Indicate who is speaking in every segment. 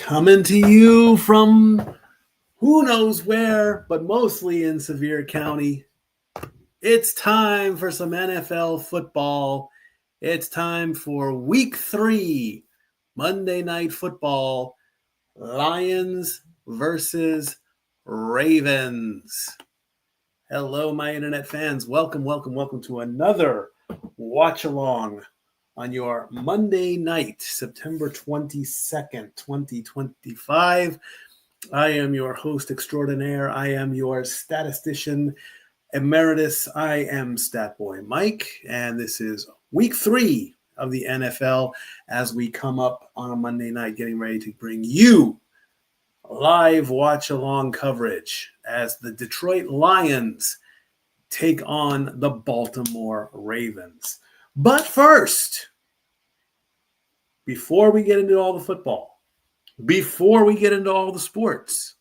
Speaker 1: Coming to you from who knows where, but mostly in Sevier County. It's time for some NFL football. It's time for week 3, Monday Night Football, Lions versus Ravens. Hello, my internet fans. Welcome to another watch along on your Monday night, September 22nd, 2025. I am your host extraordinaire. I am your statistician emeritus. I am Statboy Mike, and this is week 3 of the NFL as we come up on a Monday night getting ready to bring you live watch-along coverage as the Detroit Lions take on the Baltimore Ravens. But first, before we get into all the football, before we get into all the sports,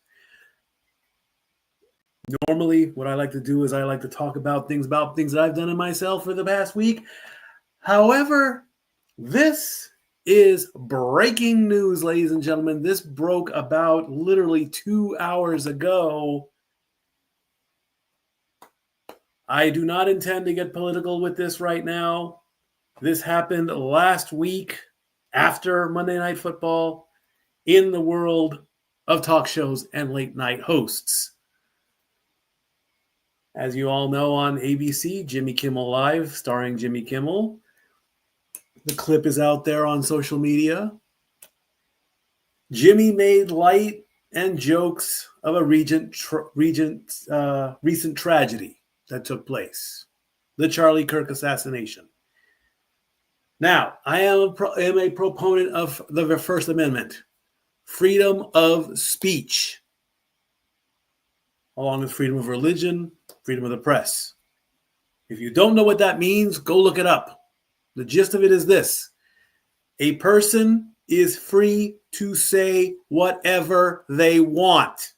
Speaker 1: normally what I like to do is I like to talk about things that I've done in myself for the past week. However, this is breaking news, ladies and gentlemen. This broke about literally 2 hours ago. I do not intend to get political with this right now. This happened last week after Monday Night Football in the world of talk shows and late night hosts. As you all know, on ABC, Jimmy Kimmel Live, starring Jimmy Kimmel. The clip is out there on social media. Jimmy made light and jokes of a recent tragedy that took place, the Charlie Kirk assassination. Now, I am a proponent of the First Amendment, freedom of speech, along with freedom of religion, freedom of the press. If you don't know what that means, go look it up. The gist of it is this: a person is free to say whatever they want.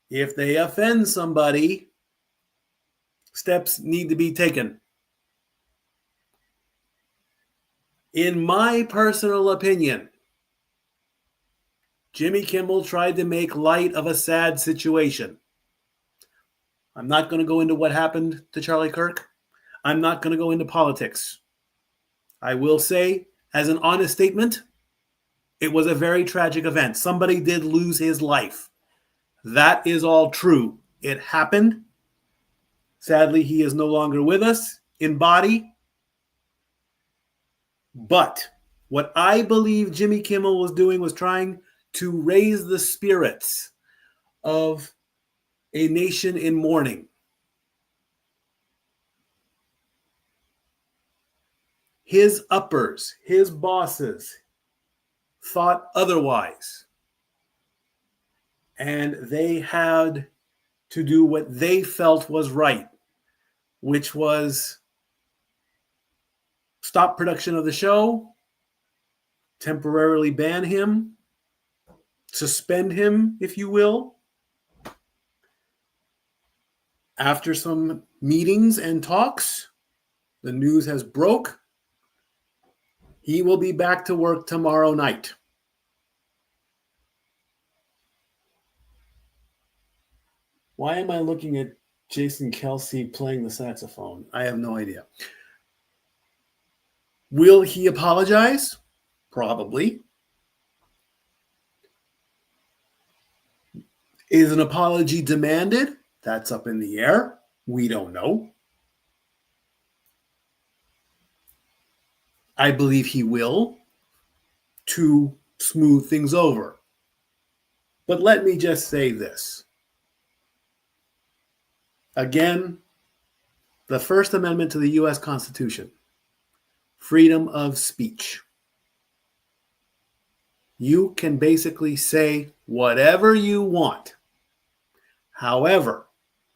Speaker 1: If they offend somebody, steps need to be taken. In my personal opinion, Jimmy Kimmel tried to make light of a sad situation. I'm not going to go into what happened to Charlie Kirk. I'm not going to go into politics. I will say, as an honest statement, it was a very tragic event. Somebody did lose his life. That is all true. It happened. Sadly, he is no longer with us in body. But what I believe Jimmy Kimmel was doing was trying to raise the spirits of a nation in mourning. His uppers, his bosses, thought otherwise. And they had to do what they felt was right, which was stop production of the show, temporarily ban him, suspend him, if you will. After some meetings and talks, the news has broke. He will be back to work tomorrow night. Why am I looking at Jason Kelsey playing the saxophone? I have no idea. Will he apologize? Probably. Is an apology demanded? That's up in the air. We don't know. I believe he will, to smooth things over. But let me just say this. Again, the First Amendment to the U.S. Constitution, freedom of speech. You can basically say whatever you want. However,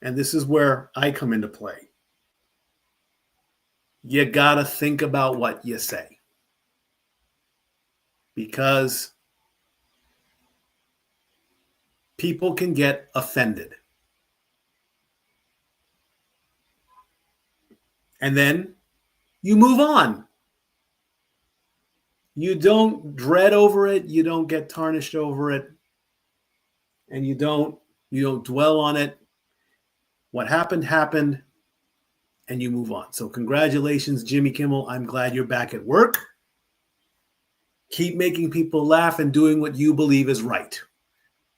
Speaker 1: and this is where I come into play, you got to think about what you say. Because people can get offended. And then you move on. You don't dread over it, you don't get tarnished over it, and you don't dwell on it. What happened happened, and you move on. So congratulations, Jimmy Kimmel. I'm glad you're back at work. Keep making people laugh and doing what you believe is right.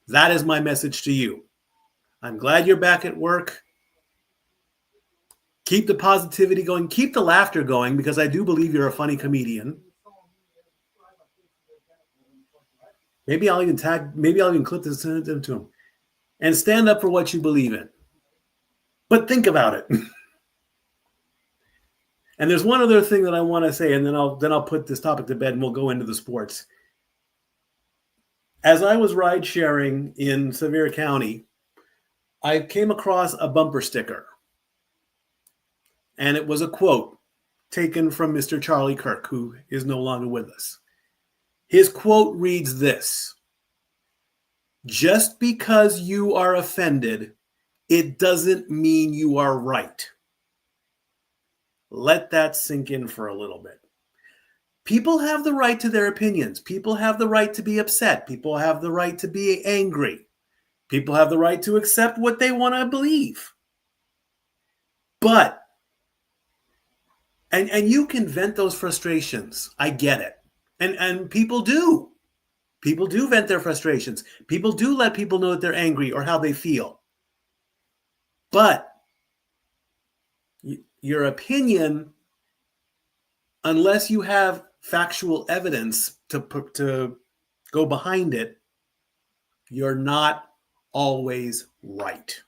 Speaker 1: That is my message to you. I'm glad you're back at work. Keep the positivity going. Keep the laughter going, because I do believe you're a funny comedian. Maybe I'll even clip this and send it to him. And stand up for what you believe in. But think about it. And there's one other thing that I want to say, and then I'll put this topic to bed and we'll go into the sports. As I was ride sharing in Sevier County, I came across a bumper sticker. And it was a quote taken from Mr. Charlie Kirk, who is no longer with us. His quote reads this: "Just because you are offended, it doesn't mean you are right." Let that sink in for a little bit. People have the right to their opinions. People have the right to be upset. People have the right to be angry. People have the right to accept what they want to believe. But, and you can vent those frustrations. I get it. And people do. People do vent their frustrations. People do let people know that they're angry or how they feel. But your opinion, unless you have factual evidence to go behind it, you're not always right.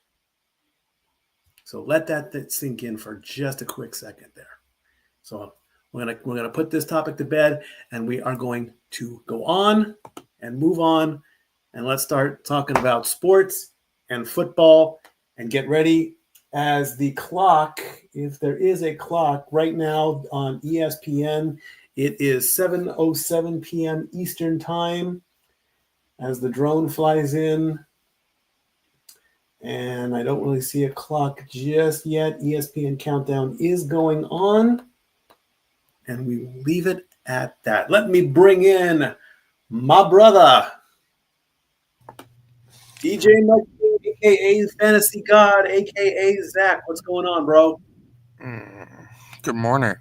Speaker 1: So let that sink in for just a quick second there. So we're gonna put this topic to bed, and we are going to go on and move on, and let's start talking about sports and football, and get ready as the clock, if there is a clock right now on ESPN, it is 7:07 p.m. Eastern Time as the drone flies in. And I don't really see a clock just yet. ESPN Countdown is going on. And we will leave it at that. Let me bring in my brother, DJ Mike, a.k.a. Fantasy God, a.k.a. Zach. What's going on, bro?
Speaker 2: Good morning.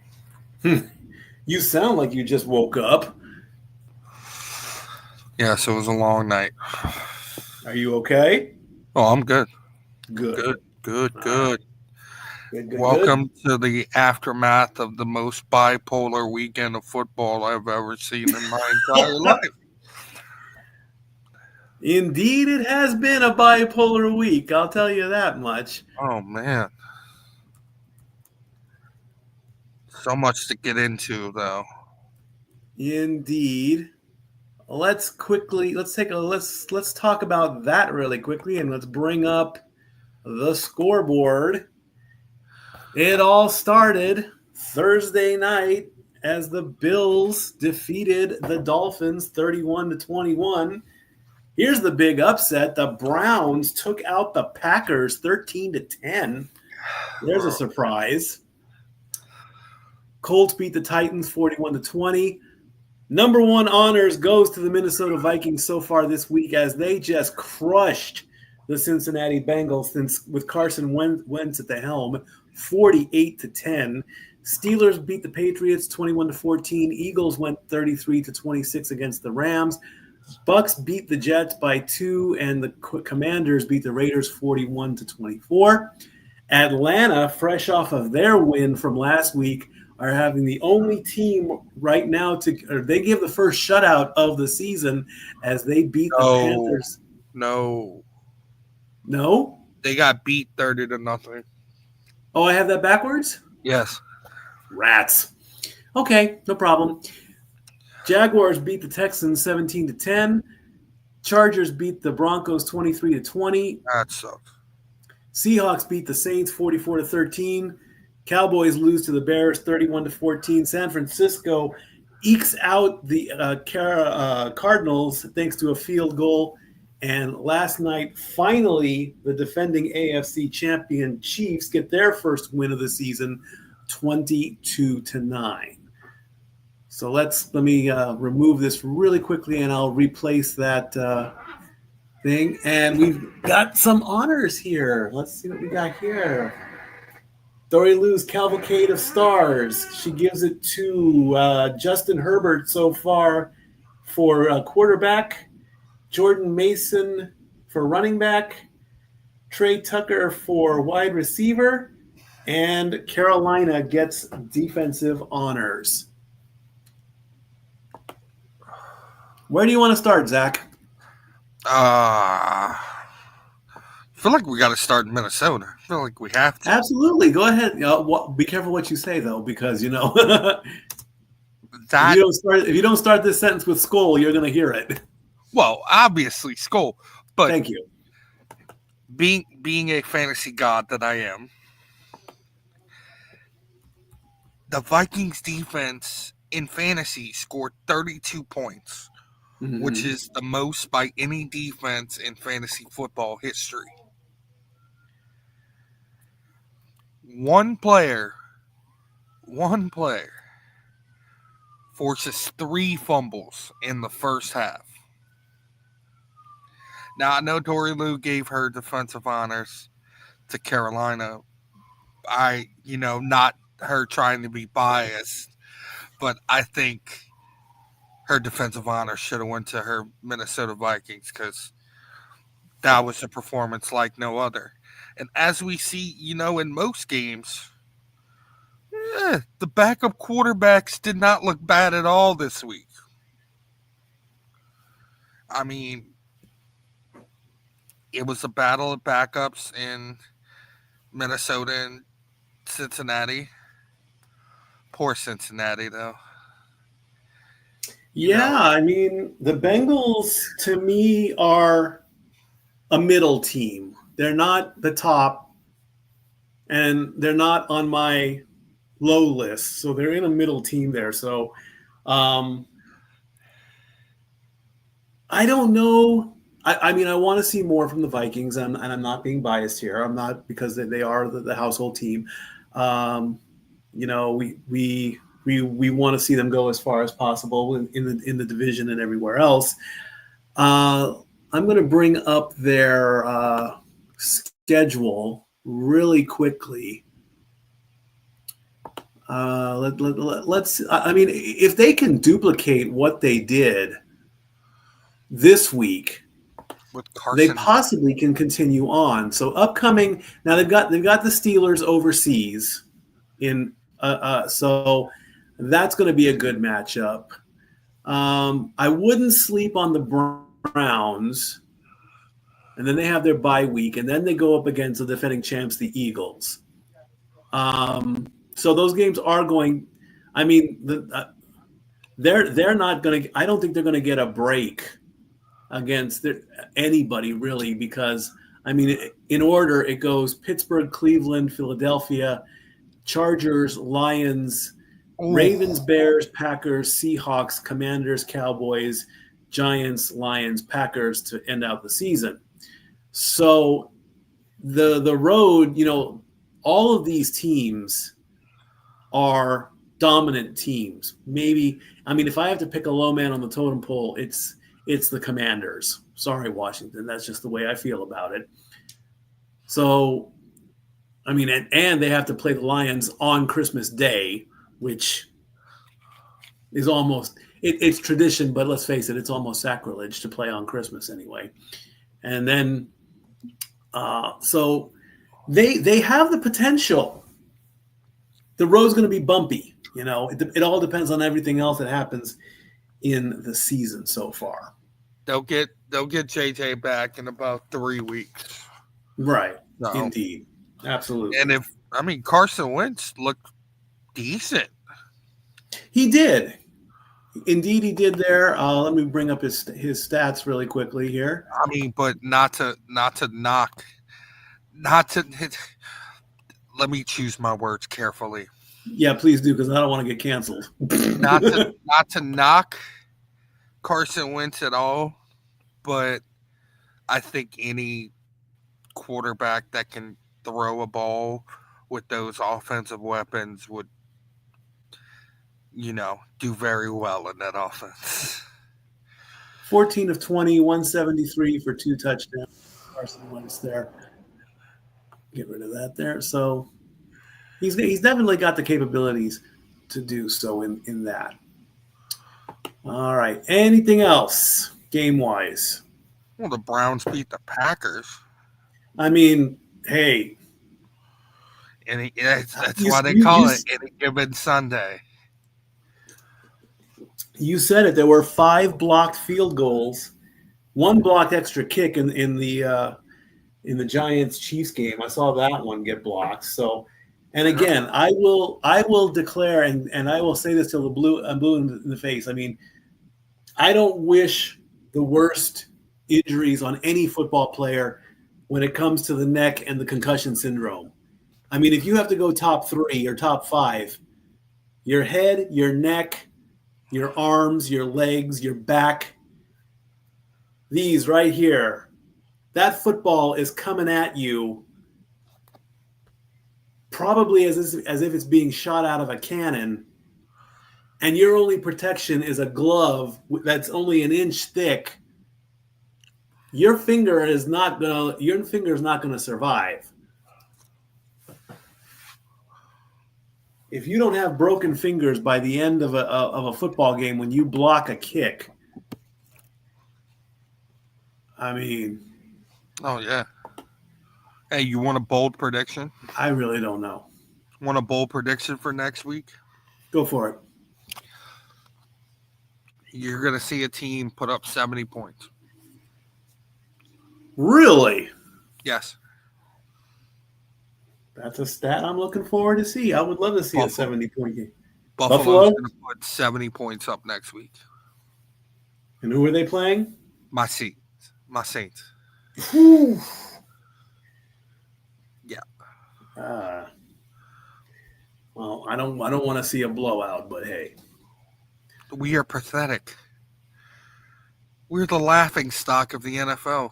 Speaker 1: You sound like you just woke up.
Speaker 2: Yes, it was a long night.
Speaker 1: Are you okay?
Speaker 2: Oh, I'm good.
Speaker 1: Good.
Speaker 2: Good. Good.
Speaker 1: All right.
Speaker 2: Good.
Speaker 1: Good.
Speaker 2: Welcome to the aftermath of the most bipolar weekend of football I've ever seen in my entire life.
Speaker 1: Indeed, it has been a bipolar week. I'll tell you that much.
Speaker 2: Oh man, so much to get into though.
Speaker 1: Indeed. Let's talk about that really quickly, and let's bring up the scoreboard. It all started Thursday night as the Bills defeated the Dolphins 31-21. Here's the big upset. The Browns took out the Packers 13-10. There's a surprise. Colts beat the Titans 41-20. Number one honors goes to the Minnesota Vikings so far this week, as they just crushed the Cincinnati Bengals with Carson Wentz at the helm, 48-10. Steelers beat the Patriots 21-14. Eagles went 33-26 against the Rams. Bucks beat the Jets by 2, and the Commanders beat the Raiders 41-24. Atlanta, fresh off of their win from last week, are having the only team right now they give the first shutout of the season as they beat the Panthers.
Speaker 2: No.
Speaker 1: They
Speaker 2: got beat 30-0.
Speaker 1: Oh, I have that backwards?
Speaker 2: Yes.
Speaker 1: Rats. Okay, no problem. Jaguars beat the Texans 17-10. Chargers beat the Broncos 23-20.
Speaker 2: That sucks.
Speaker 1: Seahawks beat the Saints 44-13. Cowboys lose to the Bears 31-14. San Francisco ekes out the Cardinals thanks to a field goal. And last night, finally, the defending AFC champion Chiefs get their first win of the season, 22-9. So let me remove this really quickly, and I'll replace that thing. And we've got some honors here. Let's see what we got here. Dory Lou's Cavalcade of Stars. She gives it to Justin Herbert so far for quarterback, Jordan Mason for running back, Trey Tucker for wide receiver, and Carolina gets defensive honors. Where do you want to start, Zach?
Speaker 2: I feel like we got to start in Minnesota. I feel like we have to.
Speaker 1: Absolutely. Go ahead. Be careful what you say, though, because
Speaker 2: That
Speaker 1: if you don't start this sentence with "skull," you're going to hear it.
Speaker 2: well, obviously, Skull, but
Speaker 1: Thank you.
Speaker 2: being a fantasy god that I am, the Vikings defense in fantasy scored 32 points, which
Speaker 1: Mm-hmm.
Speaker 2: is the most by any defense in fantasy football history. One player, one player forces 3 fumbles in the first half. Now I know Dory Lou gave her defensive honors to Carolina. Not her trying to be biased, but I think her defensive honor should have went to her Minnesota Vikings because that was a performance like no other. And as we see, in most games, the backup quarterbacks did not look bad at all this week. I mean, it was a battle of backups in Minnesota and Cincinnati. Poor Cincinnati, though. You
Speaker 1: Yeah,
Speaker 2: know,
Speaker 1: I mean, the Bengals to me are a middle team. They're not the top, and they're not on my low list. So they're in a middle team there. So um, I don't know. I mean, I want to see more from the Vikings, and I'm not being biased here. I'm not because they are the household team. Um, we want to see them go as far as possible in the division and everywhere else. Uh, I'm going to bring up their schedule really quickly. Let's. I mean, if they can duplicate what they did this week,
Speaker 2: with
Speaker 1: they
Speaker 2: Carson.
Speaker 1: possibly can continue on. So upcoming now they've got the Steelers overseas in so that's going to be a good matchup. I wouldn't sleep on the Browns, and then they have their bye week, and then they go up against the defending champs, the Eagles. So those games are going. I mean, they're not going to. I don't think they're going to get a break against anybody really because I mean, in order it goes Pittsburgh, Cleveland, Philadelphia, Chargers, Lions,
Speaker 2: Oh,
Speaker 1: Ravens, Bears, Packers, Seahawks, Commanders, Cowboys, Giants, Lions, Packers to end out the season. So the road, all of these teams are dominant teams. Maybe I mean if I have to pick a low man on the totem pole, it's the Commanders. Sorry, Washington. That's just the way I feel about it. So I mean, and they have to play the Lions on Christmas Day, which is almost it's tradition, but let's face it, it's almost sacrilege to play on Christmas anyway. And then so they have the potential. The road's going to be bumpy. It all depends on everything else that happens in the season so far.
Speaker 2: they'll get JJ back in about 3 weeks.
Speaker 1: Right.
Speaker 2: So,
Speaker 1: Indeed.
Speaker 2: and
Speaker 1: Absolutely.
Speaker 2: if I mean Carson Wentz looked decent.
Speaker 1: He did. Indeed, he did there. Let me bring up his stats really quickly here.
Speaker 2: I mean, but not to knock, not to. Let me choose my words carefully.
Speaker 1: Yeah, please do because I don't want to get canceled.
Speaker 2: Not to knock Carson Wentz at all, but I think any quarterback that can throw a ball with those offensive weapons would do very well in that offense.
Speaker 1: 14 of 20, 173 for 2 touchdowns. Carson Wentz there. Get rid of that there. So he's definitely got the capabilities to do so in that. All right. Anything else game wise?
Speaker 2: Well, the Browns beat the Packers,
Speaker 1: I mean, hey,
Speaker 2: and that's
Speaker 1: you
Speaker 2: why they
Speaker 1: you you
Speaker 2: call it any given Sunday.
Speaker 1: you said it. There were 5 blocked field goals, 1 blocked extra kick in the Giants Chiefs game. I saw that one get blocked. So, and
Speaker 2: Yep.
Speaker 1: again, I will declare and I will say this till I'm blue in the face. I mean, I don't wish the worst injuries on any football player when it comes to the neck and the concussion syndrome. I mean, if you have to go top 3 or top 5, your head, your neck, your arms, your legs, your back, these right here, that football is coming at you probably as if it's being shot out of a cannon, and your only protection is a glove that's only an inch thick. Your finger is not gonna survive. If you don't have broken fingers by the end of a football game when you block a kick, I mean,
Speaker 2: Oh yeah. Hey, you want a bold prediction?
Speaker 1: I really don't know.
Speaker 2: Want a bold prediction for next week?
Speaker 1: Go for it.
Speaker 2: You're gonna see a team put up 70 points.
Speaker 1: Really?
Speaker 2: Yes,
Speaker 1: That's a stat I'm looking forward to see. I would love to see a
Speaker 2: Buffalo.
Speaker 1: 70-point game.
Speaker 2: Buffalo's
Speaker 1: Buffalo?
Speaker 2: gonna put 70 points up next week.
Speaker 1: And who are they playing?
Speaker 2: My seat, my Saints.
Speaker 1: Whew.
Speaker 2: Yeah.
Speaker 1: Uh, well, I don't want to see a blowout, but hey.
Speaker 2: We are pathetic. We're the laughing stock of the NFL.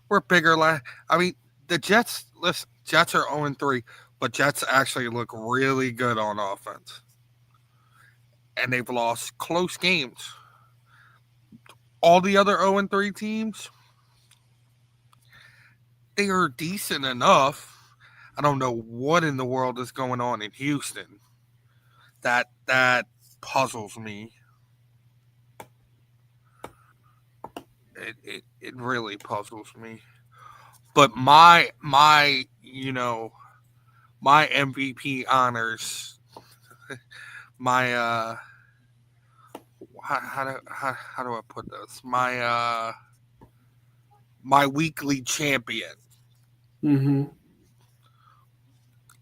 Speaker 2: We're bigger. I mean, the Jets. Listen, Jets are 0-3, but Jets actually look really good on offense, and they've lost close games. All the other 0-3 teams, they are decent enough. I don't know what in the world is going on in Houston. That puzzles me. It really puzzles me. But my MVP honors, my how do I put this? My weekly champion,
Speaker 1: Mm-hmm.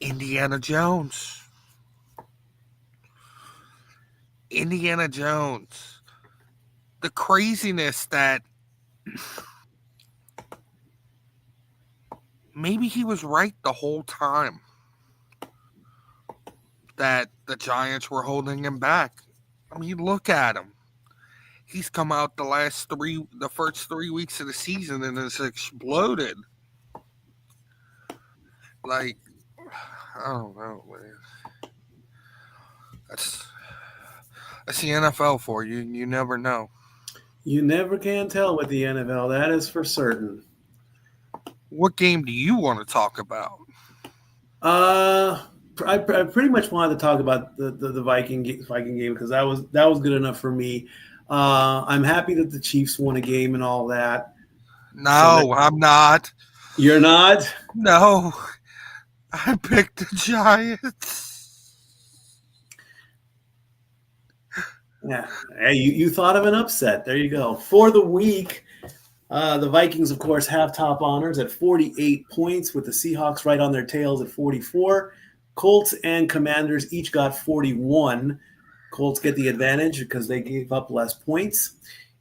Speaker 2: Indiana Jones. Indiana Jones. The craziness that maybe he was right the whole time that the Giants were holding him back. I mean, look at him. He's come out the first 3 weeks of the season and has exploded. Like, I don't know, man. That's that's the NFL for you. You never know.
Speaker 1: You never can tell with the NFL. That is for certain.
Speaker 2: What game do you want to talk about?
Speaker 1: I pretty much wanted to talk about the Viking game because that was good enough for me. I'm happy that the Chiefs won a game and all that. So that
Speaker 2: No, I'm not.
Speaker 1: you're not.
Speaker 2: No, I picked the Giants.
Speaker 1: Yeah. Hey, you thought of an upset. There you go. For the week, the Vikings, of course, have top honors at 48 points, with the Seahawks right on their tails at 44. Colts and Commanders each got 41. Colts get the advantage because they gave up less points.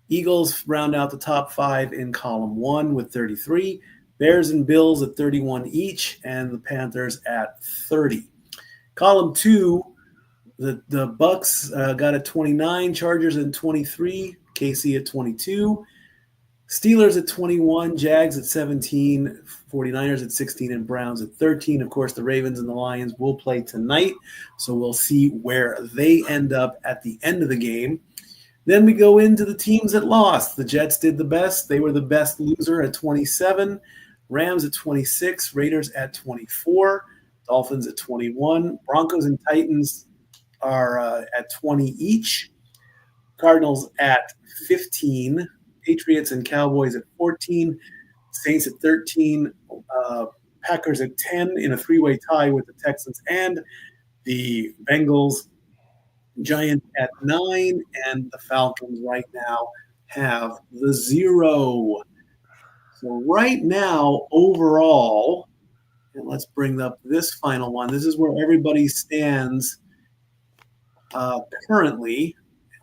Speaker 1: Eagles round out the top 5 in column 1 with 33. Bears and Bills at 31 each, and the Panthers at 30. Column 2, the Bucks got at 29, Chargers at 23, KC at 22. Steelers at 21, Jags at 17, 49ers at 16, and Browns at 13. Of course, the Ravens and the Lions will play tonight, so we'll see where they end up at the end of the game. Then we go into the teams that lost. The Jets did the best. They were the best loser at 27, Rams at 26, Raiders at 24, Dolphins at 21. Broncos and Titans are at 20 each. Cardinals at 15, Patriots and Cowboys at 14, Saints at 13, Packers at 10 in a three-way tie with the Texans and the Bengals. Giants at 9, and the Falcons right now have the 0. So right now, overall, and let's bring up this final one. This is where everybody stands currently.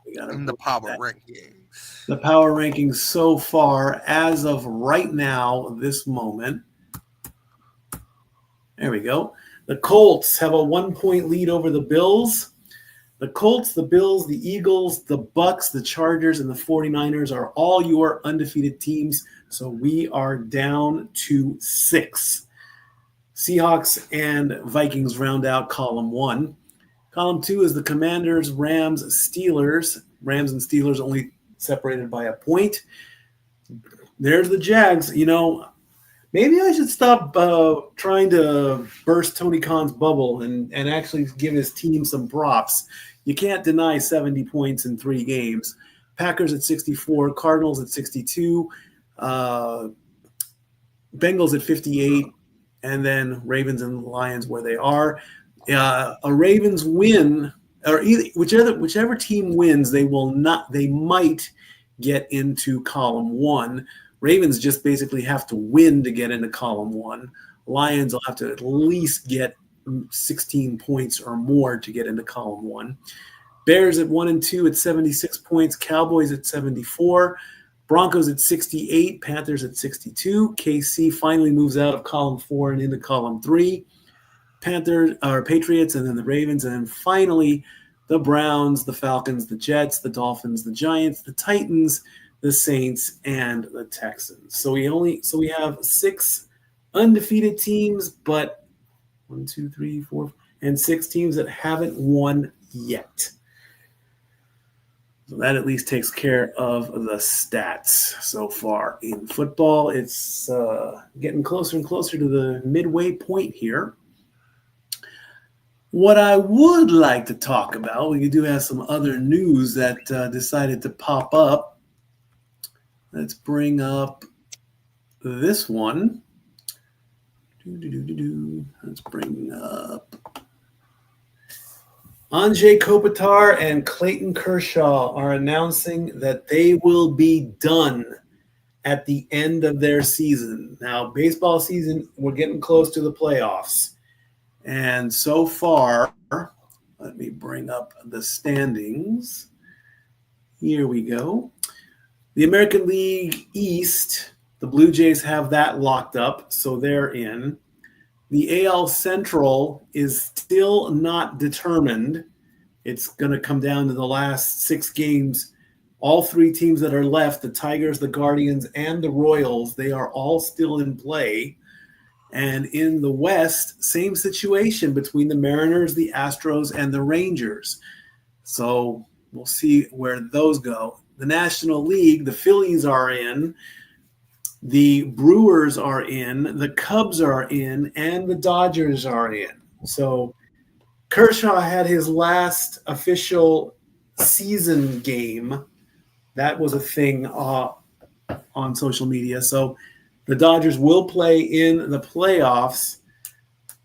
Speaker 1: We got
Speaker 2: In the power rankings.
Speaker 1: the power rankings so far as of right now, this moment. There we go. The Colts have a 1-point lead over the Bills. The Colts, the Bills, the Eagles, the Bucks, the Chargers, and the 49ers are all your undefeated teams. So we are down to 6. Seahawks and Vikings round out column 1. Column 2 is the Commanders, Rams, Steelers. Rams and Steelers only separated by a point. There's the Jags. You know, maybe I should stop trying to burst Tony Khan's bubble and actually give his team some props. You can't deny 70 points in 3 games. Packers at 64, Cardinals at 62, Bengals at 58, and then Ravens and Lions where they are. A Ravens win, or whichever team wins, they might get into column 1. Ravens just basically have to win to get into column 1. Lions will have to at least get 16 points or more to get into column 1. Bears at 1 and 2 at 76 points. Cowboys at 74. Broncos at 68. Panthers at 62. KC finally moves out of column 4 and into column 3. Patriots, and then the Ravens, and then finally the Browns, the Falcons, the Jets, the Dolphins, the Giants, the Titans, the Saints, and the Texans. So we have 6 undefeated teams, but 1, 2, 3, 4, and 6 teams that haven't won yet. So that at least takes care of the stats so far in football. It's getting closer and closer to the midway point here. What I would like to talk about, we do have some other news that decided to pop up. Let's bring up this one. Let's bring up Anze Kopitar and Clayton Kershaw are announcing that they will be done at the end of their season. Now, baseball season, we're getting close to the playoffs. And so far, let me bring up the standings. Here we go. The American League East, the Blue Jays have that locked up, so they're in. The AL Central is still not determined. It's going to come down to the last 6 games. All 3 teams that are left, the Tigers, the Guardians, and the Royals, they are all still in play. And in the West, same situation between the Mariners, the Astros, and the Rangers. So we'll see where those go. The National League, the Phillies are in, the Brewers are in, the Cubs are in, and the Dodgers are in. So Kershaw had his last official season game. That was a thing on social media. So the Dodgers will play in the playoffs.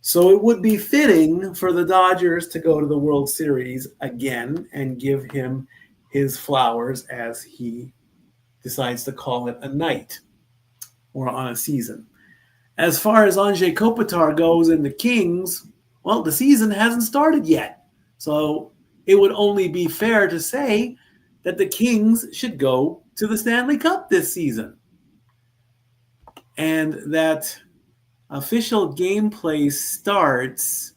Speaker 1: So it would be fitting for the Dodgers to go to the World Series again and give him his flowers as he decides to call it a night or on a season. As far as Anze Kopitar goes and the Kings, well, the season hasn't started yet. So it would only be fair to say that the Kings should go to the Stanley Cup this season. And that official gameplay starts.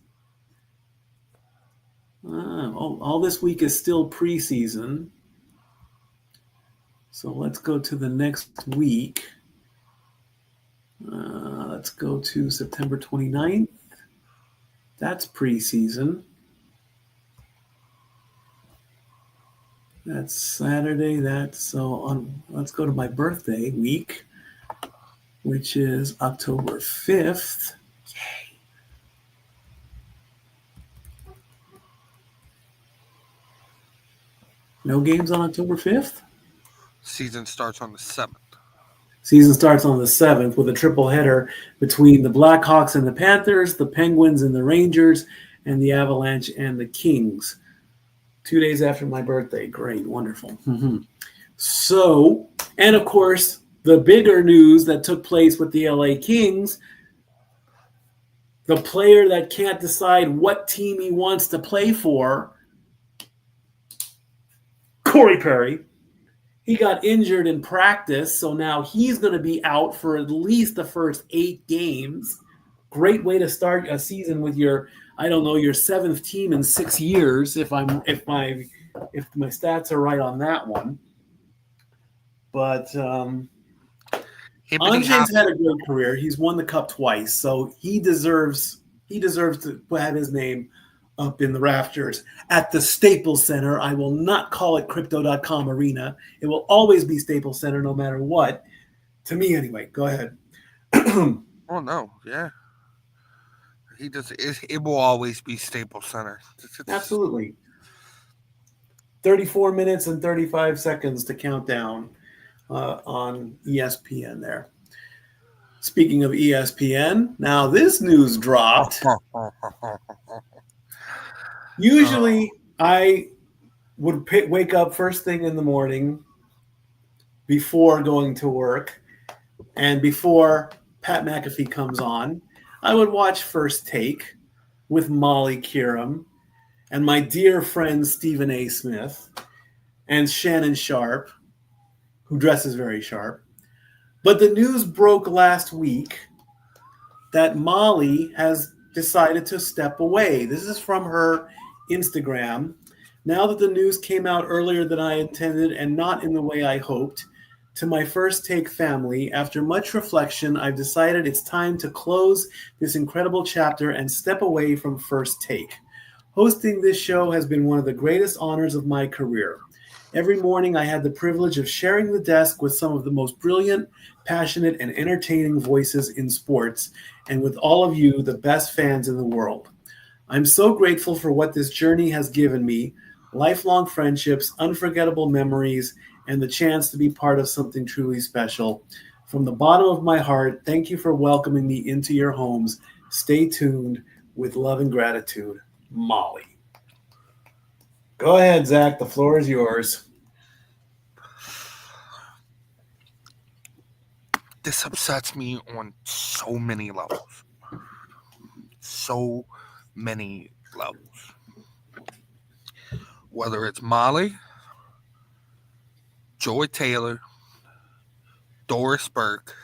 Speaker 1: All this week is still preseason. So let's go to the next week. Let's go to September 29th. That's preseason. That's Saturday. That's so on. Let's go to my birthday week, which is October 5th. Yay. No games on October 5th?
Speaker 2: Season starts on the 7th.
Speaker 1: Season starts on the 7th with a triple header between the Blackhawks and the Panthers, the Penguins and the Rangers, and the Avalanche and the Kings. 2 days after my birthday. Great, wonderful. Mm-hmm. So, and of course, the bigger news that took place with the LA Kings, the player that can't decide what team he wants to play for, Corey Perry, he got injured in practice, so now he's going to be out for at least the first 8 games. Great way to start a season with your, I don't know, your 7th team in 6 years, if my stats are right on that one. But Anjay's had a great career. He's won the cup twice, so he deserves to have his name up in the rafters at the Staples Center. I will not call it Crypto.com Arena. It will always be Staples Center no matter what. To me, anyway. Go ahead.
Speaker 2: Oh, no. Yeah. He does. It will always be Staples Center.
Speaker 1: Absolutely. 34 minutes and 35 seconds to count down on ESPN there. Speaking of ESPN, now this news dropped. Usually, I would wake up first thing in the morning before going to work and before Pat McAfee comes on. I would watch First Take with Molly Kieram and my dear friend Stephen A. Smith and Shannon Sharp, who dresses very sharp. But the news broke last week that Molly has decided to step away. This is from her Instagram. Now that the news came out earlier than I intended and not in the way I hoped, to my First Take family, after much reflection, I've decided it's time to close this incredible chapter and step away from First Take. Hosting this show has been one of the greatest honors of my career. Every morning, I had the privilege of sharing the desk with some of the most brilliant, passionate, and entertaining voices in sports, and with all of you, the best fans in the world. I'm so grateful for what this journey has given me, lifelong friendships, unforgettable memories, and the chance to be part of something truly special. From the bottom of my heart, thank you for welcoming me into your homes. Stay tuned. With love and gratitude, Molly. Go ahead, Zach. The floor is yours.
Speaker 2: This upsets me on so many levels. So many levels. Whether it's Molly, Joy Taylor, Doris Burke,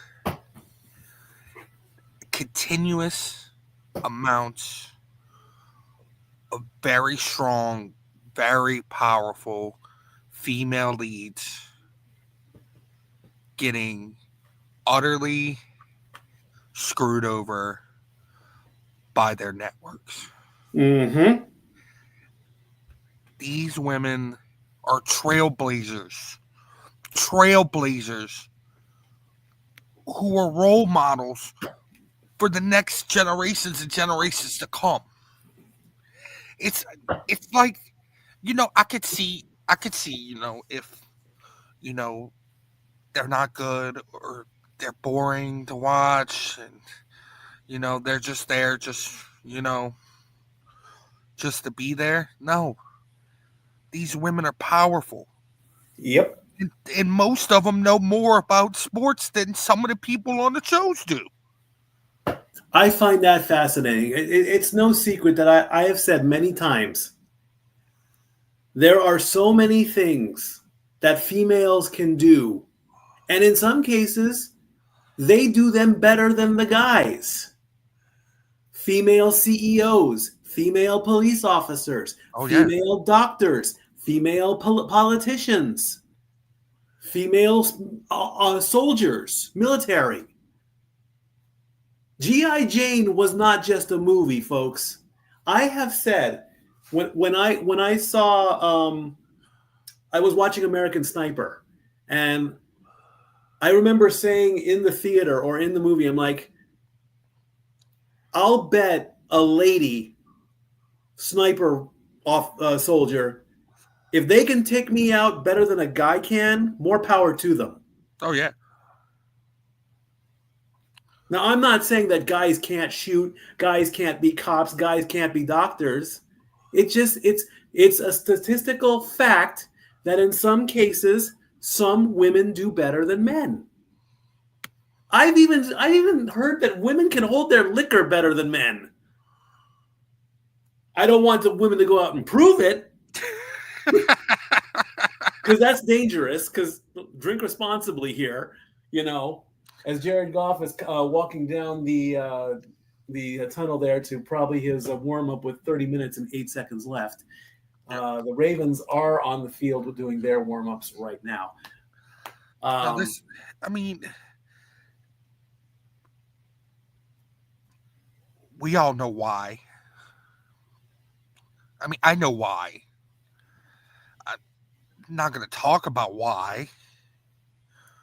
Speaker 2: continuous amounts of very strong, very powerful female leads getting utterly screwed over by their networks.
Speaker 1: Mm-hmm.
Speaker 2: These women are trailblazers who are role models for the next generations and generations to come. It's like, I could see, if, they're not good or they're boring to watch and, they're just there, just to be there. No, these women are powerful.
Speaker 1: Yep.
Speaker 2: And most of them know more about sports than some of the people on the shows do.
Speaker 1: I find that fascinating. It's no secret that I have said many times, there are so many things that females can do. And in some cases, they do them better than the guys. Female CEOs, female police officers, female doctors, female politicians. female soldiers, military. G.I. Jane was not just a movie, folks. I have said when I saw I was watching American Sniper, and I remember saying in the theater or in the movie, I'm like, I'll bet a lady sniper off soldier, if they can take me out better than a guy can, more power to them.
Speaker 2: Oh yeah.
Speaker 1: Now, I'm not saying that guys can't shoot, guys can't be cops, guys can't be doctors. It's a statistical fact that in some cases some women do better than men. I've even heard that women can hold their liquor better than men. I don't want the women to go out and prove it because that's dangerous. Because drink responsibly here, you know. As Jared Goff is walking down the tunnel there to probably his warm up with 30 minutes and 8 seconds left. The Ravens are on the field doing their warm ups right now.
Speaker 2: Now this, I mean, we all know why. I mean, I know why. I'm not going to talk about why.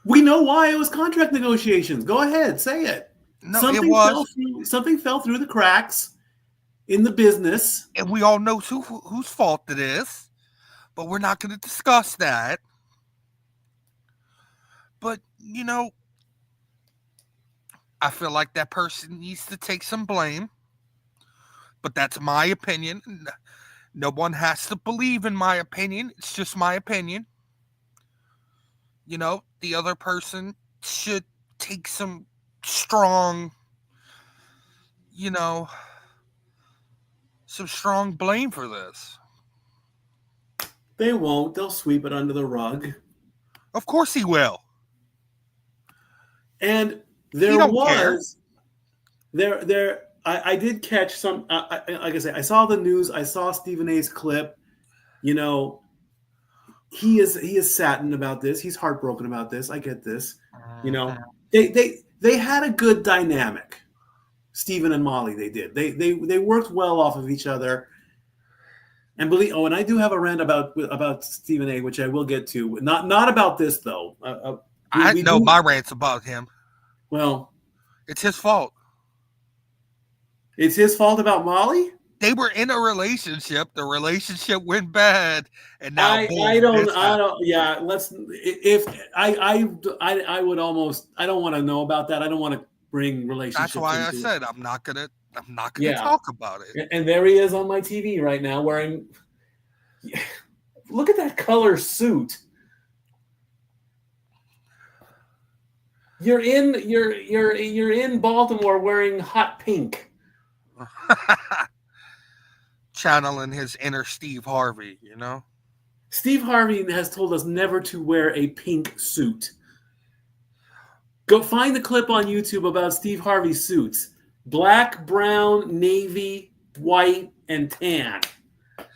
Speaker 1: We know why it was contract negotiations. Go ahead, say it.
Speaker 2: No, it was,
Speaker 1: Something fell through the cracks in the business.
Speaker 2: and we all know whose fault it is, but we're not going to discuss that. But, I feel like that person needs to take some blame, but that's my opinion. No one has to believe in my opinion. It's just my opinion. The other person should take some strong, you know, some strong blame for this.
Speaker 1: They won't. They'll sweep it under the rug.
Speaker 2: Of course he will.
Speaker 1: And
Speaker 2: He don't care.
Speaker 1: I did catch some. Like I said, I saw the news. I saw Stephen A's clip. He is saddened about this. He's heartbroken about this. I get this. They had a good dynamic. Stephen and Molly, they did. They worked well off of each other. And and I do have a rant about Stephen A, which I will get to. Not about this though.
Speaker 2: I know my rant's about him.
Speaker 1: Well,
Speaker 2: it's his fault.
Speaker 1: It's his fault about Molly?
Speaker 2: They were in a relationship. The relationship went bad, and now
Speaker 1: I don't. Yeah, let's. If I would almost. I don't want to know about that. I don't want to bring relationships.
Speaker 2: That's why I said I'm not gonna talk about it.
Speaker 1: And there he is on my TV right now wearing. Look at that color suit. You're in Baltimore wearing hot pink.
Speaker 2: Channeling his inner Steve Harvey,
Speaker 1: Steve Harvey has told us never to wear a pink suit. Go find the clip on YouTube about Steve Harvey's suits. Black, brown, navy, white, and tan,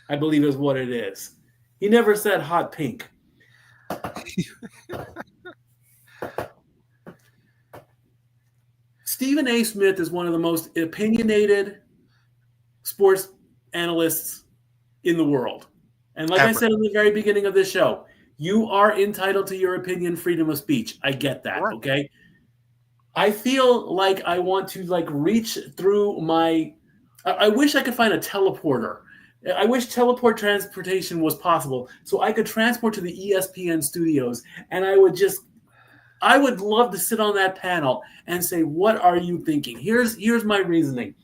Speaker 1: I believe is what it is. He never said hot pink. Stephen A. Smith is one of the most opinionated sports analysts in the world. And like I said in the very beginning of this show, you are entitled to your opinion, freedom of speech. I get that, right. Okay? I feel like I want to reach through my I wish I could find a teleporter. I wish teleport transportation was possible so I could transport to the ESPN studios and I would love to sit on that panel and say, what are you thinking? Here's my reasoning.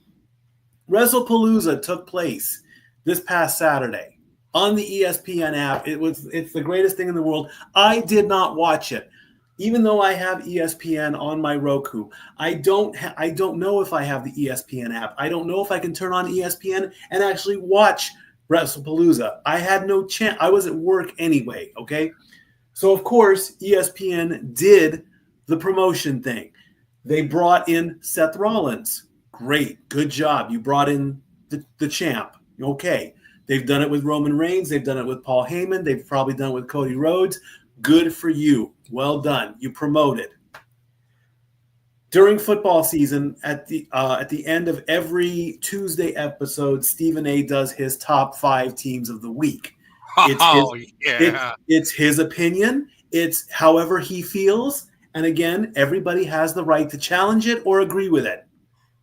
Speaker 1: WrestlePalooza took place this past Saturday on the ESPN app. It's the greatest thing in the world. I did not watch it, even though I have ESPN on my Roku. I don't know if I have the ESPN app. I don't know if I can turn on ESPN and actually watch WrestlePalooza. I had no chance. I was at work anyway. Okay, so of course ESPN did the promotion thing. They brought in Seth Rollins. Great. Good job. You brought in the champ. Okay. They've done it with Roman Reigns. They've done it with Paul Heyman. They've probably done it with Cody Rhodes. Good for you. Well done. You promoted. During football season, at the end of every Tuesday episode, Stephen A. does his top 5 teams of the week. It's his
Speaker 2: Oh yeah.
Speaker 1: it's his opinion. It's however he feels. And again, everybody has the right to challenge it or agree with it.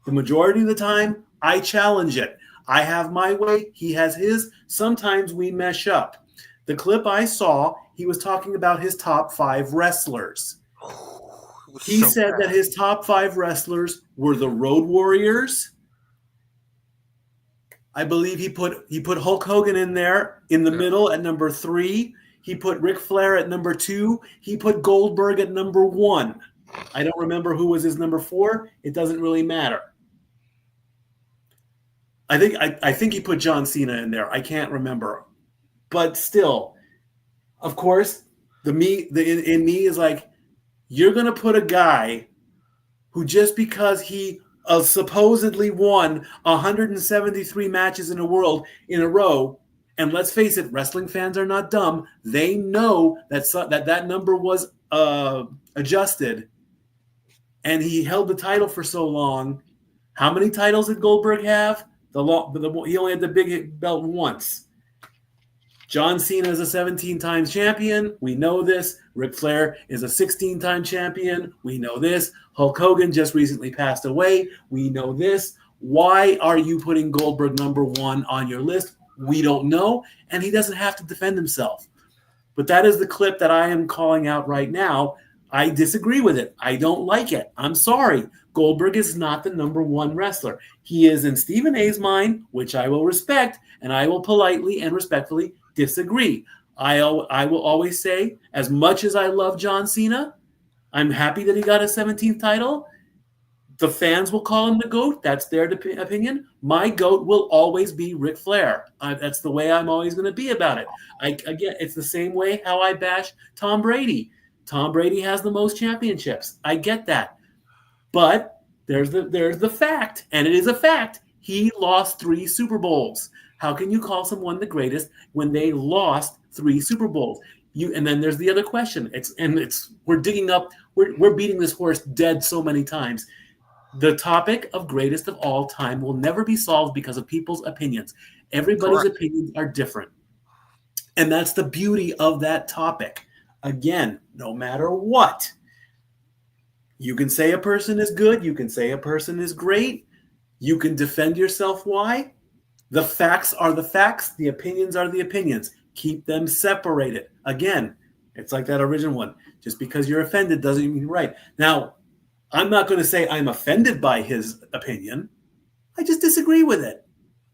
Speaker 1: The majority of the time, I challenge it. I have my way. He has his. Sometimes we mesh up. The clip I saw, he was talking about his top 5 wrestlers.
Speaker 2: It was
Speaker 1: He
Speaker 2: so
Speaker 1: said that
Speaker 2: bad.
Speaker 1: his top 5 wrestlers were the Road Warriors. I believe he put Hulk Hogan in there in the
Speaker 2: Yeah.
Speaker 1: middle at number 3. He put Ric Flair at number 2. He put Goldberg at number 1. I don't remember who was his number 4. It doesn't really matter. I think he put John Cena in there. I can't remember, but still, of course, in me is like, you're gonna put a guy who just because he supposedly won 173 matches in a world in a row. And let's face it, wrestling fans are not dumb. They know that number was adjusted, and he held the title for so long. How many titles did Goldberg have? He only had the big belt once. John Cena is a 17 times champion. We know this. Ric Flair is a 16-time champion. We know this. Hulk Hogan just recently passed away. We know this. Why are you putting Goldberg number 1 on your list? We don't know. And he doesn't have to defend himself. But that is the clip that I am calling out right now. I disagree with it. I don't like it. I'm sorry. Goldberg is not the number 1 wrestler. He is in Stephen A's mind, which I will respect, and I will politely and respectfully disagree. I will always say, as much as I love John Cena, I'm happy that he got his 17th title. The fans will call him the GOAT. That's their opinion. My GOAT will always be Ric Flair. That's the way I'm always going to be about it. Again, it's the same way how I bash Tom Brady. Tom Brady has the most championships. I get that. But there's the fact, and it is a fact. He lost 3 Super Bowls. How can you call someone the greatest when they lost 3 Super Bowls? And then there's the other question. We're beating this horse dead so many times. The topic of greatest of all time will never be solved because of people's opinions. Everybody's
Speaker 2: Correct.
Speaker 1: opinions are different. And that's the beauty of that topic. Again, no matter what, you can say a person is good. You can say a person is great. You can defend yourself. Why? The facts are the facts. The opinions are the opinions. Keep them separated. Again, it's like that original one. Just because you're offended doesn't mean you're right. Now, I'm not going to say I'm offended by his opinion. I just disagree with it.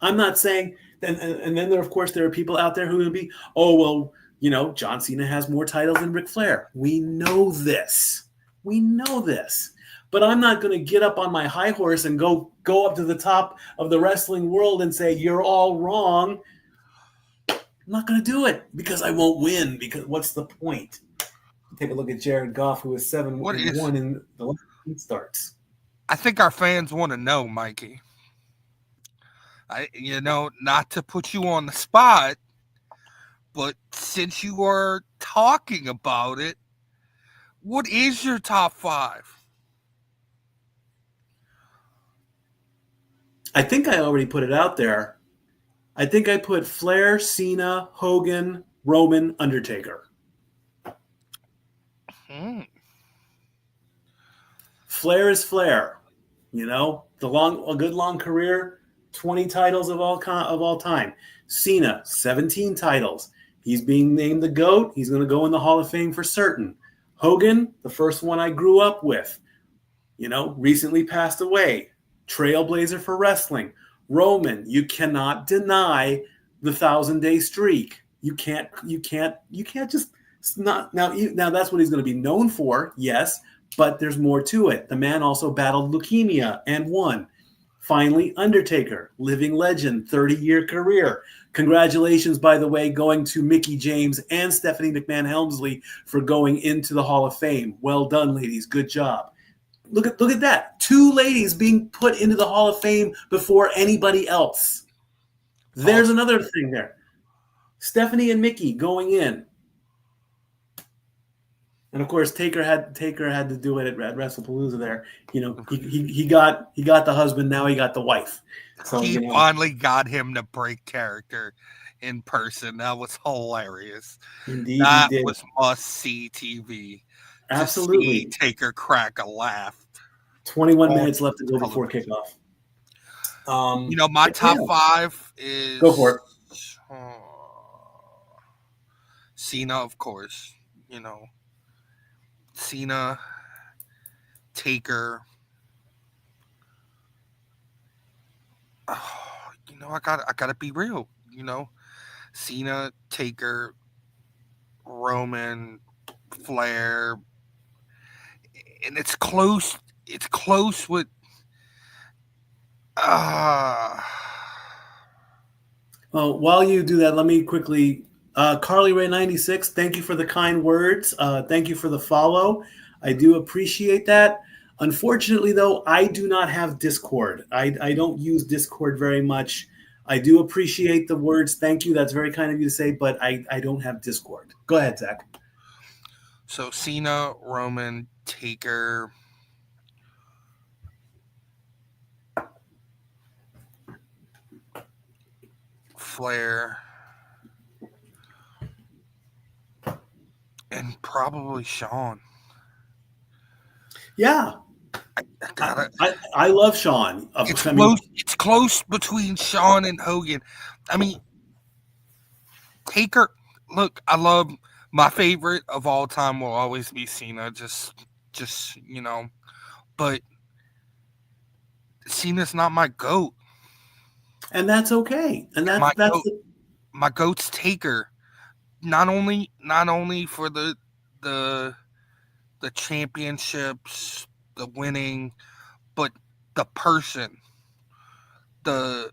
Speaker 1: I'm not saying, and then of course, there are people out there who will be, oh, well, John Cena has more titles than Ric Flair. We know this. We know this. But I'm not going to get up on my high horse and go up to the top of the wrestling world and say, you're all wrong. I'm not going to do it because I won't win. Because what's the point? Take a look at Jared Goff, who is
Speaker 2: What is?
Speaker 1: 7-1 in the last 8 starts.
Speaker 2: I think our fans want to know, Mikey. Not to put you on the spot, but since you are talking about it, what is your top 5?
Speaker 1: I think I already put it out there. I think I put Flair, Cena, Hogan, Roman, Undertaker.
Speaker 2: Hmm.
Speaker 1: Flair is Flair. A good long career, 20 titles of all time. Cena, 17 titles. He's being named the GOAT. He's going to go in the Hall of Fame for certain. Hogan, the first one I grew up with, recently passed away. Trailblazer for wrestling. Roman, you cannot deny the 1,000-day streak. You can't just not now. Now that's what he's going to be known for, yes, but there's more to it. The man also battled leukemia and won. Finally, Undertaker, living legend, 30-year career. Congratulations, by the way, going to Mickie James and Stephanie McMahon Helmsley for going into the Hall of Fame. Well done, ladies. Good job. Look at that. 2 ladies being put into the Hall of Fame before anybody else. There's
Speaker 2: Awesome.
Speaker 1: another thing there. Stephanie and Mickie going in. And of course, Taker had to do it at WrestlePalooza. There, he got the husband. Now he got the wife. So
Speaker 2: He finally got him to break character in person. That was hilarious.
Speaker 1: indeed he
Speaker 2: That
Speaker 1: did.
Speaker 2: was must see TV to see
Speaker 1: Absolutely.
Speaker 2: Taker crack a laugh
Speaker 1: 21
Speaker 2: on
Speaker 1: minutes left to go before
Speaker 2: television.
Speaker 1: kickoff.
Speaker 2: My
Speaker 1: Yeah,
Speaker 2: top five
Speaker 1: go for
Speaker 2: is
Speaker 1: it.
Speaker 2: uh, Cena, of course. You know, Cena, Taker. I gotta be real. Cena, Taker, Roman, Flair, and it's close. It's close with. Uh,
Speaker 1: While you do that, let me quickly. Carly Ray 96, thank you for the kind words. Thank you for the follow. I do appreciate that. Unfortunately, though, I do not have Discord. I don't use Discord very much. I do appreciate the words. Thank you. That's very kind of you to say, but I don't have Discord. Go ahead, Zach.
Speaker 2: so Cena, Roman, Taker, Flair, and probably Sean.
Speaker 1: Yeah,
Speaker 2: I
Speaker 1: I,
Speaker 2: gotta.
Speaker 1: I love Sean.
Speaker 2: It's
Speaker 1: I mean,
Speaker 2: close. It's close between Sean and Hogan. I mean, Taker. Look, I love my favorite of all time will always be Cena. Just. But Cena's not my goat.
Speaker 1: and that's okay. And
Speaker 2: My
Speaker 1: that's
Speaker 2: goat, my goat's Taker. Not only for the the championships, the winning, but the person, the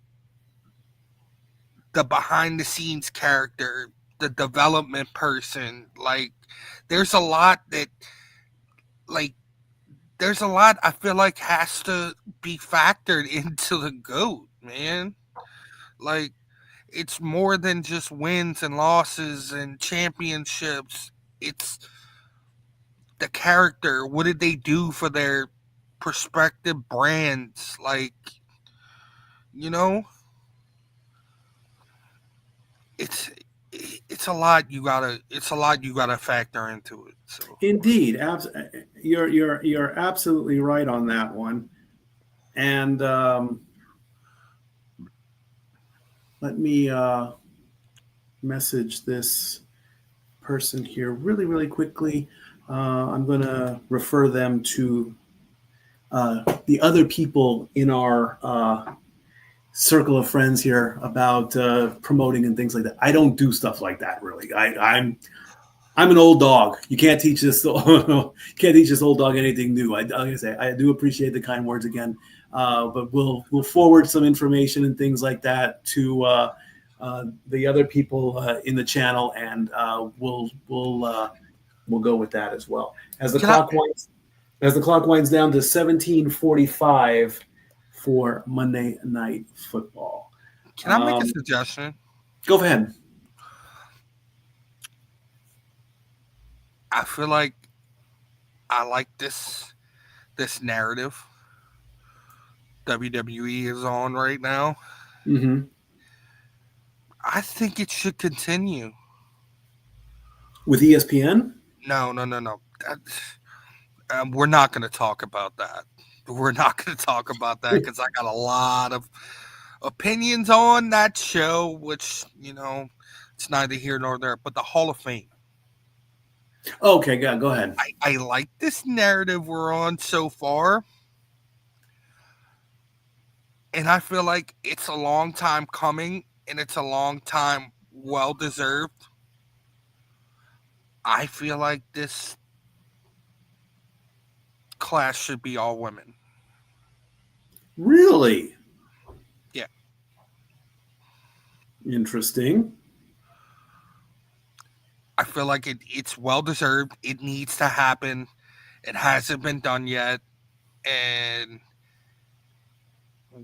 Speaker 2: the behind the scenes character, the development person. Like there's a lot that like there's a lot I feel like has to be factored into the goat, man. Like it's more than just wins and losses and championships. It's the character. What did they do for their prospective brands? Like, you know, it's it's a lot you gotta factor into it. So
Speaker 1: indeed. You're absolutely right on that one. And let me message this person here really, really quickly. I'm going to refer them to the other people in our circle of friends here about promoting and things like that. I don't do stuff like that really. I'm an old dog. You can't teach this. Can't teach this old dog anything new. Like I say, I do appreciate the kind words again, but we'll forward some information and things like that to the other people in the channel, and we'll go with that as well.
Speaker 2: can I
Speaker 1: As the clock winds down to 17:45 for Monday Night Football.
Speaker 2: can I make a suggestion?
Speaker 1: Go ahead.
Speaker 2: I feel like I like this narrative WWE is on right now.
Speaker 1: Mm-hmm.
Speaker 2: I think it should continue.
Speaker 1: With ESPN.
Speaker 2: No, no, no, no. We're not going to talk about that. We're not going to talk about that because I got a lot of opinions on that show, which, it's neither here nor there. But the Hall of Fame.
Speaker 1: Okay, go ahead.
Speaker 2: I like this narrative we're on so far. And I feel like it's a long time coming and it's a long time well deserved. I feel like this class should be all women.
Speaker 1: Really
Speaker 2: Yeah.
Speaker 1: interesting.
Speaker 2: I feel like it's well deserved. It needs to happen. It hasn't been done yet. And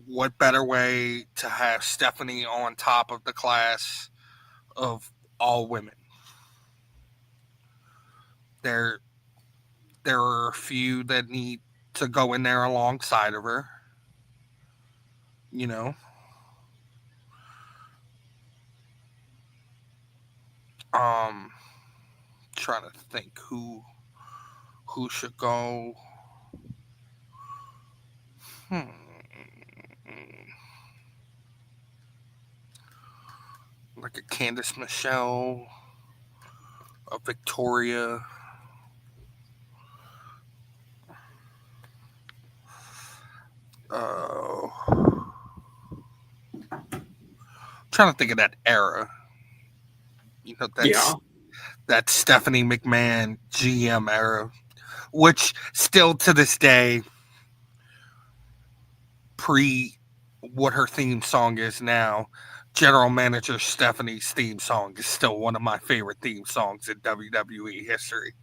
Speaker 2: what better way to have Stephanie on top of the class of all women? They're There are a few that need to go in there alongside of her. You know, um, trying to think who should go. Hmm. Like a Candice Michelle, a Victoria. Uh, trying to think of that era.
Speaker 1: Yeah.
Speaker 2: That Stephanie McMahon GM era, which still to this day, pre what her theme song is now, General Manager Stephanie's theme song is still one of my favorite theme songs in WWE history.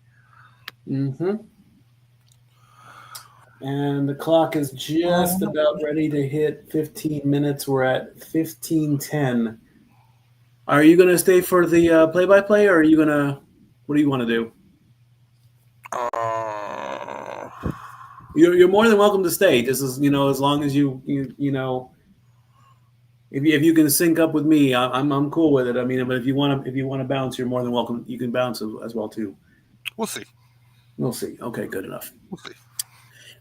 Speaker 1: Mm-hmm. And the clock is just about ready to hit 15 minutes. We're at 15:10. Are you going to stay for the play-by-play, or are you going to? What do you want to do?
Speaker 2: Uh,
Speaker 1: You're more than welcome to stay. Just as long as you if you can sync up with me, I'm cool with it. I mean, but if you want to bounce, you're more than welcome. You can bounce as well too.
Speaker 2: we'll see.
Speaker 1: We'll see. Okay, good enough.
Speaker 2: We'll see.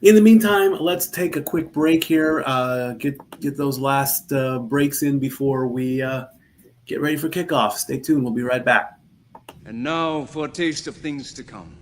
Speaker 1: In the meantime, let's take a quick break here. Get those last breaks in before we get ready for kickoff. Stay tuned. We'll be right back.
Speaker 3: And now for a taste of things to come.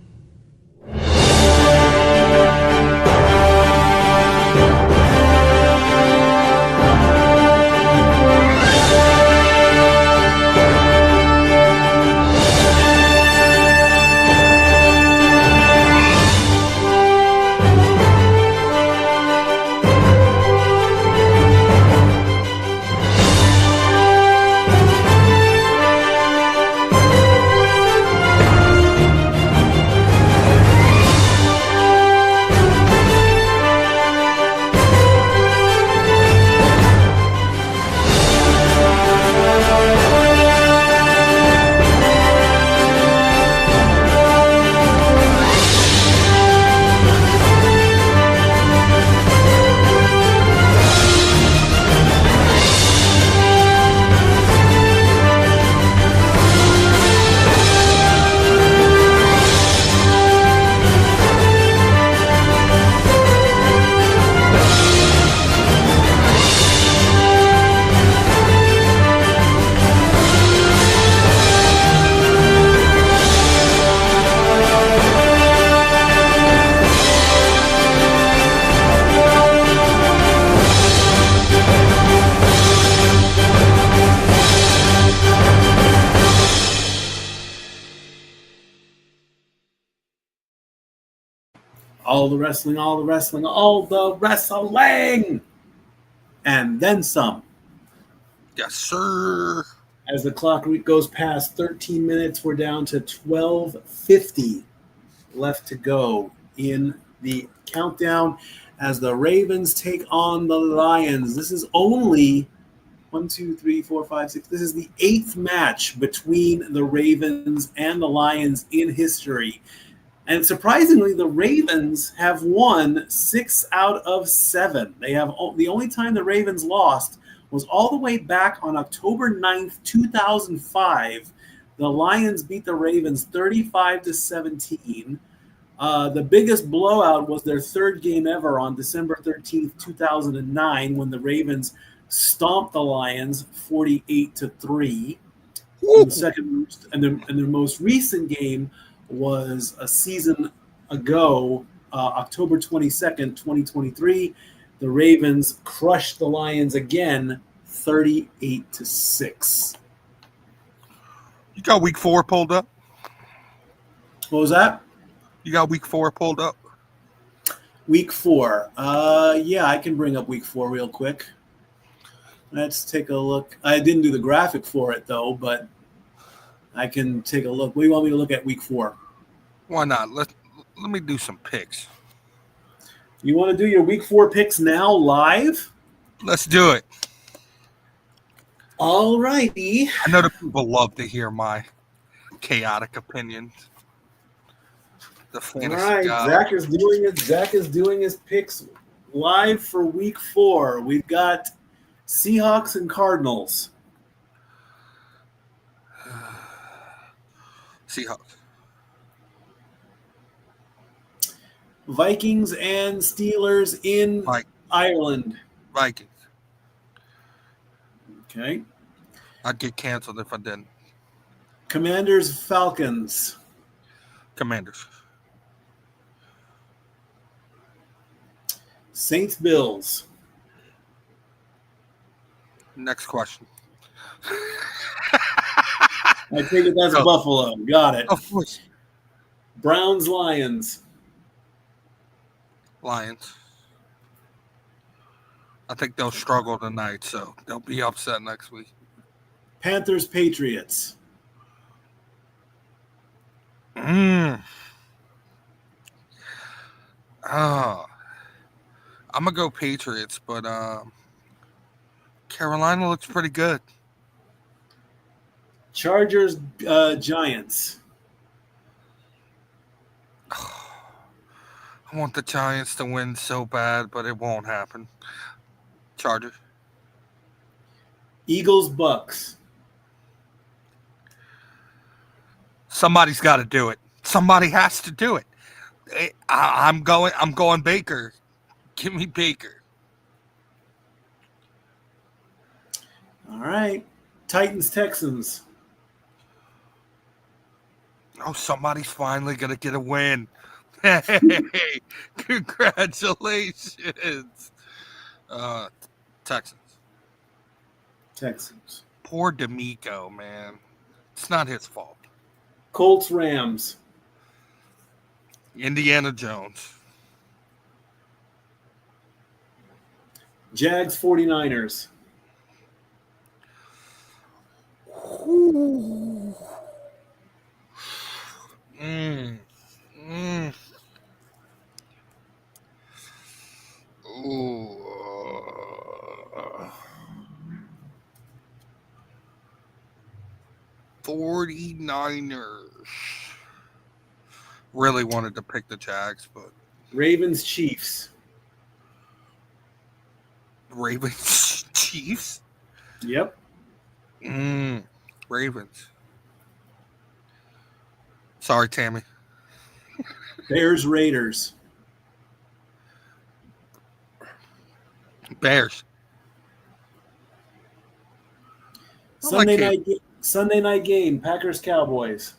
Speaker 1: All the wrestling, all the wrestling, all the wrestling, and then some.
Speaker 2: Yes, sir.
Speaker 1: As the clock goes past 13 minutes, we're down to 12:50 left to go in the countdown as the Ravens take on the Lions. This is only 1, 2, 3, 4, 5, 6. This is the 8th match between the Ravens and the Lions in history. And surprisingly, the Ravens have won 6 out of 7. They have the only time the Ravens lost was all the way back on October 9th, 2005. The Lions beat the Ravens 35-17. The biggest blowout was their third game ever on December 13th, 2009, when the Ravens stomped the Lions 48-3. The second and their most recent game was a season ago, October 22nd, 2023. The Ravens crushed the Lions again, 38-6.
Speaker 2: You got week 4 pulled up?
Speaker 1: What was that?
Speaker 2: You got week 4 pulled up?
Speaker 1: Week 4. Yeah, I can bring up week 4 real quick. Let's take a look. I didn't do the graphic for it, though, but I can take a look. What do you want me to look at week 4?
Speaker 2: Why not? Let me do some picks.
Speaker 1: You want to do your week 4 picks now live?
Speaker 2: Let's do it.
Speaker 1: All righty.
Speaker 2: I know the people love to hear my chaotic opinions. The
Speaker 1: All
Speaker 2: fantasy
Speaker 1: right,
Speaker 2: god.
Speaker 1: Zach is doing it. Zach is doing his picks live for Week 4. We've got Seahawks and Cardinals,
Speaker 2: Seahawks.
Speaker 1: Vikings and Steelers in Ireland.
Speaker 2: Vikings.
Speaker 1: Okay.
Speaker 2: I'd get canceled if I didn't.
Speaker 1: Commanders, Falcons.
Speaker 2: Commanders.
Speaker 1: Saints, Bills.
Speaker 2: Next question.
Speaker 1: I take it that's Buffalo. Got it.
Speaker 2: Of course.
Speaker 1: Browns, Lions.
Speaker 2: Lions. I think they'll struggle tonight, so they'll be upset next week.
Speaker 1: Panthers, Patriots.
Speaker 2: I'm gonna go Patriots, but Carolina looks pretty good.
Speaker 1: Chargers, Giants.
Speaker 2: I want the Giants to win so bad, but it won't happen. Chargers.
Speaker 1: Eagles, Bucks.
Speaker 2: Somebody's got to do it. Somebody has to do it. I'm going Baker. Give me Baker.
Speaker 1: All right. Titans, Texans.
Speaker 2: Oh, somebody's finally going to get a win. Hey, congratulations. Texans. Poor D'Amico, man. It's not his fault.
Speaker 1: Colts, Rams.
Speaker 2: Indiana Jones.
Speaker 1: Jags, 49ers.
Speaker 2: Ooh. Ooh. 49ers. Really wanted to pick the Jags, but
Speaker 1: Ravens, Chiefs.
Speaker 2: Ravens, Chiefs?
Speaker 1: Yep.
Speaker 2: Ravens. Sorry, Tammy.
Speaker 1: Bears, Raiders.
Speaker 2: Bears.
Speaker 1: Sunday night game, Packers, Cowboys.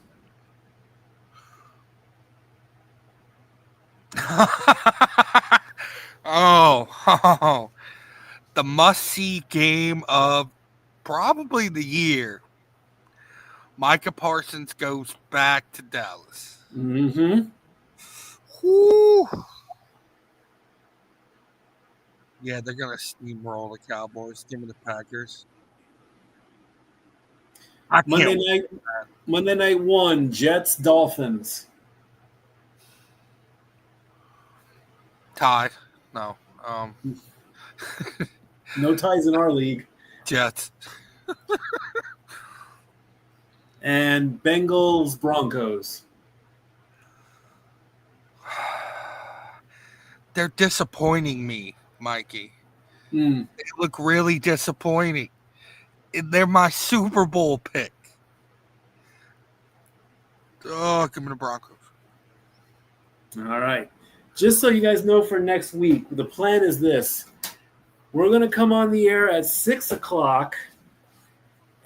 Speaker 2: Oh, the must-see game of probably the year. Micah Parsons goes back to Dallas.
Speaker 1: Mm-hmm.
Speaker 2: Whew. Yeah, they're going to steamroll the Cowboys. Give me the Packers.
Speaker 1: Monday night 1, Jets, Dolphins.
Speaker 2: Tie. No.
Speaker 1: No ties in our league.
Speaker 2: Jets.
Speaker 1: And Bengals, Broncos.
Speaker 2: They're disappointing me, Mikey.
Speaker 1: They
Speaker 2: look really disappointing. They're my Super Bowl pick. Oh, give me the Broncos.
Speaker 1: All right. Just so you guys know for next week, the plan is this. We're going to come on the air at 6 o'clock,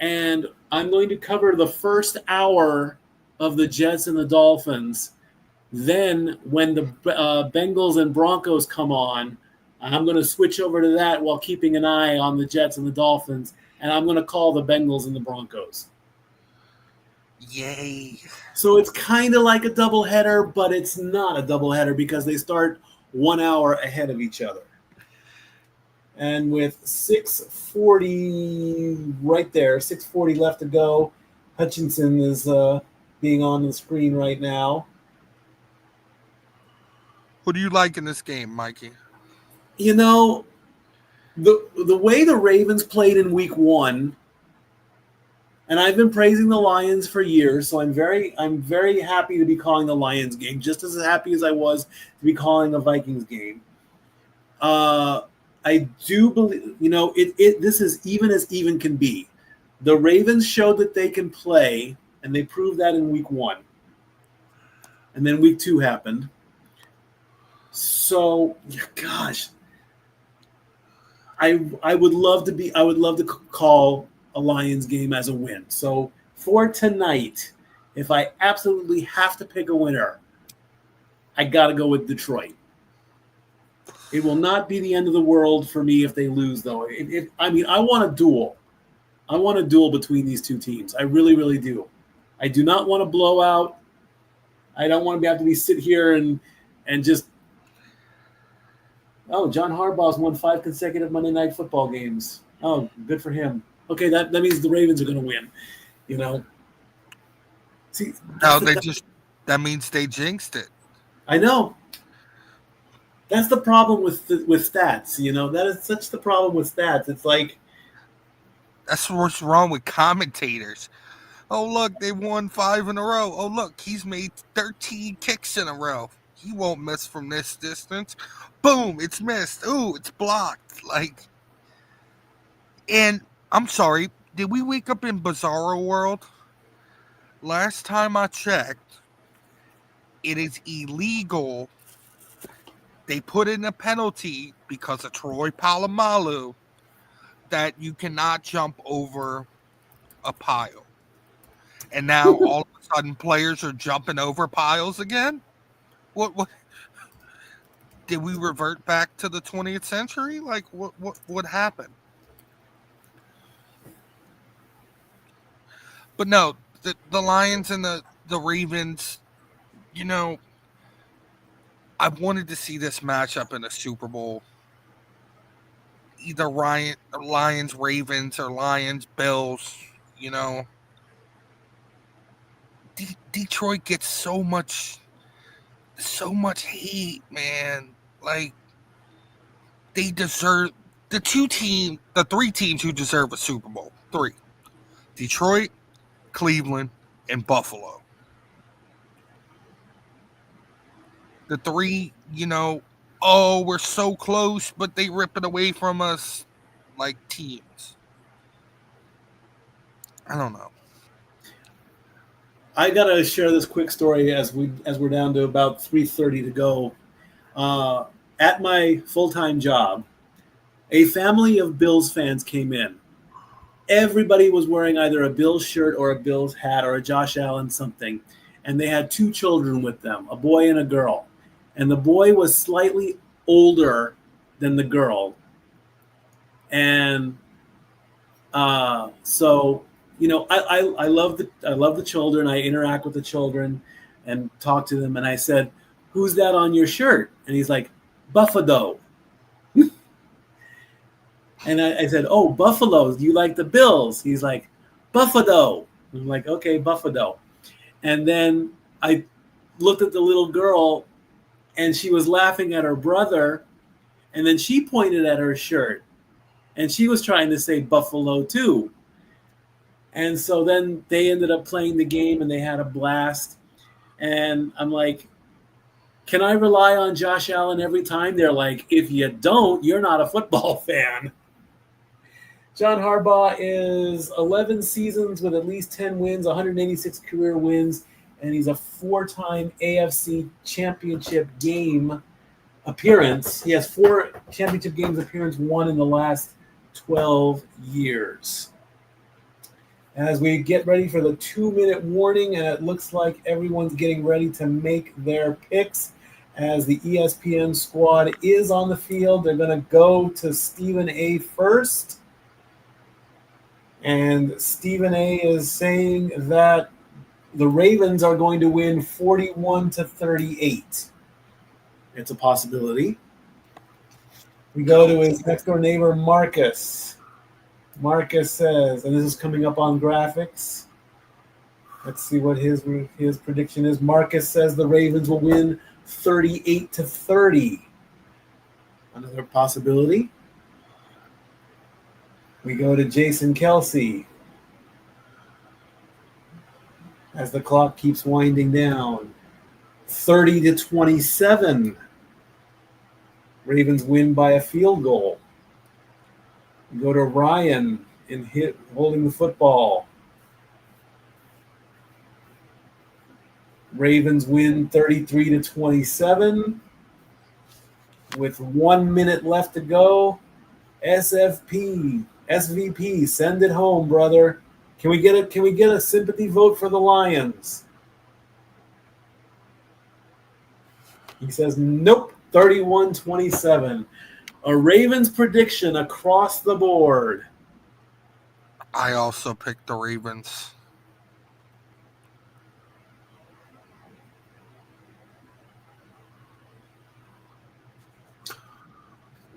Speaker 1: and I'm going to cover the first hour of the Jets and the Dolphins. Then when the Bengals and Broncos come on, I'm going to switch over to that while keeping an eye on the Jets and the Dolphins, and I'm going to call the Bengals and the Broncos.
Speaker 2: Yay.
Speaker 1: So it's kind of like a doubleheader, but it's not a doubleheader because they start 1 hour ahead of each other. And with 6:40 right there, 6:40 left to go, Hutchinson is being on the screen right now.
Speaker 2: Who do you like in this game, Mikey?
Speaker 1: You know, the way the Ravens played in week 1, And I've been praising the Lions for years, so I'm very happy to be calling the Lions game, just as happy as I was to be calling a Vikings game. I do believe, this is even as even can be. The Ravens showed that they can play, and they proved that in week 1. And then week 2 happened. So, gosh, I would love to call a Lions game as a win. So for tonight, if I absolutely have to pick a winner, I got to go with Detroit. It will not be the end of the world for me if they lose, though. I want a duel. I want a duel between these two teams. I really, really do. I do not want a blowout. I don't want to have to sit here and just. Oh, John Harbaugh's won 5 consecutive Monday Night Football games. Oh, good for him. Okay, that means the Ravens are going to win. See,
Speaker 2: No, that means they jinxed it.
Speaker 1: I know. That's the problem with stats. That is such the problem with stats. It's like
Speaker 2: that's what's wrong with commentators. Oh, look, they won 5 in a row. Oh, look, he's made 13 kicks in a row. He won't miss from this distance. Boom, it's missed. Ooh, it's blocked. And I'm sorry, did we wake up in Bizarro World? Last time I checked, it is illegal. They put in a penalty because of Troy Polamalu that you cannot jump over a pile. And now all of a sudden players are jumping over piles again? What did we revert back to the 20th century? What happened? But no, the Lions and the Ravens, I wanted to see this matchup in a Super Bowl. Either Lions, Ravens, or Lions, Bills, Detroit gets so much hate, man. They deserve the 3 teams who deserve a Super Bowl. 3. Detroit, Cleveland, and Buffalo. The 3, we're so close, but they rip it away from us teams. I don't know.
Speaker 1: I gotta share this quick story as we're down to about 3:30 to go. At my full-time job, a family of Bills fans came in. Everybody was wearing either a Bills shirt or a Bills hat or a Josh Allen something, and they had 2 children with them, a boy and a girl. And the boy was slightly older than the girl. And so, I love the children. I interact with the children and talk to them. And I said, "Who's that on your shirt?" And he's like, "Buffalo." And I said, "Oh, Buffalo. Do you like the Bills?" He's like, "Buffalo." I'm like, "Okay, Buffalo." And then I looked at the little girl, and she was laughing at her brother. And then she pointed at her shirt, and she was trying to say Buffalo too. And so then they ended up playing the game, and they had a blast. And I'm like, can I rely on Josh Allen every time? They're like, if you don't, you're not a football fan. John Harbaugh is 11 seasons with at least 10 wins, 186 career wins, and he's a 4-time AFC championship game appearance. He has 4 championship games appearance, 1 in the last 12 years. As we get ready for the 2-minute warning, and it looks like everyone's getting ready to make their picks as the ESPN squad is on the field. They're going to go to Stephen A. first. And Stephen A. is saying that the Ravens are going to win 41-38. It's a possibility. We go to his next door neighbor, Marcus. Marcus says, and this is coming up on graphics. Let's see what his prediction is. Marcus says the Ravens will win 38-30. Another possibility. We go to Jason Kelsey. as the clock keeps winding down. 30-27. Ravens win by a field goal. We go to Ryan holding the football. Ravens win 33-27 with 1 minute left to go. SVP, send it home, brother. Can we get a sympathy vote for the Lions? He says nope. 31-27. A Ravens prediction across the board.
Speaker 2: I also picked the Ravens.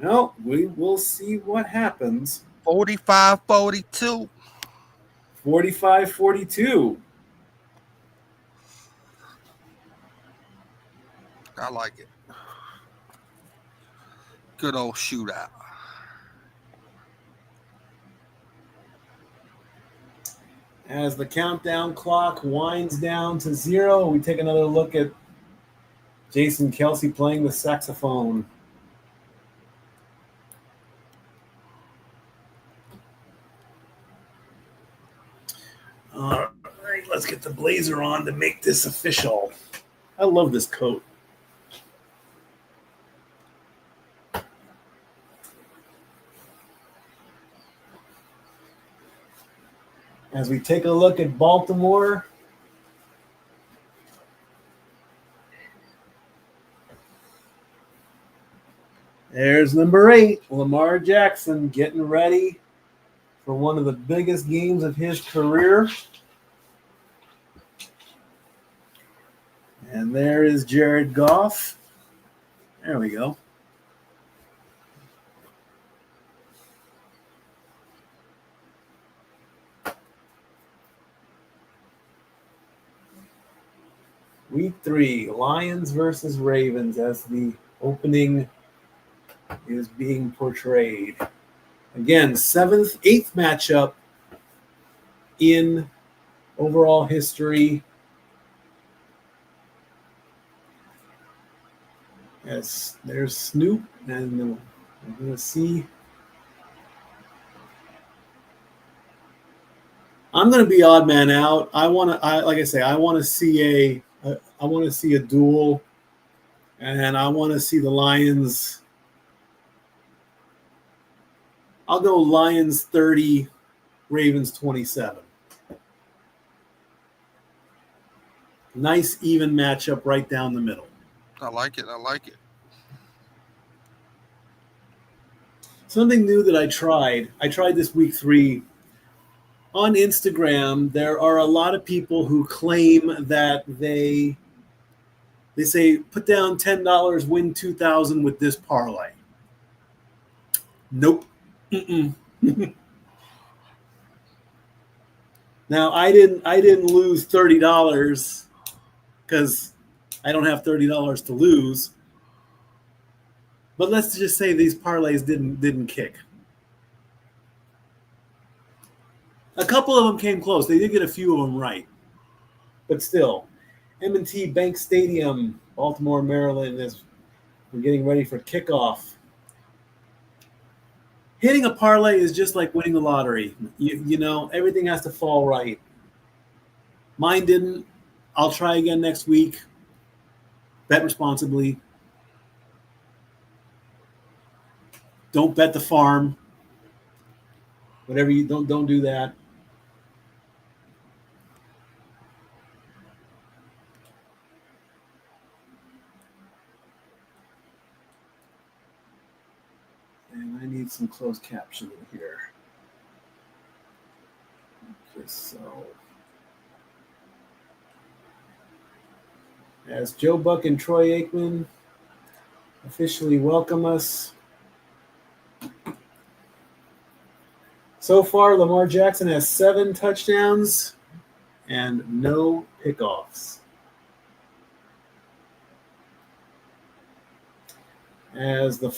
Speaker 1: Well, we will see what happens.
Speaker 2: 45-42.
Speaker 1: 45-42.
Speaker 2: I like it. Good old shootout.
Speaker 1: As the countdown clock winds down to 0, we take another look at Jason Kelsey playing the saxophone. All right, let's get the blazer on to make this official. I love this coat. As we take a look at Baltimore, there's number 8, Lamar Jackson, getting ready for one of the biggest games of his career. And there is Jared Goff. There we go. Week 3, Lions versus Ravens, as the opening is being portrayed. Again, 8th matchup in overall history. Yes, there's Snoop, and I'm going to see. I'm going to be odd man out. I want to see a duel, and I want to see the Lions. I'll go Lions 30, Ravens 27. Nice even matchup right down the middle.
Speaker 2: I like it.
Speaker 1: Something new that I tried this week 3. On Instagram, there are a lot of people who claim that they say put down $10, win $2,000 with this parlay. Nope. Now I didn't lose $30 because I don't have $30 to lose. But let's just say these parlays didn't kick. A couple of them came close. They did get a few of them right. But still, M&T Bank Stadium, Baltimore, Maryland, as we're getting ready for kickoff. Hitting a parlay is just like winning the lottery. You know, everything has to fall right. Mine didn't. I'll try again next week. Bet responsibly. Don't bet the farm. Whatever you don't do that. And I need some closed captioning here. Okay, so as Joe Buck and Troy Aikman officially welcome us. So far, Lamar Jackson has 7 touchdowns and no pickoffs. As the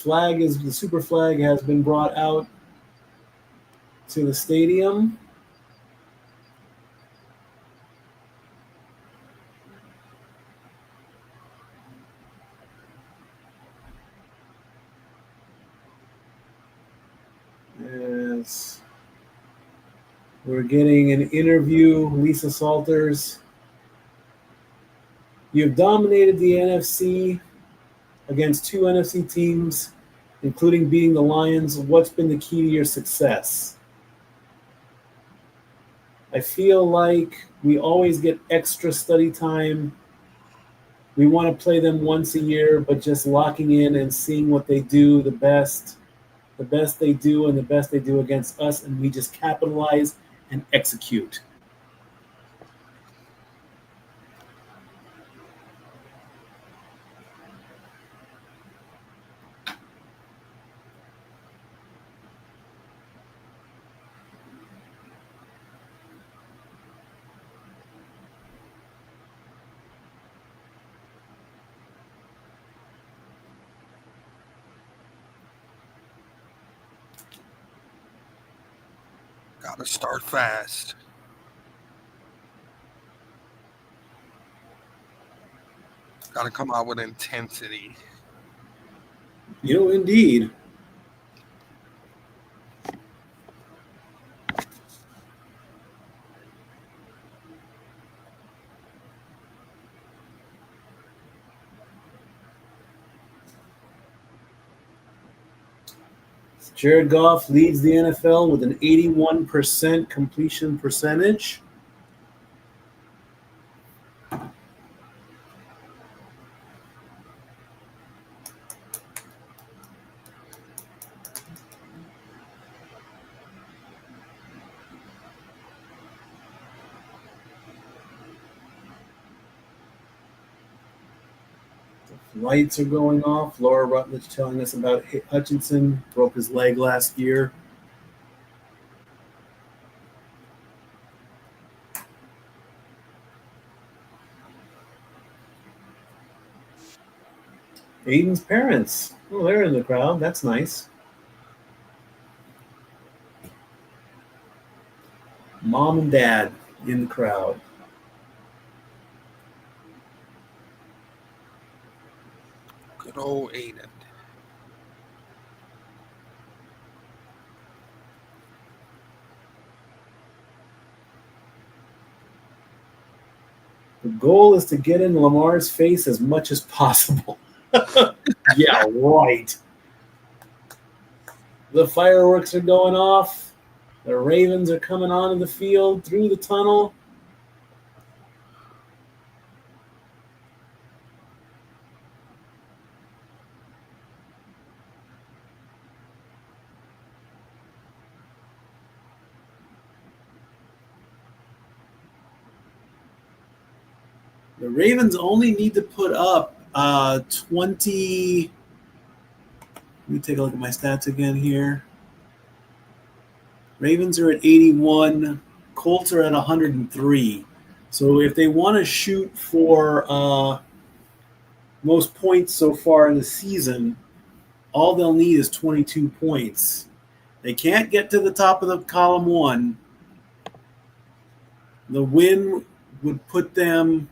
Speaker 1: super flag has been brought out to the stadium. as we're getting an interview. Lisa Salters, you've dominated the NFC against two NFC teams, including beating the Lions. What's been the key to your success? I feel like we always get extra study time. We want to play them once a year, but just locking in and seeing what they do the best they do and the best they do against us, and we just capitalize and execute.
Speaker 2: Gotta start fast. Gotta come out with intensity.
Speaker 1: Indeed. Jared Goff leads the NFL with an 81% completion percentage. Lights are going off. Laura Rutledge telling us about Hutchinson. Broke his leg last year. Aiden's parents. Oh, they're in the crowd. That's nice. Mom and dad in the crowd.
Speaker 2: Good old Aiden.
Speaker 1: The goal is to get in Lamar's face as much as possible. Yeah, right. The fireworks are going off. The Ravens are coming onto the field through the tunnel. The Ravens only need to put up 20. Let me take a look at my stats again here. Ravens are at 81. Colts are at 103. So if they want to shoot for most points so far in the season, all they'll need is 22 points. They can't get to the top of the column one. The win would put them.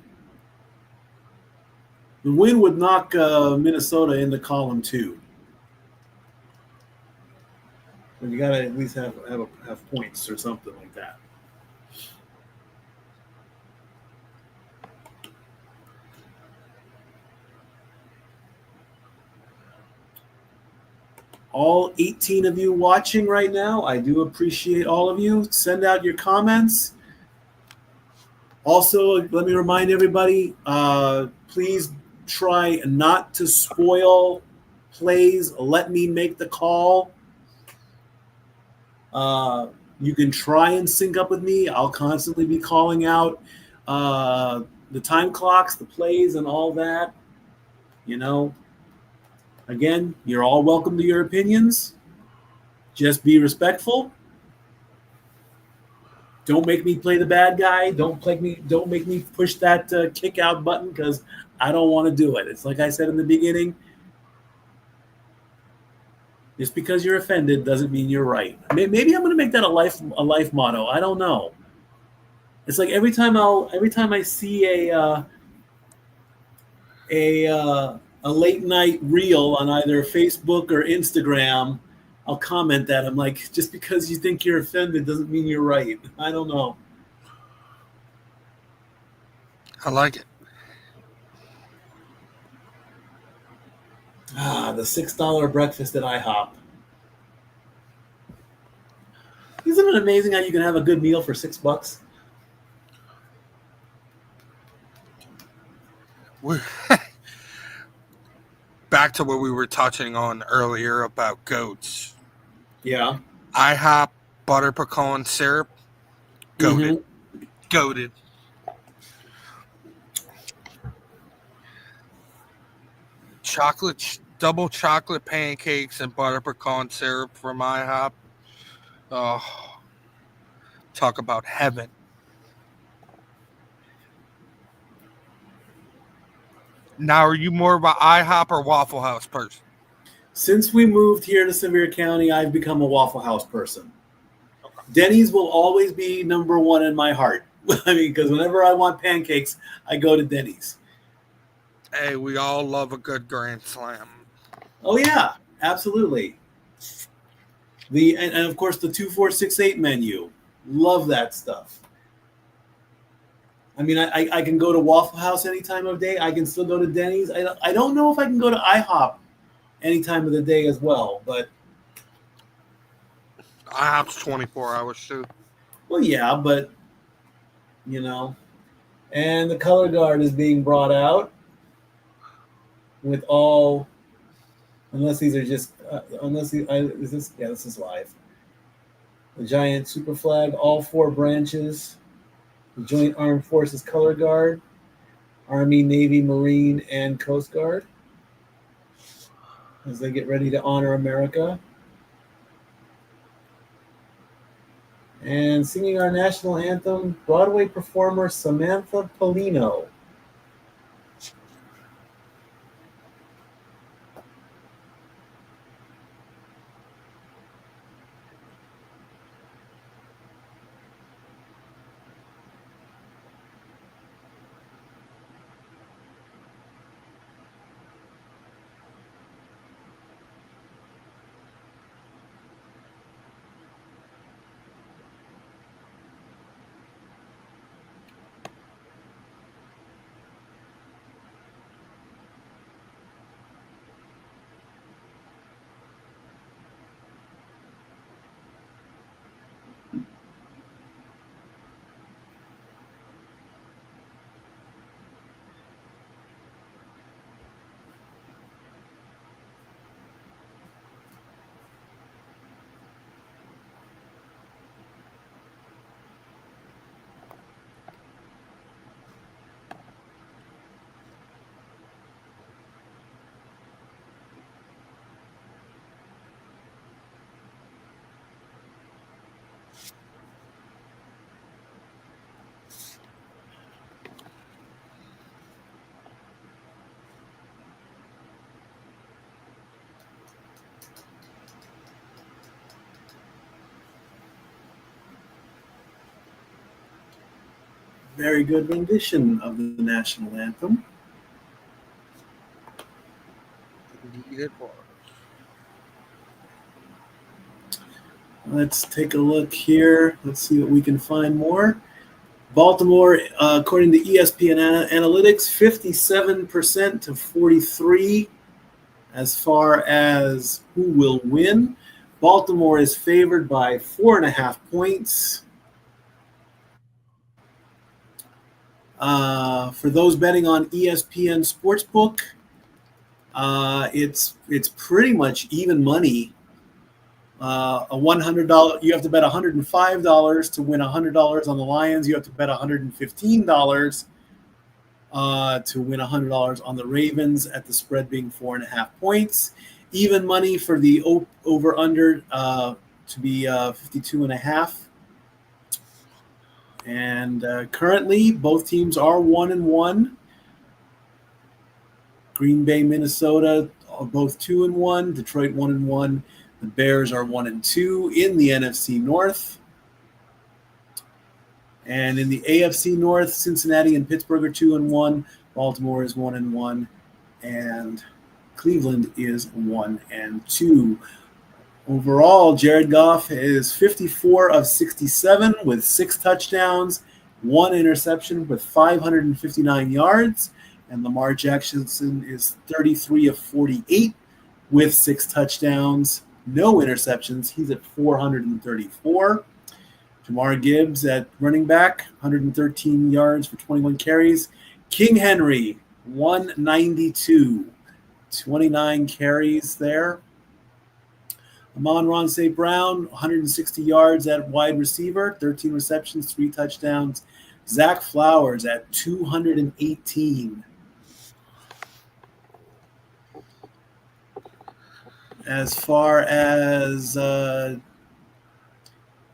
Speaker 1: The win would knock Minnesota into column two. But you got to at least have points or something like that. All 18 of you watching right now, I do appreciate all of you. Send out your comments. Also, let me remind everybody, please try not to spoil plays. Let me make the call. You can try and sync up with me. I'll constantly be calling out the time clocks, the plays, and all that. Again, you're all welcome to your opinions. Just be respectful. Don't make me play the bad guy. Don't make me push that kick out button because I don't want to do it. It's like I said in the beginning. Just because you're offended doesn't mean you're right. Maybe I'm going to make that a life motto. I don't know. It's like every time I see a late night reel on either Facebook or Instagram, I'll comment that. I'm like, just because you think you're offended doesn't mean you're right. I don't know.
Speaker 2: I like it.
Speaker 1: The $6 breakfast at IHOP. Isn't it amazing how you can have a good meal for $6?
Speaker 2: We're back to what we were touching on earlier about goats.
Speaker 1: Yeah.
Speaker 2: IHOP butter pecan syrup. Goated.
Speaker 1: Mm-hmm.
Speaker 2: Goated. Double chocolate pancakes and butter pecan syrup from IHOP. Oh, talk about heaven. Now, are you more of an IHOP or Waffle House person?
Speaker 1: Since we moved here to Sevier County, I've become a Waffle House person. Denny's will always be number one in my heart. I mean, because whenever I want pancakes, I go to Denny's.
Speaker 2: Hey, we all love a good Grand Slam.
Speaker 1: Oh yeah, absolutely. And of course the 2468 menu. Love that stuff. I mean, I can go to Waffle House any time of day. I can still go to Denny's. I don't know if I can go to IHOP any time of the day as well, but
Speaker 2: IHOP's 24 hours too.
Speaker 1: well, yeah, but you know, and the color guard is being brought out with all, unless these are just, is this? Yeah, this is live. The giant super flag, all four branches, the Joint Armed Forces Color Guard, Army, Navy, Marine, and Coast Guard, as they get ready to honor America. And singing our national anthem, Broadway performer Samantha Polino. Very good rendition of the national anthem.
Speaker 2: Indeed it was.
Speaker 1: Let's take a look here. Let's see what we can find more. Baltimore, according to ESPN Analytics, 57% to 43 as far as who will win. Baltimore is favored by 4.5 points. For those betting on ESPN Sportsbook, it's pretty much even money. A $100, you have to bet $105 to win $100 on the Lions. You have to bet $115 to win $100 on the Ravens, at the spread being 4.5 points. Even money for the over under to be 52.5. And currently, both teams are 1-1. Green Bay, Minnesota are both 2-1. Detroit 1-1. The Bears are 1-2 in the NFC North. And in the AFC North, Cincinnati and Pittsburgh are 2-1. Baltimore is 1-1. And Cleveland is 1-2. Overall, Jared Goff is 54 of 67 with 6 touchdowns, 1 interception with 559 yards. And Lamar Jackson is 33 of 48 with 6 touchdowns, no interceptions. He's at 434. Jamar Gibbs at running back, 113 yards for 21 carries. King Henry, 192, 29 carries there. Amon-Ra St. Brown, 160 yards at wide receiver, 13 receptions, 3 touchdowns. Zach Flowers at 218. As far as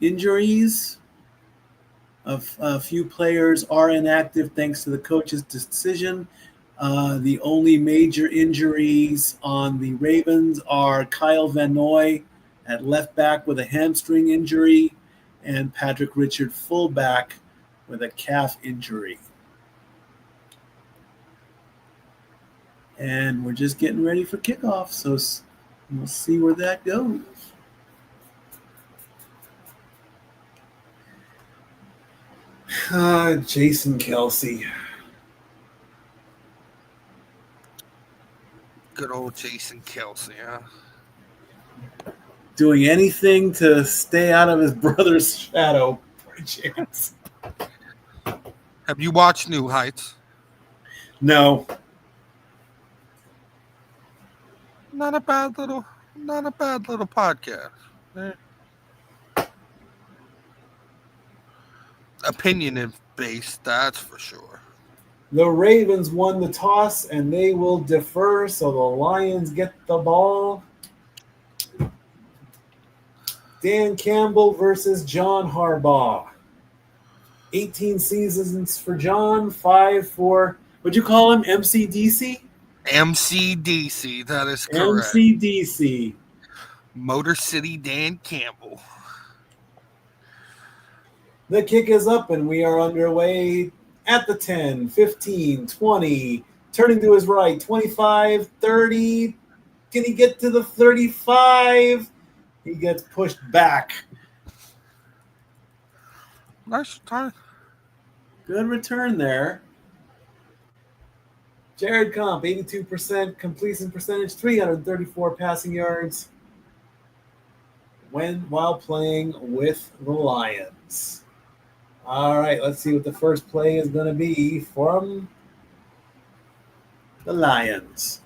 Speaker 1: injuries, a few players are inactive thanks to the coach's decision. The only major injuries on the Ravens are Kyle Van Noy at left back with a hamstring injury and Patrick Richard fullback with a calf injury. And we're just getting ready for kickoff, so we'll see where that goes. Jason Kelce.
Speaker 2: Good old Jason Kelce, huh?
Speaker 1: Doing anything to stay out of his brother's shadow, by chance.
Speaker 2: Have you watched New Heights?
Speaker 1: No.
Speaker 2: Not a bad little podcast. Opinion based, that's for sure.
Speaker 1: The Ravens won the toss, and they will defer, so the Lions get the ball. Dan Campbell versus John Harbaugh. 18 seasons for John, 5 for, what'd you call him, MCDC?
Speaker 2: MCDC, that is correct.
Speaker 1: MCDC.
Speaker 2: Motor City Dan Campbell.
Speaker 1: The kick is up, and we are underway at the 10, 15, 20, turning to his right, 25, 30. Can he get to the 35? He gets pushed back.
Speaker 2: Nice time.
Speaker 1: Good return there. Jared Comp, 82% completion percentage, 334 passing yards while playing with the Lions. All right, let's see what the first play is going to be from the Lions.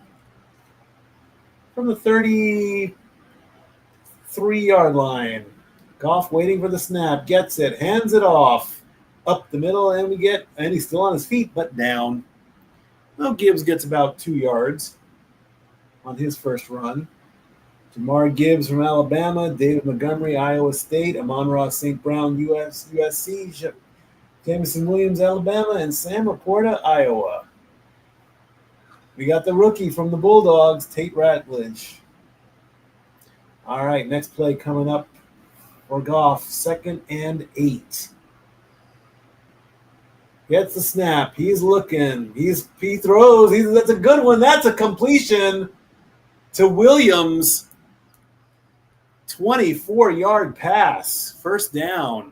Speaker 1: From the 33-yard line. Goff waiting for the snap, gets it, hands it off. Up the middle, and he's still on his feet, but down. Well, Gibbs gets about 2 yards on his first run. Jamar Gibbs from Alabama, David Montgomery, Iowa State, Amon-Ra St. Brown, USC, Jameson Williams, Alabama, and Sam Laporta, Iowa. We got the rookie from the Bulldogs, Tate Ratledge. All right, next play coming up for Goff, 2nd and 8. Gets the snap. He's looking. He throws. That's a good one. That's a completion to Williams. 24-yard pass. First down.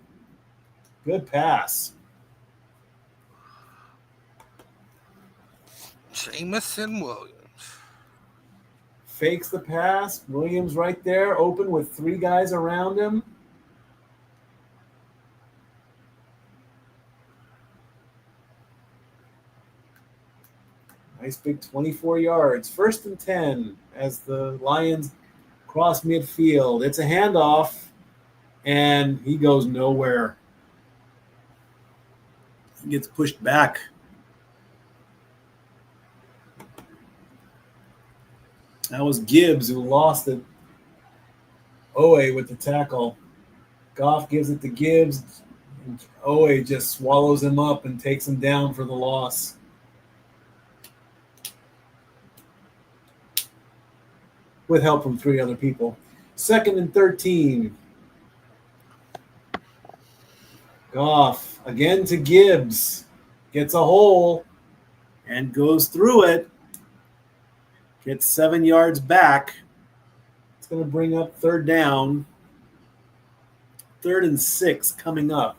Speaker 1: Good pass.
Speaker 2: Jameson Williams.
Speaker 1: Fakes the pass. Williams right there, open with 3 guys around him. Nice big 24 yards. 1st and 10 as the Lions cross midfield. It's a handoff, and he goes nowhere. He gets pushed back. That was Gibbs who lost it. Owe with the tackle. Goff gives it to Gibbs. Owe just swallows him up and takes him down for the loss. With help from 3 other people. 2nd and 13. Goff again to Gibbs. Gets a hole and goes through it. Gets 7 yards back. It's going to bring up third down. 3rd and 6 coming up.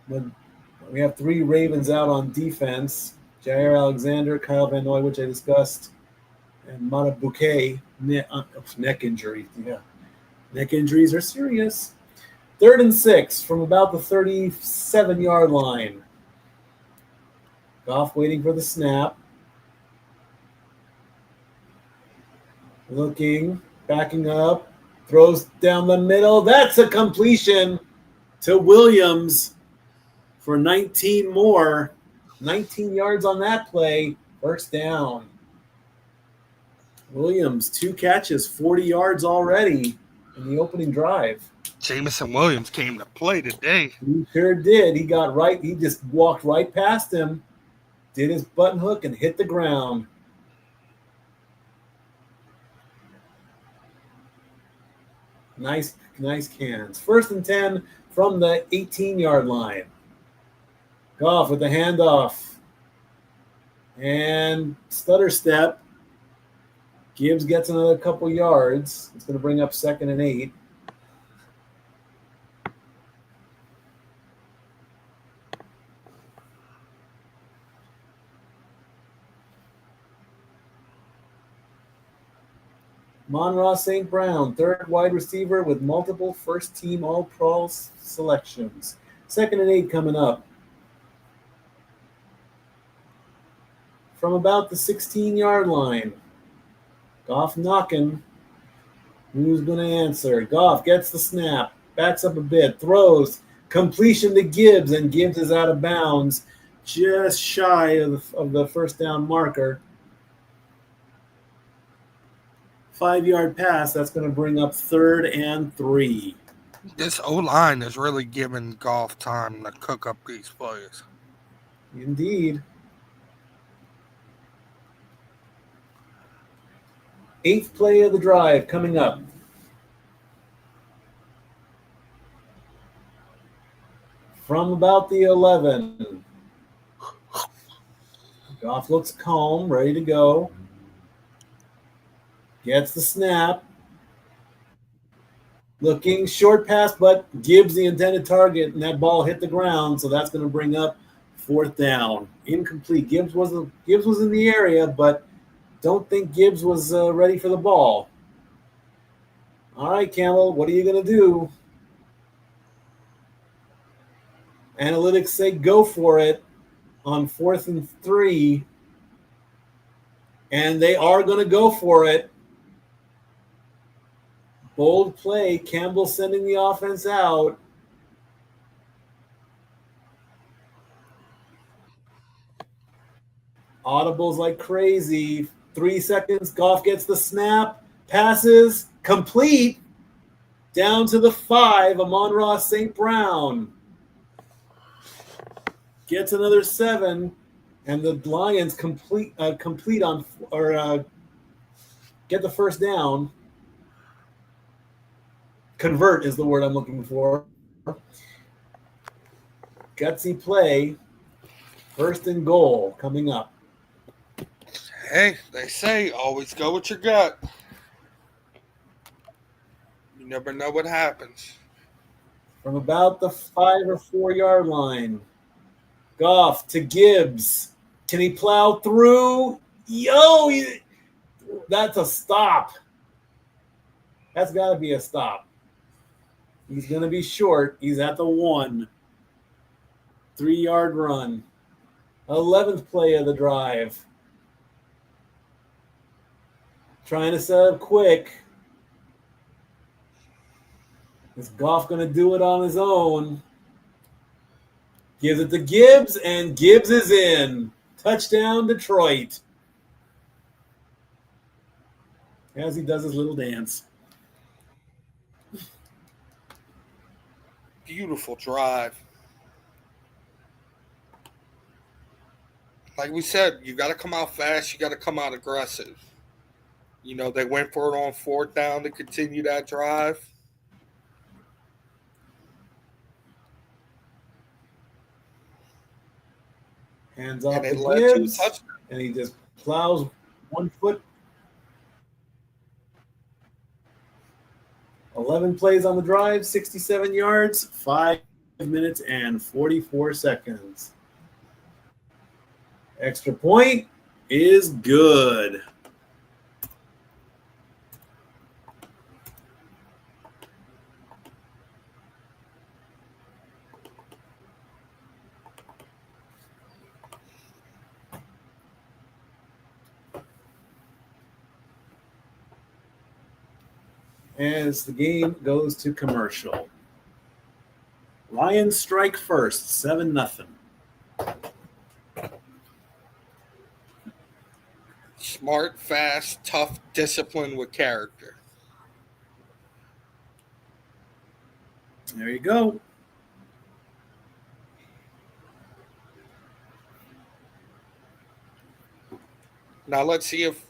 Speaker 1: We have 3 Ravens out on defense. Jair Alexander, Kyle Van Noy, which I discussed, and Mata Bouquet, neck injury. Yeah, neck injuries are serious. 3rd and 6 from about the 37-yard line. Goff waiting for the snap. Looking, backing up, throws down the middle. That's a completion to Williams for 19 more. 19 yards on that play. First down. Williams, 2 catches, 40 yards already in the opening drive.
Speaker 2: Jamison Williams came to play today.
Speaker 1: He sure did. He got right. He just walked right past him, did his button hook, and hit the ground. Nice cans. 1st and 10 from the 18-yard line. Goff with the handoff. And stutter step. Gibbs gets another couple yards. It's going to bring up 2nd and 8. Amon-Ra St. Brown, 3rd wide receiver with multiple first-team All-Pro selections. 2nd and 8 coming up. From about the 16-yard line. Goff knocking. Who's going to answer? Goff gets the snap, backs up a bit, throws, completion to Gibbs, and Gibbs is out of bounds, just shy of the first down marker. 5-yard pass, that's going to bring up 3rd and 3.
Speaker 2: This O-line is really giving Goff time to cook up these plays.
Speaker 1: Indeed. 8th play of the drive coming up. From about the 11. Goff looks calm, ready to go. Gets the snap. Looking, short pass, but Gibbs the intended target, and that ball hit the ground, so that's going to bring up 4th down. Incomplete. Gibbs was in the area, but don't think Gibbs was ready for the ball. All right, Campbell, what are you going to do? Analytics say go for it on 4th and 3. And they are going to go for it. Bold play. Campbell sending the offense out. Audibles like crazy. 3 seconds. Goff gets the snap. Passes. Complete. Down to the 5. Amon-Ra St. Brown. Gets another 7. And the Lions complete on or get the first down. Convert is the word I'm looking for. Gutsy play. 1st and goal coming up.
Speaker 2: Hey, they say always go with your gut. You never know what happens.
Speaker 1: From about the 5 or 4 yard line. Goff to Gibbs. Can he plow through? That's a stop. That's got to be a stop. He's going to be short. He's at the 1. 3-yard run. 11th play of the drive. Trying to set up quick. Is Goff going to do it on his own? Gives it to Gibbs, and Gibbs is in. Touchdown, Detroit. As he does his little dance.
Speaker 2: Beautiful drive. Like we said, you got to come out fast. You got to come out aggressive. You know, they went for it on 4th down to continue that drive.
Speaker 1: Hands off
Speaker 2: And it
Speaker 1: to
Speaker 2: led to a
Speaker 1: Gibbs,
Speaker 2: touchdown.
Speaker 1: and he just plows 1 foot. 11 plays on the drive, 67 yards, 5 minutes and 44 seconds. Extra point is good. As the game goes to commercial. Lions strike first, 7-0.
Speaker 2: Smart, fast, tough, discipline with character.
Speaker 1: There you go.
Speaker 2: Now let's see if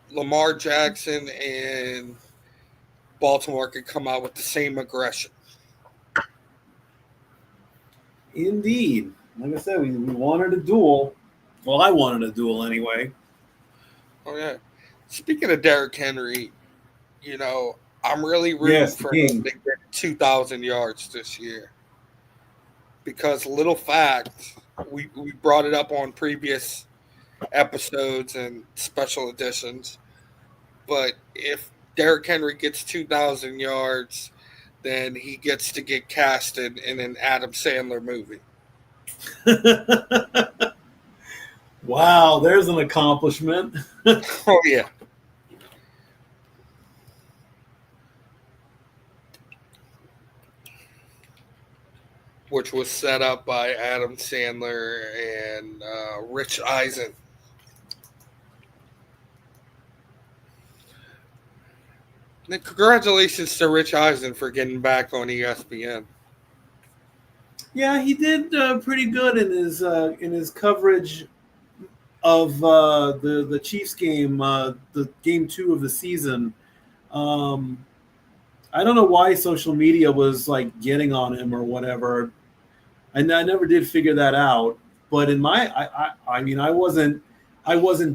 Speaker 2: Lamar Jackson and Baltimore could come out with the same aggression.
Speaker 1: Indeed. Like I said, we wanted a duel. Well, I wanted a duel anyway.
Speaker 2: Oh, yeah. Speaking of Derrick Henry, I'm really rooting for him to get 2,000 yards this year. Because little fact, we brought it up on previous episodes and special editions, but if Derrick Henry gets 2,000 yards, then he gets to get casted in an Adam Sandler movie.
Speaker 1: Wow, there's an accomplishment.
Speaker 2: Oh, yeah. Which was set up by Adam Sandler and Rich Eisen. And congratulations to Rich Eisen for getting back on ESPN.
Speaker 1: Yeah, he did pretty good in his coverage of the Chiefs game, the game 2 of the season. I don't know why social media was like getting on him or whatever. I never did figure that out. But in I mean, I wasn't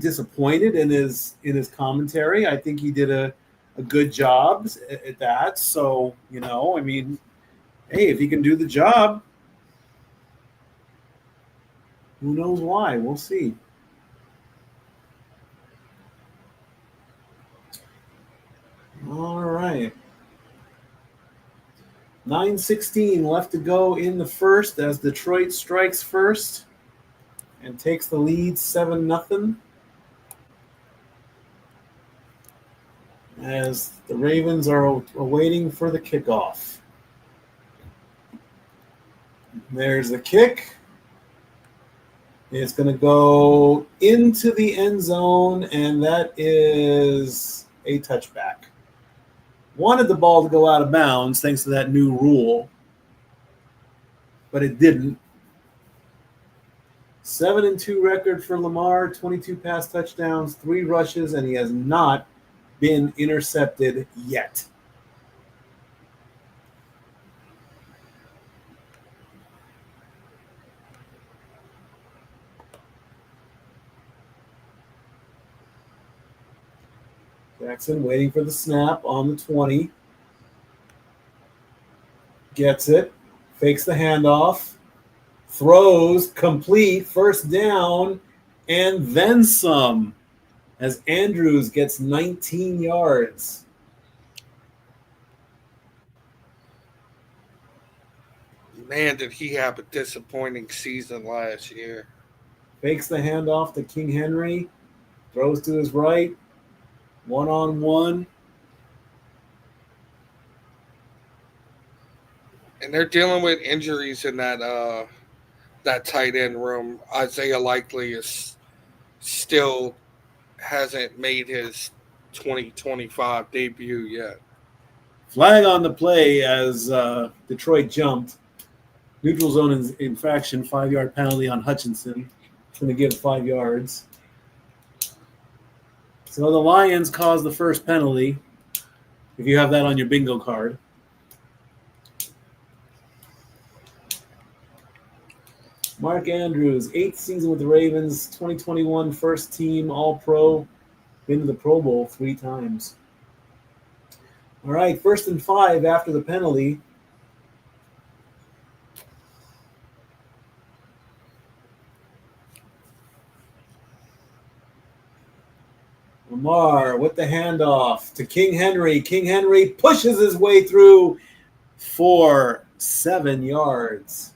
Speaker 1: disappointed in his commentary. I think he did a good job at that. So, I mean, hey, if he can do the job, who knows why? We'll see. All right. 9:16 left to go in the first as Detroit strikes first and takes the lead 7-0. As the Ravens are waiting for the kickoff. There's the kick. It's going to go into the end zone, and that is a touchback. Wanted the ball to go out of bounds thanks to that new rule, but it didn't. 7-2 record for Lamar, 22 pass touchdowns, 3 rushes, and he has not been intercepted yet. Jackson waiting for the snap on the 20. Gets it. Fakes the handoff. Throws. Complete. First down. And then some. As Andrews gets 19 yards.
Speaker 2: Man, did he have a disappointing season last year.
Speaker 1: Fakes the handoff to King Henry. Throws to his right. 1-on-1.
Speaker 2: And they're dealing with injuries in that tight end room. Isaiah Likely is still hasn't made his 2025 debut yet.
Speaker 1: Flag on the play as Detroit jumped. Neutral zone infraction, 5-yard penalty on Hutchinson. It's going to give 5 yards. So the Lions caused the first penalty, if you have that on your bingo card. Mark Andrews, 8th season with the Ravens, 2021 first team All-Pro, been to the Pro Bowl 3 times. All right, 1st and 5 after the penalty. Lamar with the handoff to King Henry. King Henry pushes his way through for 7 yards.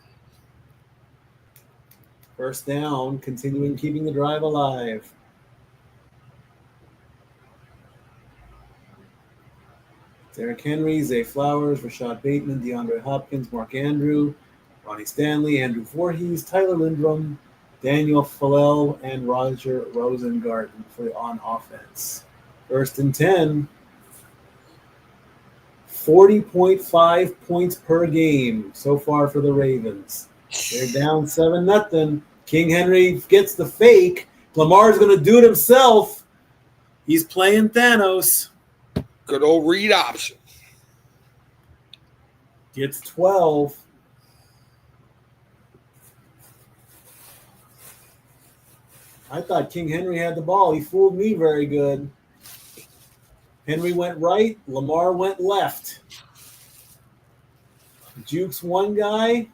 Speaker 1: 1st down, continuing keeping the drive alive. Derrick Henry, Zay Flowers, Rashad Bateman, DeAndre Hopkins, Mark Andrew, Ronnie Stanley, Andrew Voorhees, Tyler Lindrum, Daniel Fallell, and Roger Rosengarten on offense. 1st and 10. 40.5 points per game so far for the Ravens. They're down 7-0. King Henry gets the fake. Lamar's going to do it himself. He's playing Thanos.
Speaker 2: Good old read option.
Speaker 1: Gets 12. I thought King Henry had the ball. He fooled me very good. Henry went right. Lamar went left. Jukes one guy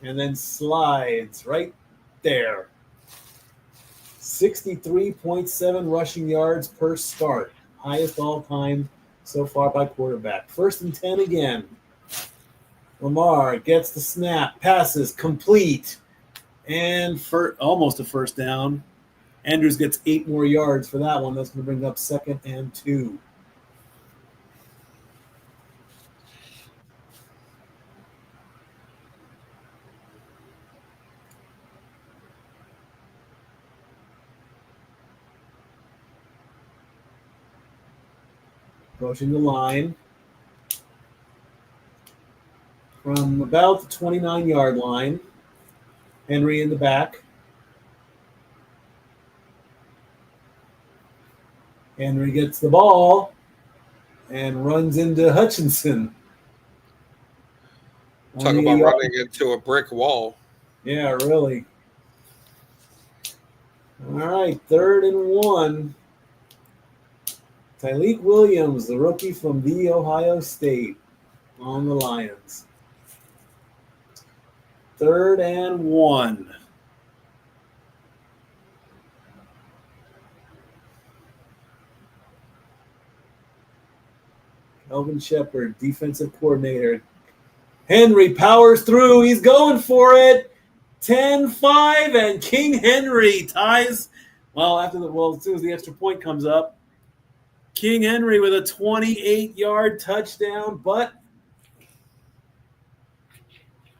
Speaker 1: and then slides right there. 63.7 rushing yards per start. Highest all time so far by quarterback. 1st and 10 again. Lamar gets the snap, passes, complete, and for almost a 1st down. Andrews gets 8 more yards for that one. That's going to bring up 2nd and 2. Approaching the line from about the 29-yard line. Henry in the back. Henry gets the ball and runs into Hutchinson.
Speaker 2: Talk about running into a brick wall.
Speaker 1: Yeah, really. All right, 3rd and 1. Tyleik Williams, the rookie from The Ohio State, on the Lions. 3rd and 1. Kelvin Shepard, defensive coordinator. Henry powers through. He's going for it. 10-5, and King Henry ties. As soon as the extra point comes up, King Henry with a 28-yard touchdown, but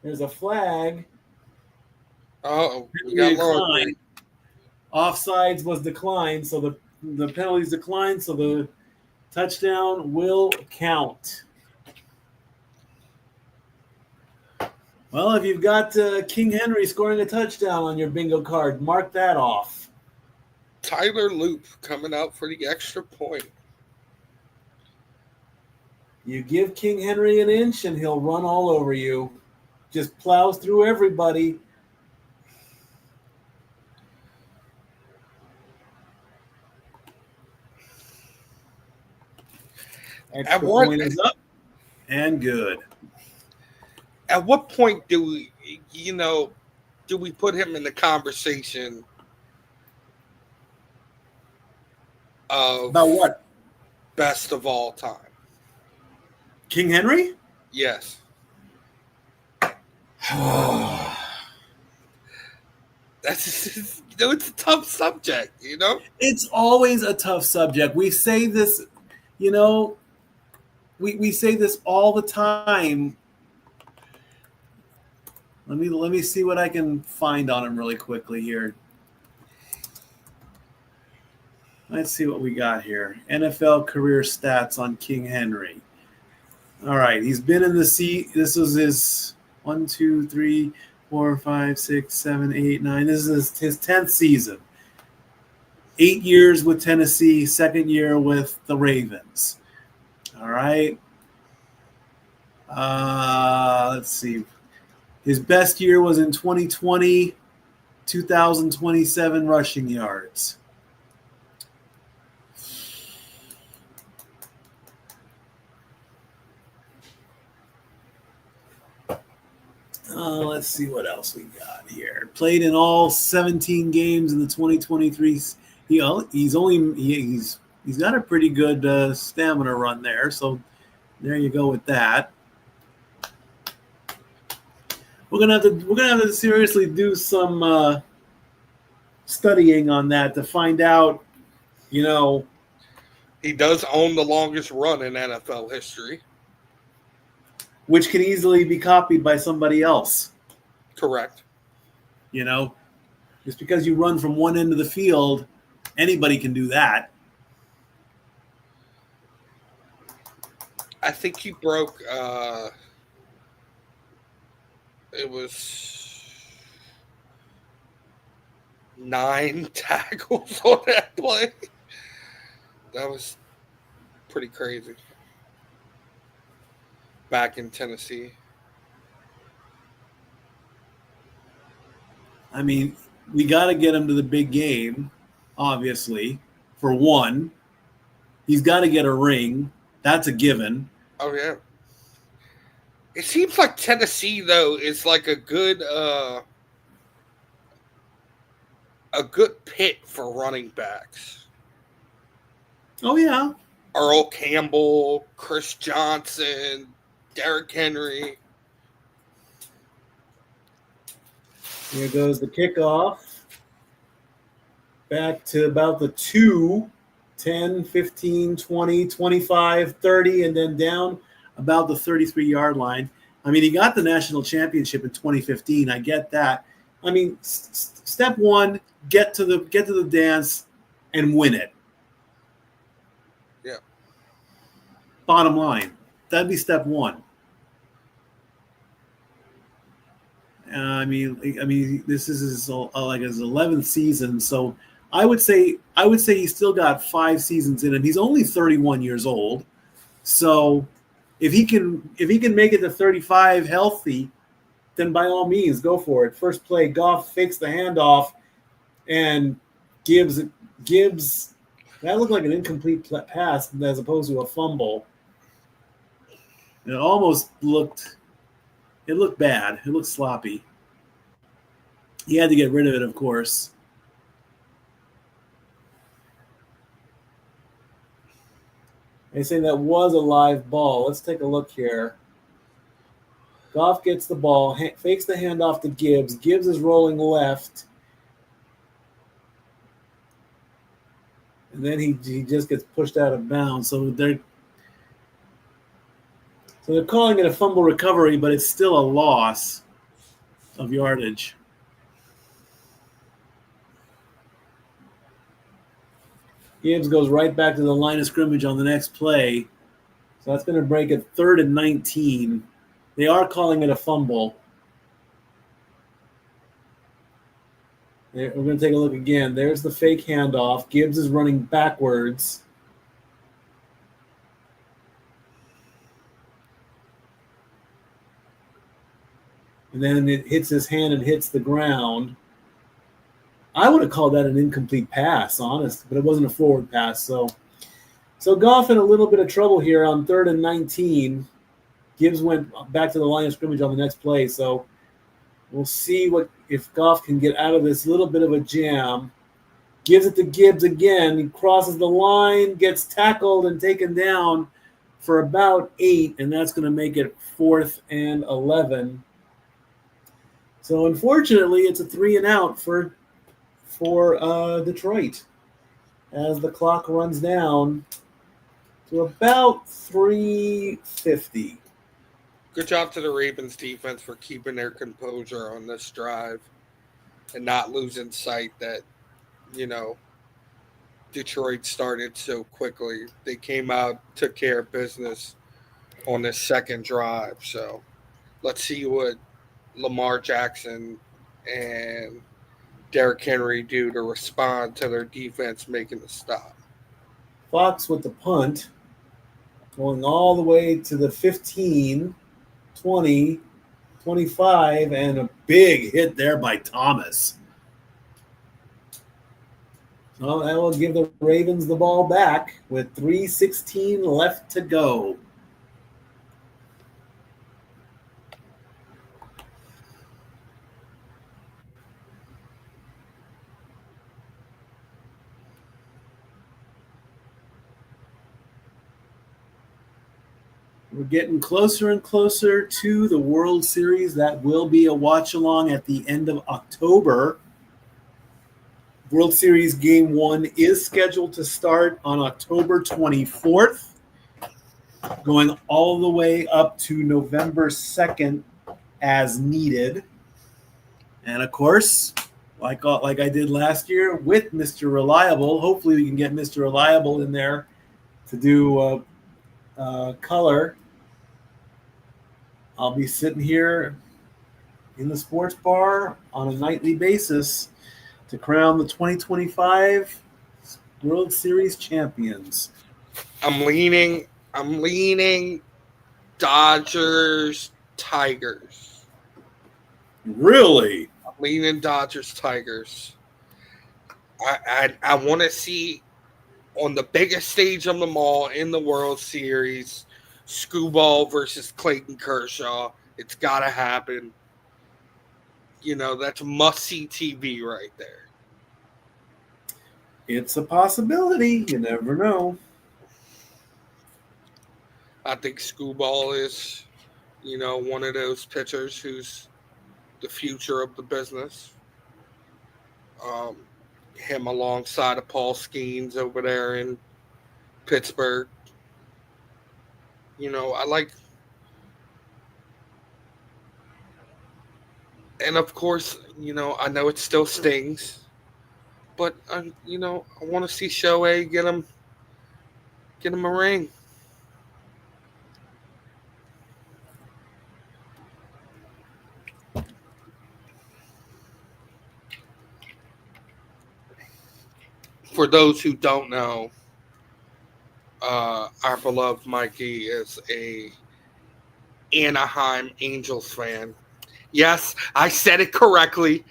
Speaker 1: there's a flag.
Speaker 2: Oh, we got declined.
Speaker 1: Offsides was declined, so the penalties declined, so the touchdown will count. Well, if you've got King Henry scoring a touchdown on your bingo card, mark that off.
Speaker 2: Tyler Loop coming out for the extra point.
Speaker 1: You give King Henry an inch and he'll run all over you. Just plows through everybody. Extra point is up and good.
Speaker 2: At what point do we put him in the conversation of
Speaker 1: about what?
Speaker 2: Best of all time?
Speaker 1: King Henry?
Speaker 2: Yes. That's it's a tough subject,
Speaker 1: It's always a tough subject. We say this, we say this all the time. Let me see what I can find on him really quickly here. Let's see what we got here. NFL career stats on King Henry. All right, he's been in the seat. This is his 1, 2, 3, 4, 5, 6, 7, 8, 9. This is his 10th season. 8 years with Tennessee, 2nd year with the Ravens. All right. Let's see. His best year was in 2020, 2,027 rushing yards. Let's see what else we got here. Played in all 17 games in the 2023. He's got a pretty good stamina run there. So there you go with that. We're gonna have to seriously do some studying on that to find out.
Speaker 2: He does own the longest run in NFL history.
Speaker 1: Which can easily be copied by somebody else.
Speaker 2: Correct.
Speaker 1: Just because you run from one end of the field, anybody can do that.
Speaker 2: I think he broke. It was 9 tackles on that play. That was pretty crazy. Back in Tennessee.
Speaker 1: I mean, we got to get him to the big game, obviously, for one. He's got to get a ring. That's a given.
Speaker 2: Oh, yeah. It seems like Tennessee, though, is like a good pit for running backs.
Speaker 1: Oh, yeah.
Speaker 2: Earl Campbell, Chris Johnson, Derrick Henry.
Speaker 1: Here goes the kickoff. Back to about the 2, 10, 15, 20, 25, 30, and then down about the 33-yard line. I mean, he got the national championship in 2015. I get that. I mean, step one, get to the dance and win it.
Speaker 2: Yeah.
Speaker 1: Bottom line, that'd be step one. I mean, this is his 11th season, so I would say he's still got 5 seasons in him. He's only 31 years old, so if he can make it to 35 healthy, then by all means go for it. First play, Goff fakes the handoff, and Gibbs that looked like an incomplete pass as opposed to a fumble. It almost looked. It looked bad. It looked sloppy. He had to get rid of it, of course. They say that was a live ball. Let's take a look here. Goff gets the ball, fakes the handoff to Gibbs. Gibbs is rolling left. And then he just gets pushed out of bounds. So they're calling it a fumble recovery, but it's still a loss of yardage. Gibbs goes right back to the line of scrimmage on the next play. So that's going to break it 3rd and 19. They are calling it a fumble. We're going to take a look again. There's the fake handoff. Gibbs is running backwards. And then it hits his hand and hits the ground. I would have called that an incomplete pass, honest, but it wasn't a forward pass. So Goff in a little bit of trouble here on 3rd and 19. Gibbs went back to the line of scrimmage on the next play. So we'll see if Goff can get out of this little bit of a jam. Gives it to Gibbs again. He crosses the line, gets tackled and taken down for about 8, and that's going to make it 4th and 11. So unfortunately, it's a 3 and out for Detroit as the clock runs down to about 3:50.
Speaker 2: Good job to the Ravens defense for keeping their composure on this drive and not losing sight that, Detroit started so quickly. They came out, took care of business on this second drive. So let's see what Lamar Jackson and Derrick Henry do to respond to their defense making the stop.
Speaker 1: Fox with the punt, going all the way to the 15, 20, 25, and a big hit there by Thomas. So that will give the Ravens the ball back with 3:16 left to go. We're getting closer and closer to the World Series. That will be a watch along at the end of October. World Series Game 1 is scheduled to start on October 24th, going all the way up to November 2nd as needed. And of course, like I did last year with Mr. Reliable, hopefully we can get Mr. Reliable in there to do color. I'll be sitting here in the sports bar on a nightly basis to crown the 2025 World Series champions.
Speaker 2: I'm leaning Dodgers Tigers.
Speaker 1: Really?
Speaker 2: I'm leaning Dodgers Tigers. I want to see on the biggest stage of them all in the World Series, Screwball versus Clayton Kershaw. It's got to happen. You know, that's must-see TV right there.
Speaker 1: It's a possibility. You never know.
Speaker 2: I think Screwball is, one of those pitchers who's the future of the business. Him alongside of Paul Skeens over there in Pittsburgh. I like, and of course, I know it still stings, but I want to see Shohei get him a ring. For those who don't know, our beloved Mikey is a Anaheim Angels fan. Yes, I said it correctly.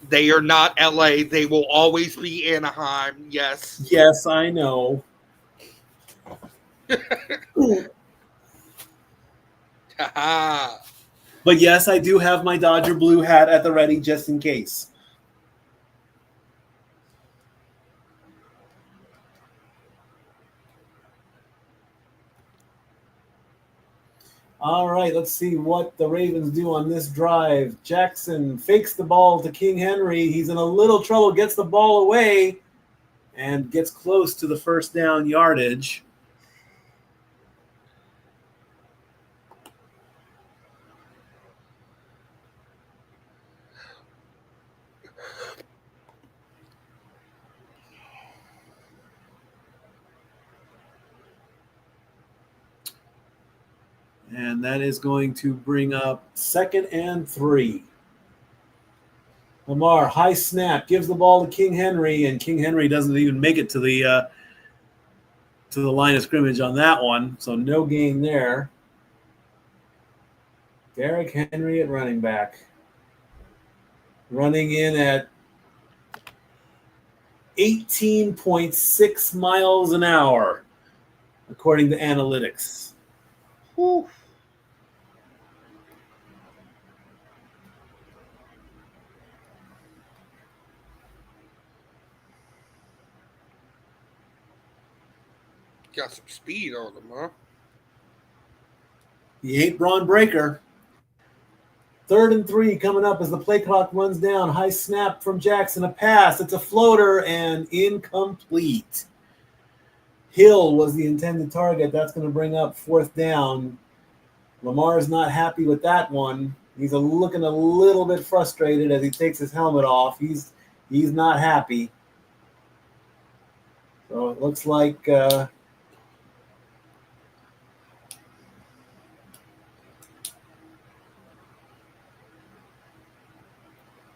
Speaker 2: They are not LA. They will always be Anaheim. Yes.
Speaker 1: Yes, I know. But yes, I do have my Dodger blue hat at the ready just in case. All right, let's see what the Ravens do on this drive. Jackson fakes the ball to King Henry. He's in a little trouble, gets the ball away, and gets close to the first down yardage. And that is going to bring up 2nd and 3. Lamar, high snap, gives the ball to King Henry, and King Henry doesn't even make it to the line of scrimmage on that one, so no gain there. Derrick Henry at running back. Running in at 18.6 miles an hour, according to analytics.
Speaker 2: Whew. Got some speed on him, huh?
Speaker 1: He ain't Braun Breaker. 3rd and 3 coming up as the play clock runs down. High snap from Jackson. A pass. It's a floater and incomplete. Hill was the intended target. That's going to bring up 4th down. Lamar's not happy with that one. He's looking a little bit frustrated as he takes his helmet off. He's not happy. So it looks like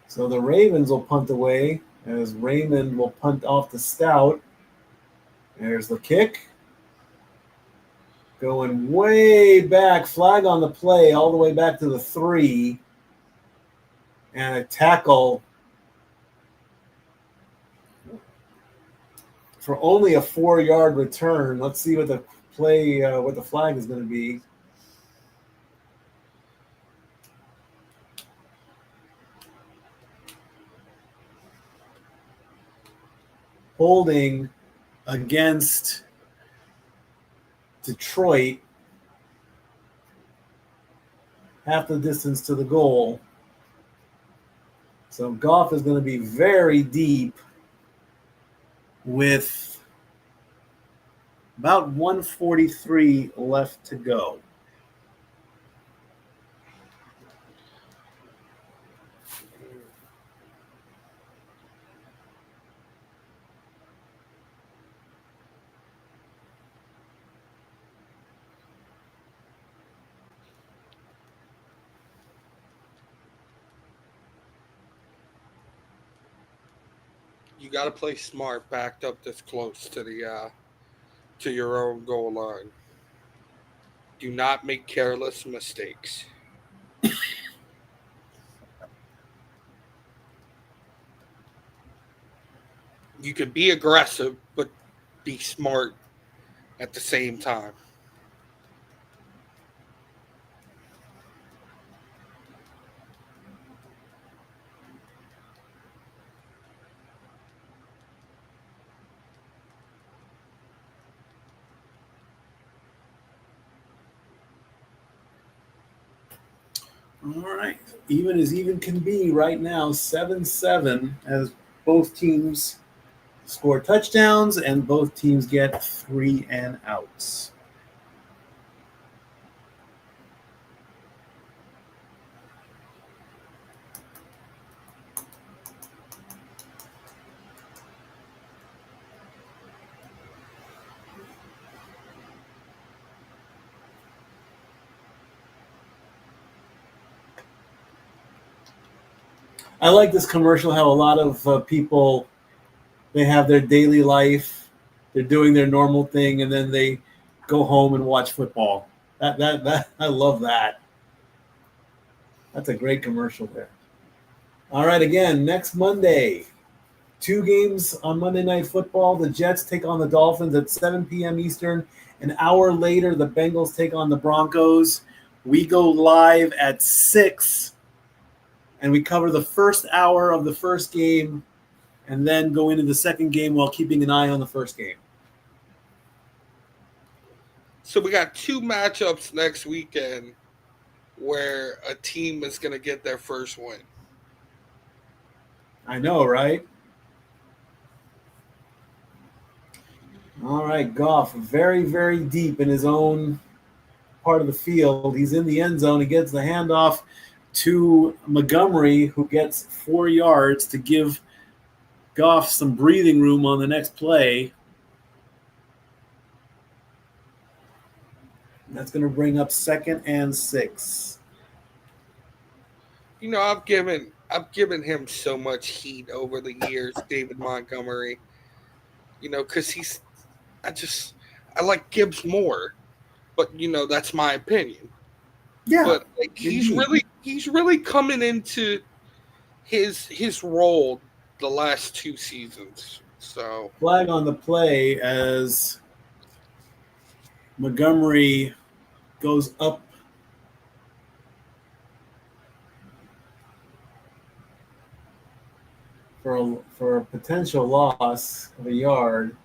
Speaker 1: so the Ravens will punt away as Raymond will punt off the Stout. There's the kick. Going way back, flag on the play, all the way back to the 3. And a tackle for only a 4-yard return. Let's see what the what the flag is going to be. Holding against Detroit. half the distance to the goal. So Goff is going to be very deep with about 143 left to go.
Speaker 2: You got to play smart, backed up this close to your own goal line. Do not make careless mistakes. You can be aggressive, but be smart at the same time.
Speaker 1: All right. Even as even can be right now, 7-7 as both teams score touchdowns and both teams get 3 and outs. I like this commercial. How a lot of people, they have their daily life, they're doing their normal thing, and then they go home and watch football. That I love that. That's a great commercial there. All right, again next Monday, 2 games on Monday Night Football. The Jets take on the Dolphins at 7 p.m. Eastern. An hour later, the Bengals take on the Broncos. We go live at 6, and we cover the first hour of the first game and then go into the second game while keeping an eye on the first game.
Speaker 2: So we got 2 matchups next weekend where a team is going to get their first win.
Speaker 1: I know, right? All right, Goff, very, very deep in his own part of the field. He's in the end zone. He gets the handoff to Montgomery, who gets 4 yards to give Goff some breathing room on the next play. That's going to bring up 2nd and 6.
Speaker 2: You know, I've given him so much heat over the years, David Montgomery. You know, because I like Gibbs more, but that's my opinion.
Speaker 1: Yeah,
Speaker 2: But like, he's really coming into his role the last 2 seasons. So
Speaker 1: flag on the play as Montgomery goes up for a potential loss of a yard.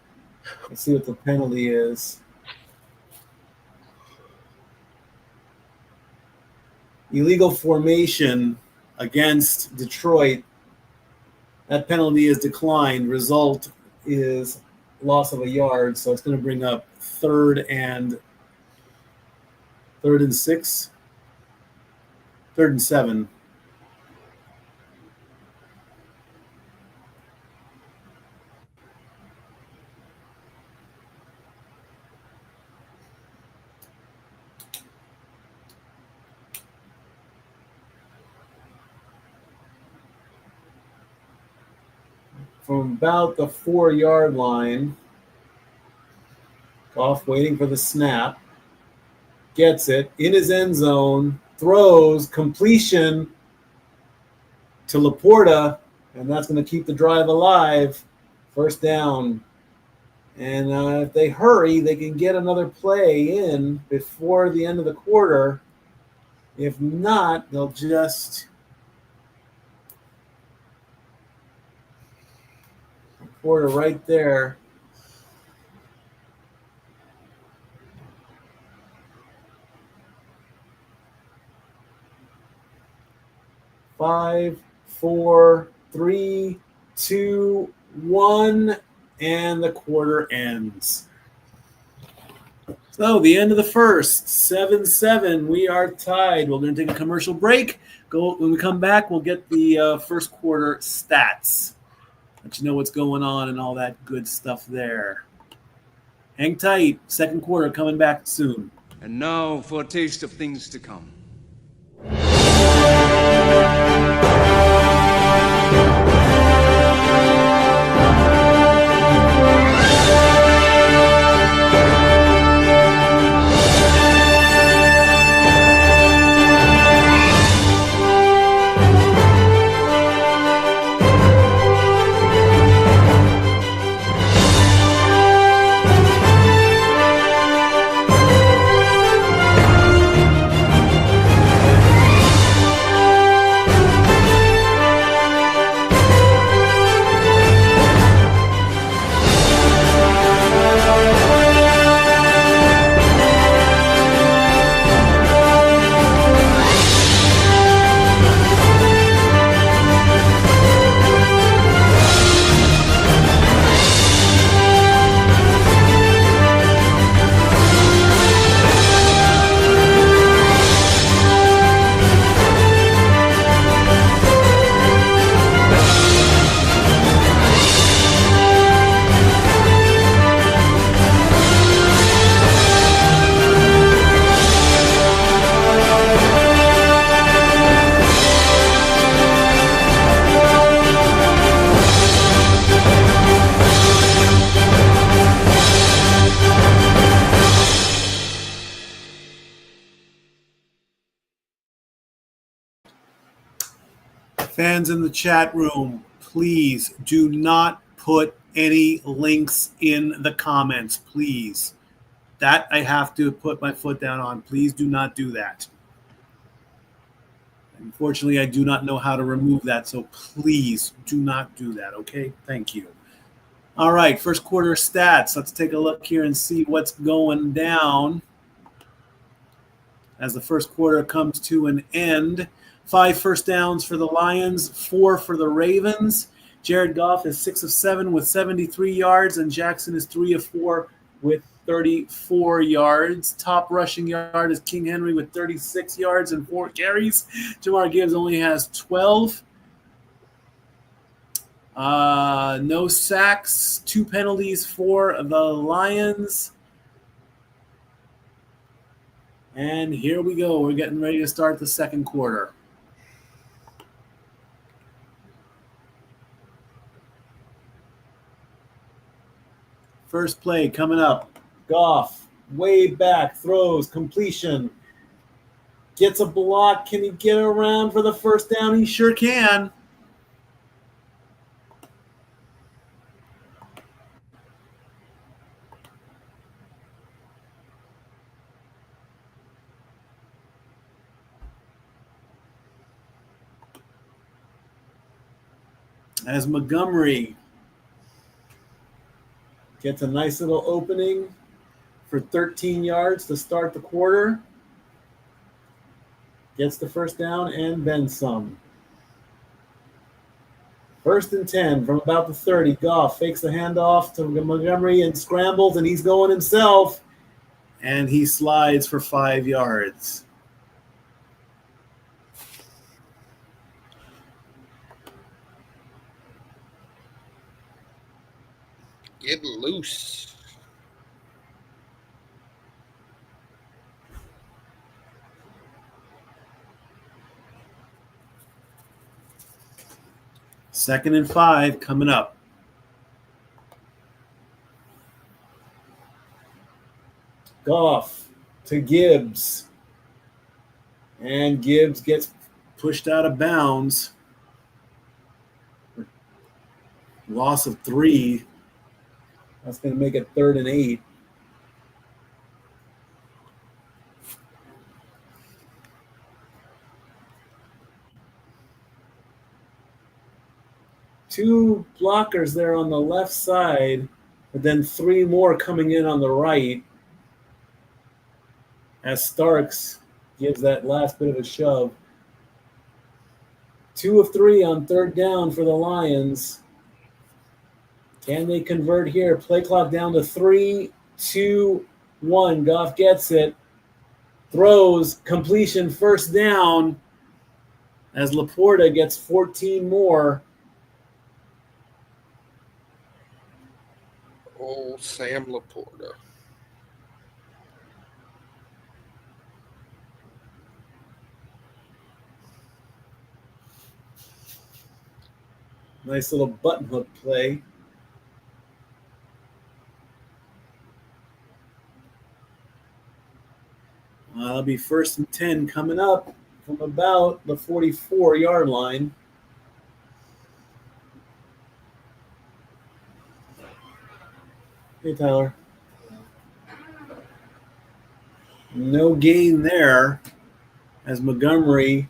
Speaker 1: Let's see what the penalty is. Illegal formation against Detroit. That penalty is declined. Result is loss of a yard, so it's going to bring up third and 6, 3rd and 7. From about the 4-yard line, Goff waiting for the snap, gets it in his end zone, throws, completion to Laporta, and that's going to keep the drive alive. First down. And if they hurry, they can get another play in before the end of the quarter. If not, they'll just Laporta right there. 5, 4, 3, 2, 1, and the quarter ends. So the end of the first, 7-7. We are tied. We're going to take a commercial break. When we come back, we'll get the first quarter stats. Let you know what's going on and all that good stuff there. Hang tight. Second quarter coming back soon.
Speaker 3: And now for a taste of things to come.
Speaker 1: Fans in the chat room, please do not put any links in the comments, please. That I have to put my foot down on. Please do not do that. Unfortunately, I do not know how to remove that, so please do not do that, okay? Thank you. All right, first quarter stats. Let's take a look here and see what's going down as the first quarter comes to an end. 5 first downs for the Lions, 4 for the Ravens. Jared Goff is 6 of 7 with 73 yards, and Jackson is 3 of 4 with 34 yards. Top rushing yard is King Henry with 36 yards and 4 carries. Jamar Gibbs only has 12. No sacks, 2 penalties for the Lions. And here we go. We're getting ready to start the second quarter. First play coming up. Goff, way back, throws, completion. Gets a block. Can he get around for the first down? He sure can. As Montgomery gets a nice little opening for 13 yards to start the quarter. Gets the first down and then some. 1st and 10 from about the 30. Goff fakes the handoff to Montgomery and scrambles, and he's going himself. And he slides for 5 yards.
Speaker 2: Get loose.
Speaker 1: Second and 5 coming up. Goff to Gibbs. And Gibbs gets pushed out of bounds. Loss of 3. That's going to make it 3rd and 8. Two blockers there on the left side, but then 3 more coming in on the right as Starks gives that last bit of a shove 2 of 3 on third down for the Lions. Can they convert here? Play clock down to 3, 2, 1. Goff gets it. Throws, completion, first down as Laporta gets 14 more.
Speaker 2: Oh, Sam Laporta.
Speaker 1: Nice little button hook play. That'll be 1st and 10 coming up from about the 44-yard line. Hey, Tyler. No gain there as Montgomery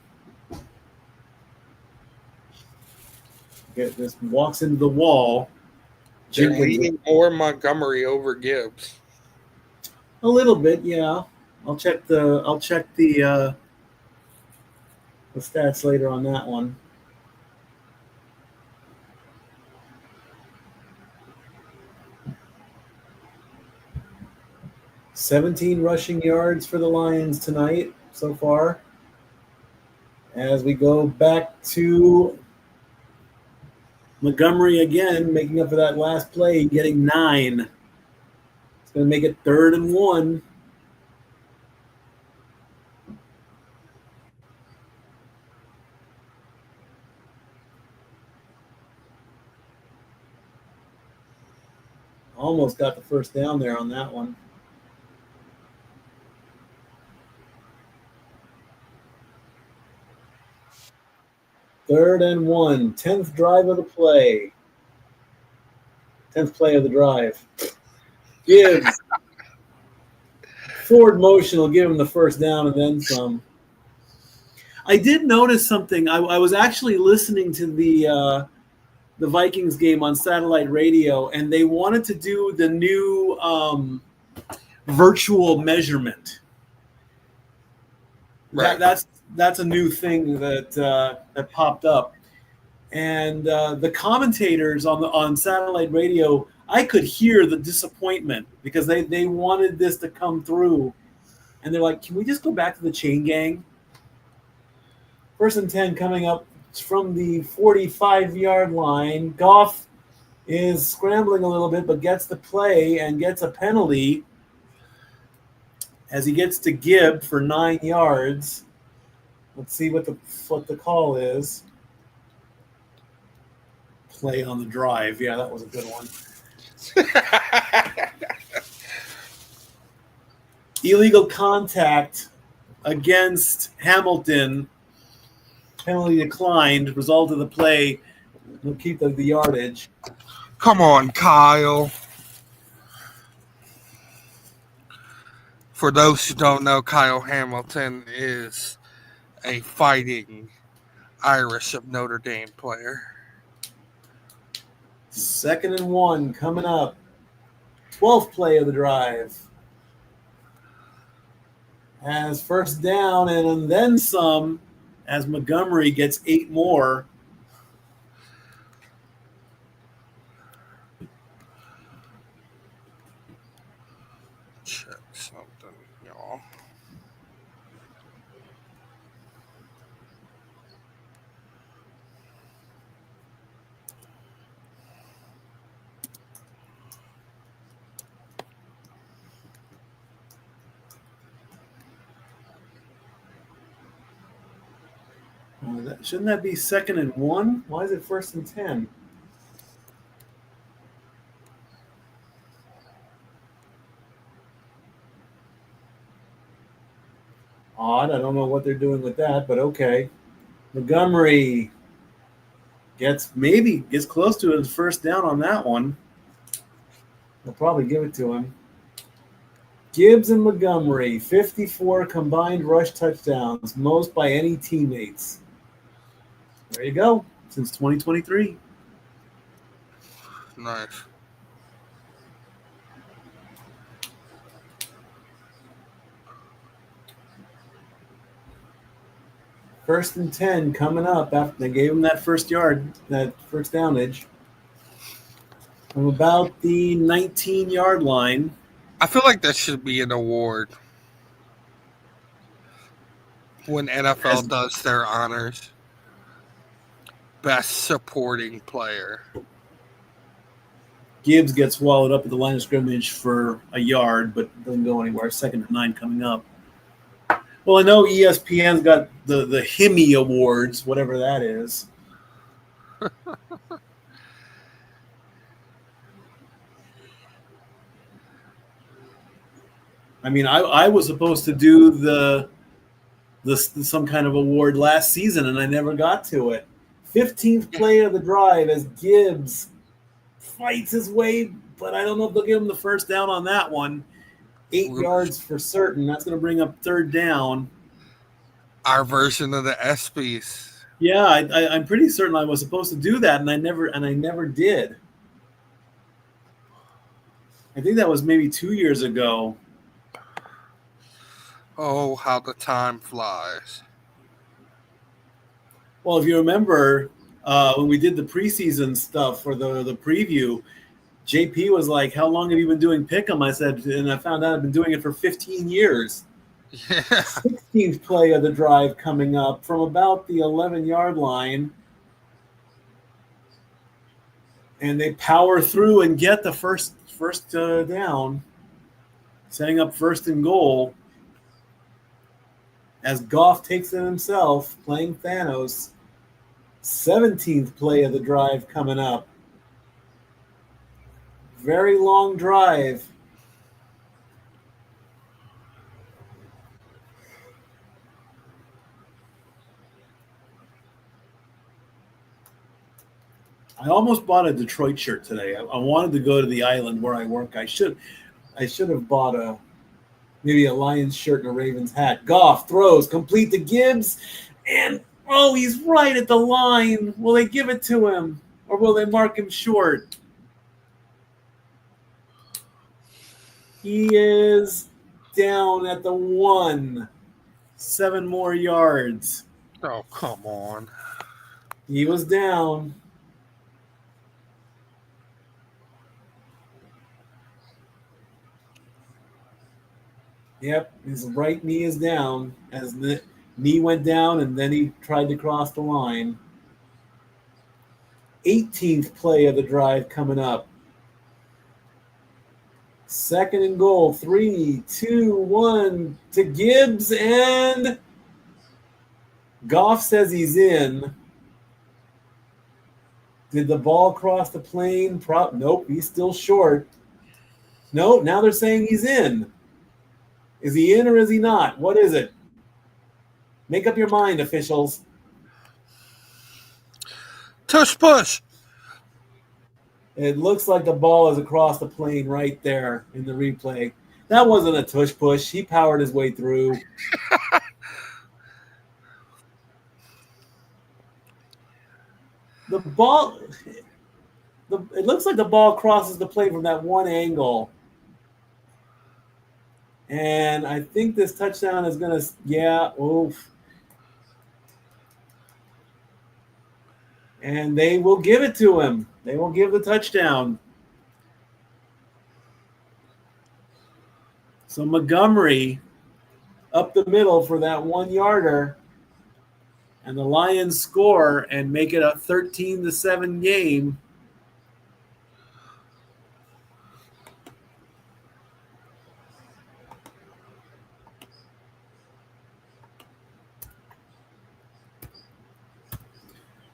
Speaker 1: just walks into the wall.
Speaker 2: You're leaning more Montgomery over Gibbs.
Speaker 1: A little bit, yeah. I'll check the stats later on that one. "17 rushing yards for the Lions tonight so far." As we go back to Montgomery again, making up for that last play, getting 9. It's going to make it 3rd and 1. Almost got the first down there on that one. Third and 1. 10th drive of the play. 10th play of the drive. Gibbs. Forward motion will give him the first down and then some. I did notice something. I was actually listening to the Vikings game on satellite radio, and they wanted to do the new virtual measurement.
Speaker 2: Right.
Speaker 1: That's a new thing that popped up, and the commentators on satellite radio, I could hear the disappointment because they wanted this to come through, and they're like, "Can we just go back to the chain gang?" 1st and 10 coming up from the 45-yard line. Goff is scrambling a little bit, but gets the play and gets a penalty as he gets to Gibb for 9 yards. Let's see what the call is. Play on the drive. Yeah, that was a good one. Illegal contact against Hamilton. Penalty declined. Result of the play will keep the yardage.
Speaker 2: Come on, Kyle. For those who don't know, Kyle Hamilton is a fighting Irish of Notre Dame player.
Speaker 1: 2nd and 1 coming up. 12th play of the drive. Has first down and then some as Montgomery gets 8 more.
Speaker 2: Check something, y'all.
Speaker 1: Shouldn't that be 2nd and 1? Why is it 1st and 10? Odd. I don't know what they're doing with that, but okay. Montgomery gets close to his first down on that one. They'll probably give it to him. Gibbs and Montgomery, 54 combined rush touchdowns, most by any teammates. There you go. Since 2023.
Speaker 2: Nice.
Speaker 1: First and 10 coming up after they gave him that first downage. From about the 19-yard line.
Speaker 2: I feel like that should be an award when NFL does their honors. Best supporting player.
Speaker 1: Gibbs gets walled up at the line of scrimmage for a yard, but doesn't go anywhere. 2nd and 9 coming up. Well, I know ESPN's got the Himmy Awards, whatever that is. I mean, I was supposed to do the some kind of award last season, and I never got to it. 15th play of the drive as Gibbs fights his way, but I don't know if they'll give him the first down on that one. 8 yards for certain. That's going to bring up 3rd down.
Speaker 2: Our version of the ESPYs.
Speaker 1: Yeah, I'm pretty certain I was supposed to do that, and I never did. I think that was maybe 2 years ago.
Speaker 2: Oh, how the time flies.
Speaker 1: Well, if you remember when we did the preseason stuff for the preview, JP was like, "How long have you been doing Pick'em?" I said, and I found out I've been doing it for 15 years.
Speaker 2: Yeah.
Speaker 1: 16th play of the drive coming up from about the 11-yard line. And they power through and get the first down, setting up 1st and goal. As Goff takes it himself, playing Thanos. 17th play of the drive coming up. Very long drive. I almost bought a Detroit shirt today. I wanted to go to the island where I work. I should have bought maybe a Lions shirt and a Ravens hat. Goff throws complete to Gibbs, and he's right at the line. Will they give it to him, or will they mark him short? He is down at the 1. 7 more yards.
Speaker 2: Oh, come on.
Speaker 1: He was down. Yep, his right knee is down as the knee went down, and then he tried to cross the line. 18th play of the drive coming up. 2nd and goal. 3, 2, 1 to Gibbs, and Goff says he's in. Did the ball cross the plane? Nope, he's still short. No, now they're saying he's in. Is he in or is he not? What is it? Make up your mind, officials.
Speaker 2: Tush push.
Speaker 1: It looks like the ball is across the plane right there in the replay. That wasn't a tush push. He powered his way through. The ball, it looks like the ball crosses the plane from that one angle. And I think this touchdown is going to, oof. And they will give it to him. They will give the touchdown. So Montgomery up the middle for that 1-yarder. And the Lions score and make it a 13-7 game.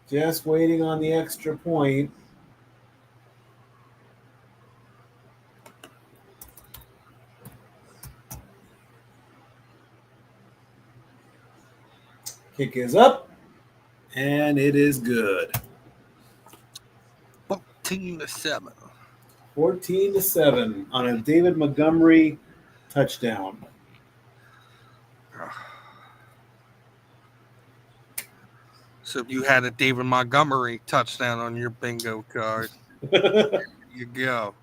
Speaker 1: Just waiting on the extra point. Kick is up, and it is good.
Speaker 2: 14-7.
Speaker 1: 14-7 on a David Montgomery touchdown.
Speaker 2: So if you had a David Montgomery touchdown on your bingo card, there you go.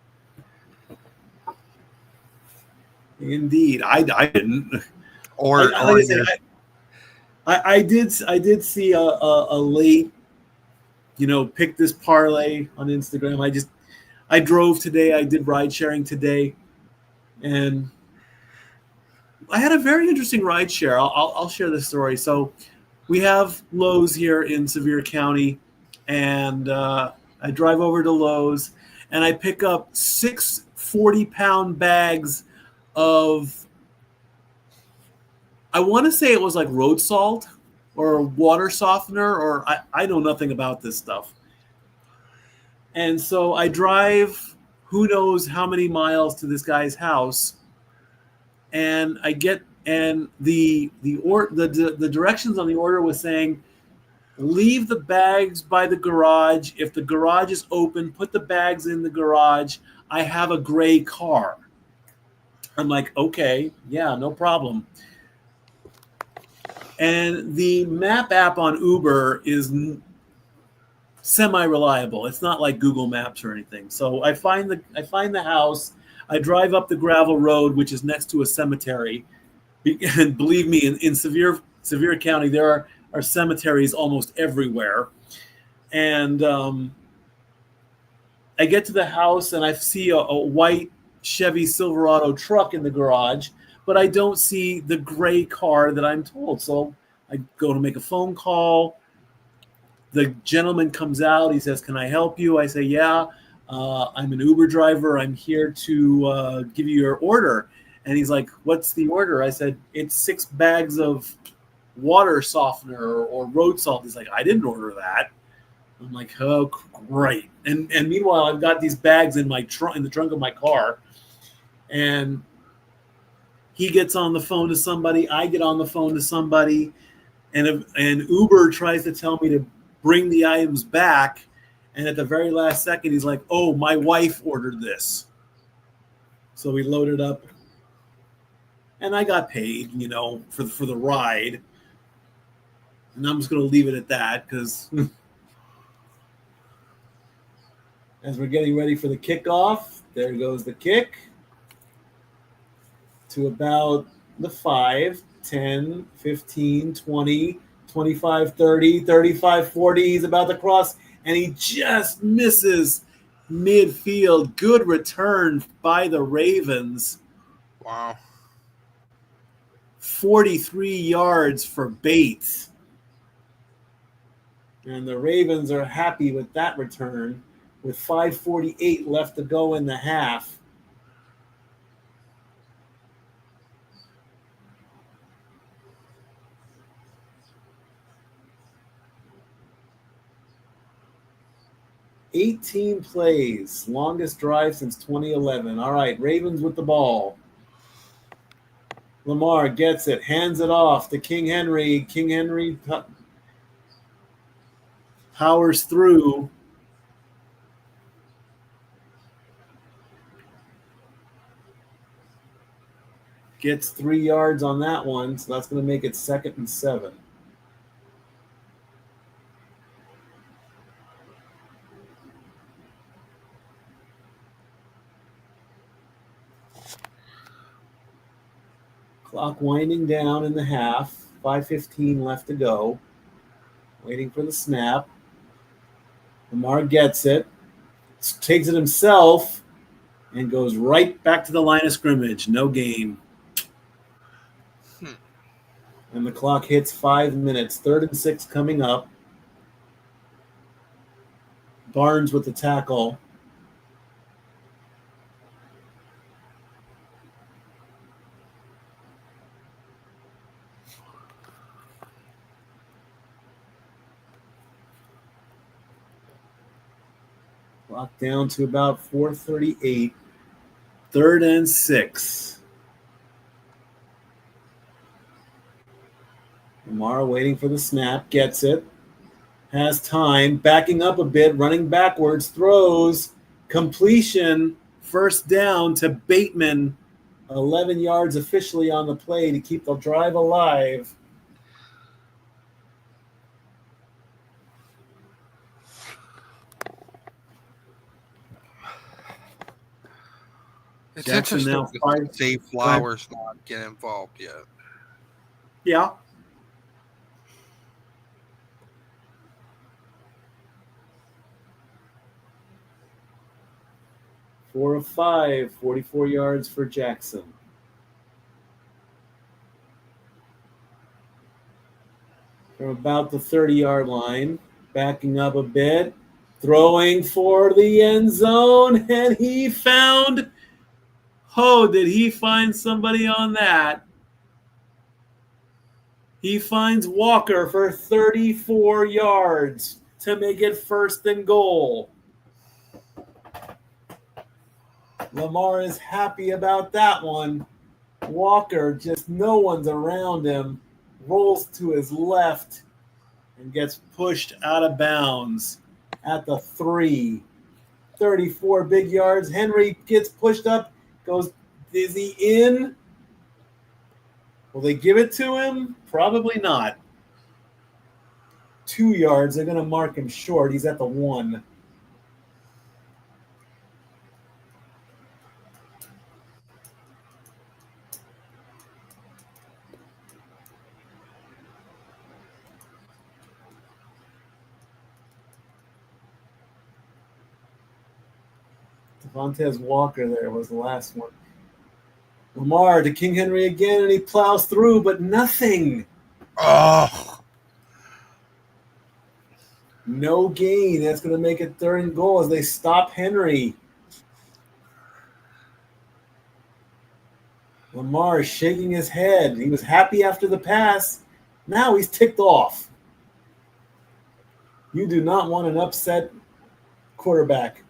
Speaker 1: Indeed. I didn't.
Speaker 2: Or
Speaker 1: I did see a late, pick this parlay on Instagram. I drove today. I did ride sharing today, and I had a very interesting ride share. I'll share this story. So we have Lowe's here in Sevier County, and I drive over to Lowe's, and I pick up 6 40-pound bags of, I want to say it was like road salt or water softener, or I know nothing about this stuff. And so I drive who knows how many miles to this guy's house, and I get, and the directions on the order was saying, leave the bags by the garage. If the garage is open, put the bags in the garage. I have a gray car. I'm like, okay, yeah, no problem. And the map app on Uber is semi-reliable. It's not like Google Maps or anything. So I find the house. I drive up the gravel road, which is next to a cemetery. And believe me, in Sevier County, there are cemeteries almost everywhere. And I get to the house and I see a white Chevy Silverado truck in the garage, but I don't see the gray car that I'm told. So I go to make a phone call. The gentleman comes out. He says, "Can I help you?" I say, "Yeah, I'm an Uber driver. I'm here to give you your order." And he's like, "What's the order?" I said, "It's 6 bags of water softener or road salt." He's like, "I didn't order that." I'm like, "Oh, great!" And meanwhile, I've got these bags in my trunk, in the trunk of my car, and he gets on the phone to somebody. I get on the phone to somebody, and Uber tries to tell me to bring the items back, and at the very last second, he's like, "Oh, my wife ordered this," so we loaded up, and I got paid, for the ride, and I'm just going to leave it at that because as we're getting ready for the kickoff, there goes the kick to about the 5, 10, 15, 20, 25, 30, 35, 40. He's about to cross, and he just misses midfield. Good return by the Ravens.
Speaker 2: Wow.
Speaker 1: 43 yards for Bates. And the Ravens are happy with that return with 5:48 left to go in the half. "18 plays, longest drive since 2011. All right, Ravens with the ball. Lamar gets it, hands it off to King Henry. King Henry powers through. Gets 3 yards on that one, so that's going to make it 2nd and 7. Clock winding down in the half. 5:15 left to go. Waiting for the snap. Lamar gets it, takes it himself, and goes right back to the line of scrimmage. No gain. And the clock hits 5 minutes. 3rd and 6 coming up. Barnes with the tackle. Clock down to about 4:38. 3rd and 6. Lamar waiting for the snap. Gets it. Has time. Backing up a bit. Running backwards. Throws. Completion. First down to Bateman. 11 yards officially on the play to keep the drive alive.
Speaker 2: It's
Speaker 1: Jackson
Speaker 2: interesting
Speaker 1: now
Speaker 2: to
Speaker 1: 5.
Speaker 2: see Flowers not get involved yet.
Speaker 1: Yeah. 4 of 5, 44 yards for Jackson. From about the 30-yard line, backing up a bit, throwing for the end zone, and he found, did he find somebody on that? He finds Walker for 34 yards to make it 1st and goal. Lamar is happy about that one. Walker, just no one's around him, rolls to his left and gets pushed out of bounds at the 3. 34 big yards. Henry gets pushed up, is he in? Will they give it to him? Probably not. 2 yards. They're going to mark him short. He's at the 1. Devontae Walker there was the last one. Lamar to King Henry again, and he plows through, but nothing.
Speaker 2: Oh.
Speaker 1: No gain. That's going to make it 3rd and goal as they stop Henry. Lamar shaking his head. He was happy after the pass. Now he's ticked off. You do not want an upset quarterback.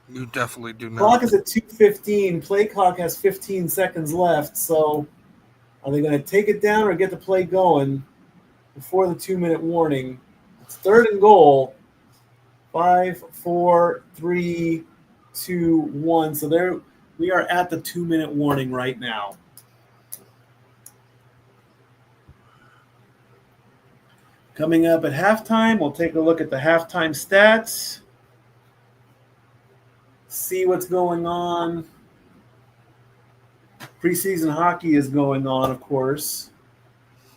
Speaker 2: You definitely do not.
Speaker 1: Clock is at 2:15. Play clock has 15 seconds left. So are they going to take it down or get the play going before the 2-minute warning? It's 3rd and goal. 5, 4, 3, 2, 1. So there we are at the 2-minute warning right now. Coming up at halftime, we'll take a look at the halftime stats. See what's going on. Preseason hockey is going on, of course.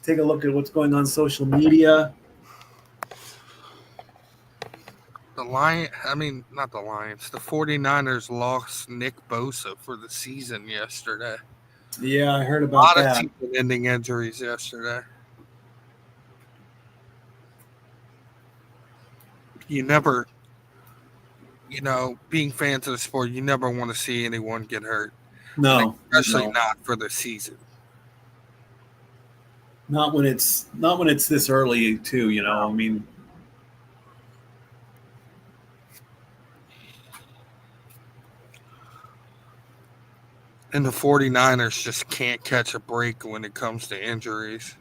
Speaker 1: Take a look at what's going on social media.
Speaker 2: The 49ers lost Nick Bosa for the season yesterday.
Speaker 1: Yeah, I heard
Speaker 2: A
Speaker 1: about
Speaker 2: lot
Speaker 1: that.
Speaker 2: of season-ending injuries yesterday. You never, being fans of the sport, you never want to see anyone get hurt.
Speaker 1: No,
Speaker 2: especially not for the season.
Speaker 1: Not when it's this early, too. I mean.
Speaker 2: And the 49ers just can't catch a break when it comes to injuries.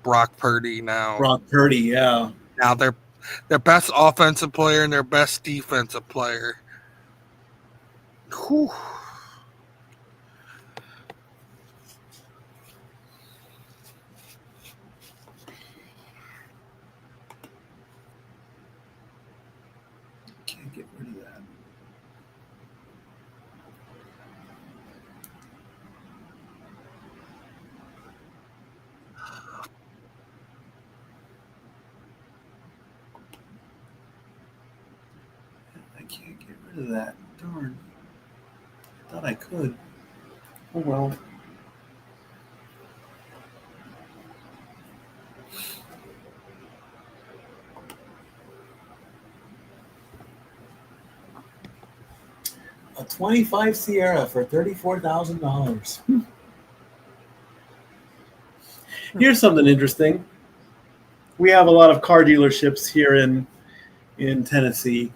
Speaker 2: Brock Purdy,
Speaker 1: yeah.
Speaker 2: Now their best offensive player and their best defensive player. Whew.
Speaker 1: Can't get rid of that. I can't get rid of that. Darn. I thought I could. Oh well. A 25 Sierra for $34,000. Here's something interesting. We have a lot of car dealerships here in Tennessee,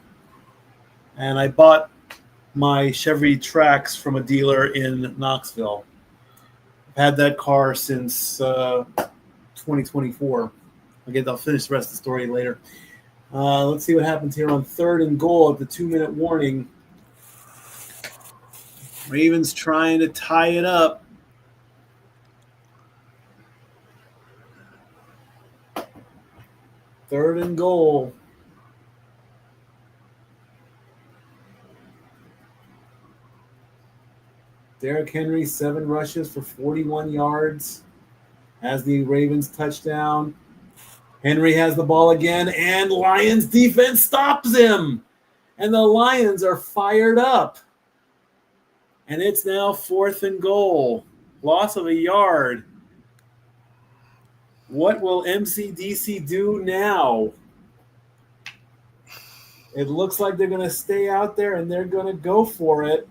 Speaker 1: and I bought my Chevy Trax from a dealer in Knoxville. I've had that car since 2024. I'll finish the rest of the story later. Let's see what happens here on 3rd and goal at the 2-minute warning. Ravens trying to tie it up. Third and goal. Derrick Henry, 7 rushes for 41 yards. Has the Ravens touchdown. Henry has the ball again, and Lions defense stops him. And the Lions are fired up. And it's now 4th and goal. Loss of a yard. What will MCDC do now? It looks like they're going to stay out there and they're going to go for it.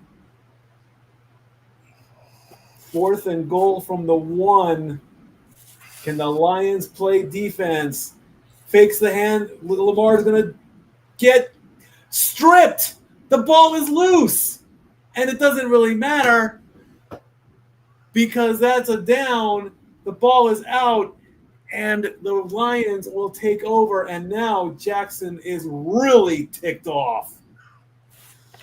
Speaker 1: 4th and goal from the 1. Can the Lions play defense? Fakes the hand. Lamar's going to get stripped. The ball is loose. And it doesn't really matter because that's a down. The ball is out. And the Lions will take over. And now Jackson is really ticked off.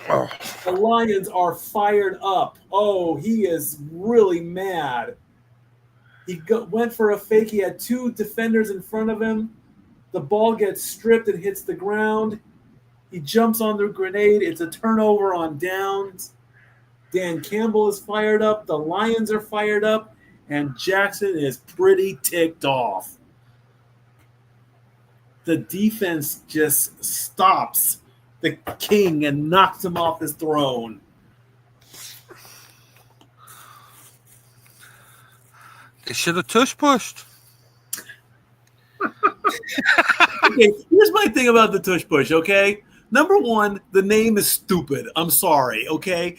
Speaker 2: Oh.
Speaker 1: The Lions are fired up. Oh, he is really mad. He went for a fake. He had 2 defenders in front of him. The ball gets stripped and hits the ground. He jumps on the grenade. It's a turnover on downs. Dan Campbell is fired up. The Lions are fired up. And Jackson is pretty ticked off. The defense just stops the king and knocks him off his throne.
Speaker 2: They should have tush pushed.
Speaker 1: Okay, here's my thing about the tush push, okay? Number one, the name is stupid. I'm sorry, okay?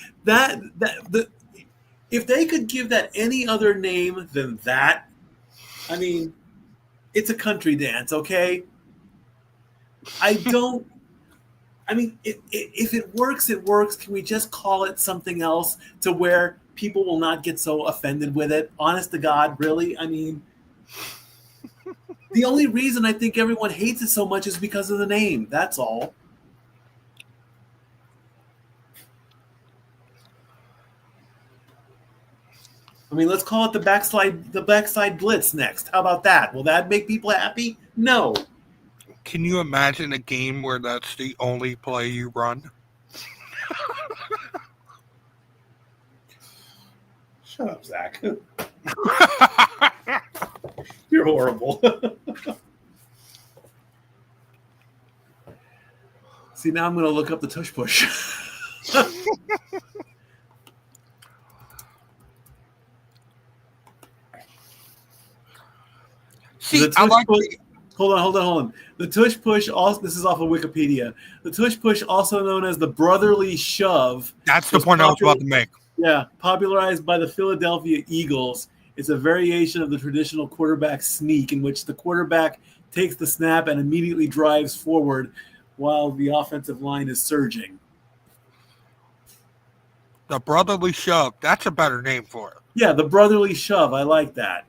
Speaker 1: If they could give that any other name than that, I mean, it's a country dance, okay? if it works, it works. Can we just call it something else to where people will not get so offended with it? Honest to God, really? I mean, the only reason I think everyone hates it so much is because of the name. That's all. I mean, let's call it the backside blitz next. How about that? Will that make people happy? No.
Speaker 2: Can you imagine a game where that's the only play you run?
Speaker 1: Shut up, Zach. You're horrible. See, now I'm going to look up the tush push.
Speaker 2: See, I like
Speaker 1: Hold on. The tush push, also, this is off of Wikipedia. The tush push, also known as the brotherly shove.
Speaker 2: That's the point I was about to make.
Speaker 1: Yeah, popularized by the Philadelphia Eagles. It's a variation of the traditional quarterback sneak in which the quarterback takes the snap and immediately drives forward while the offensive line is surging.
Speaker 2: The brotherly shove. That's a better name for it.
Speaker 1: Yeah, the brotherly shove. I like that.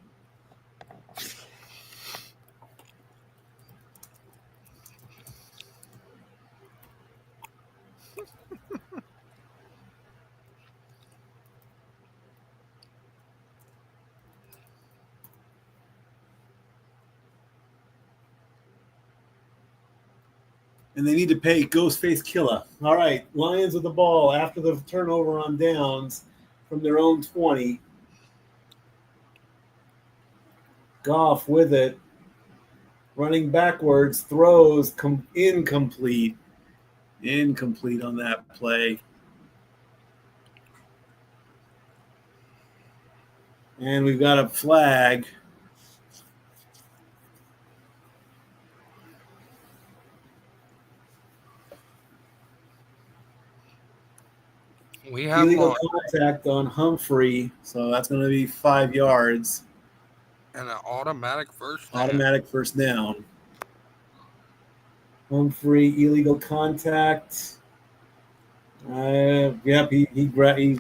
Speaker 1: And they need to pay Ghostface Killer. All right, Lions with the ball after the turnover on downs from their own 20. Goff with it. Running backwards, throws incomplete. Incomplete on that play. And we've got a flag.
Speaker 2: We have
Speaker 1: illegal contact on Humphrey, so that's going to be 5 yards.
Speaker 2: And an automatic first down.
Speaker 1: Automatic first down. Humphrey, illegal contact. Yep, he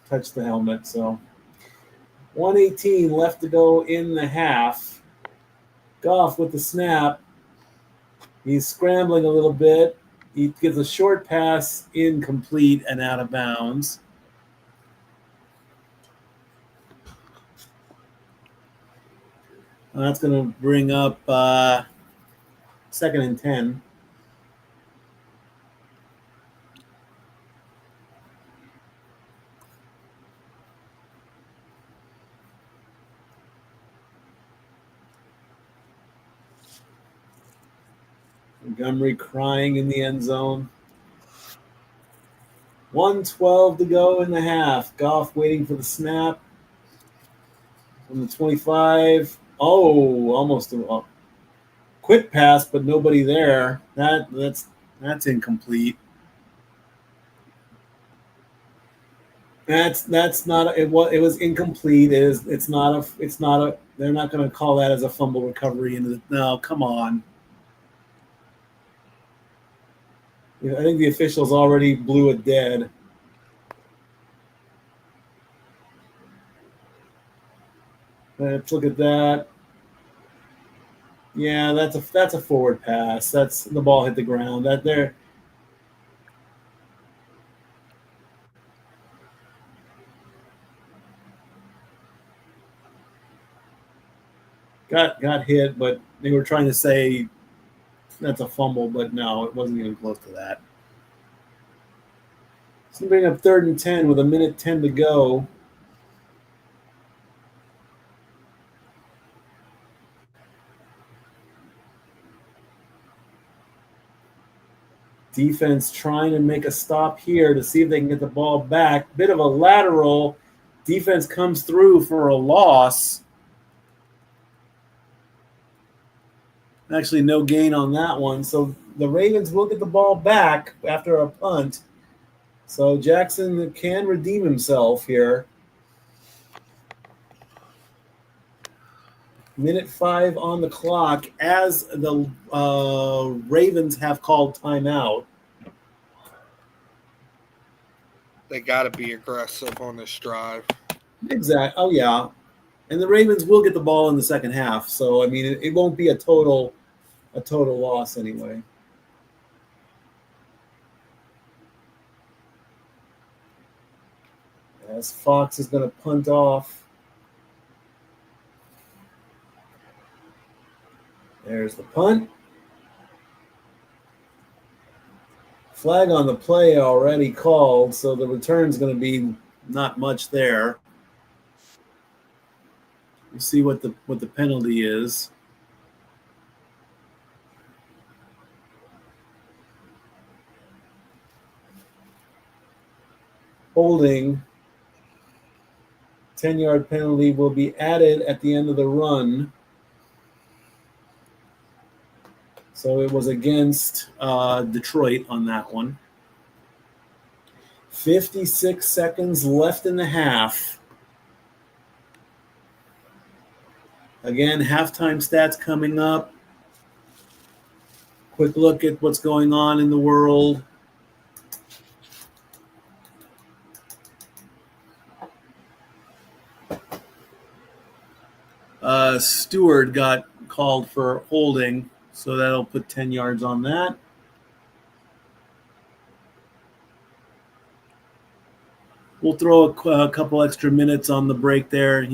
Speaker 1: touched the helmet. So 1:18 left to go in the half. Goff with the snap. He's scrambling a little bit. He gives a short pass, incomplete and out of bounds. That's going to bring up 2nd and 10. Montgomery crying in the end zone. 1:12 to go in the half. Goff waiting for the snap from the 25. Oh, almost a quick pass, but nobody there. That's incomplete. That's not it was incomplete. It's not a they're not going to call that as a fumble recovery into the no, come on. I think the officials already blew it dead. Let's look at that. Yeah, that's a forward pass. That's the ball hit the ground. That there got hit, but they were trying to say that's a fumble, but no, it wasn't even close to that. So bring up 3rd and 10 with 1:10 to go. Defense trying to make a stop here to see if they can get the ball back. Bit of a lateral. Defense comes through for a loss. Actually, no gain on that one. So the Ravens will get the ball back after a punt. So Jackson can redeem himself here. 1:05 on the clock as the Ravens have called timeout.
Speaker 2: They got to be aggressive on this drive.
Speaker 1: Exactly. Oh, yeah. And the Ravens will get the ball in the second half. So, I mean, it won't be a total loss anyway. As Fox is going to punt off. There's the punt. Flag on the play already called, so the return's going to be not much there. We'll see what the penalty is. Holding. 10-yard penalty will be added at the end of the run. So it was against Detroit on that one. 56 seconds left in the half. Again, halftime stats coming up. Quick look at what's going on in the world. Stewart got called for holding, so that'll put 10 yards on that. We'll throw a couple extra minutes on the break there,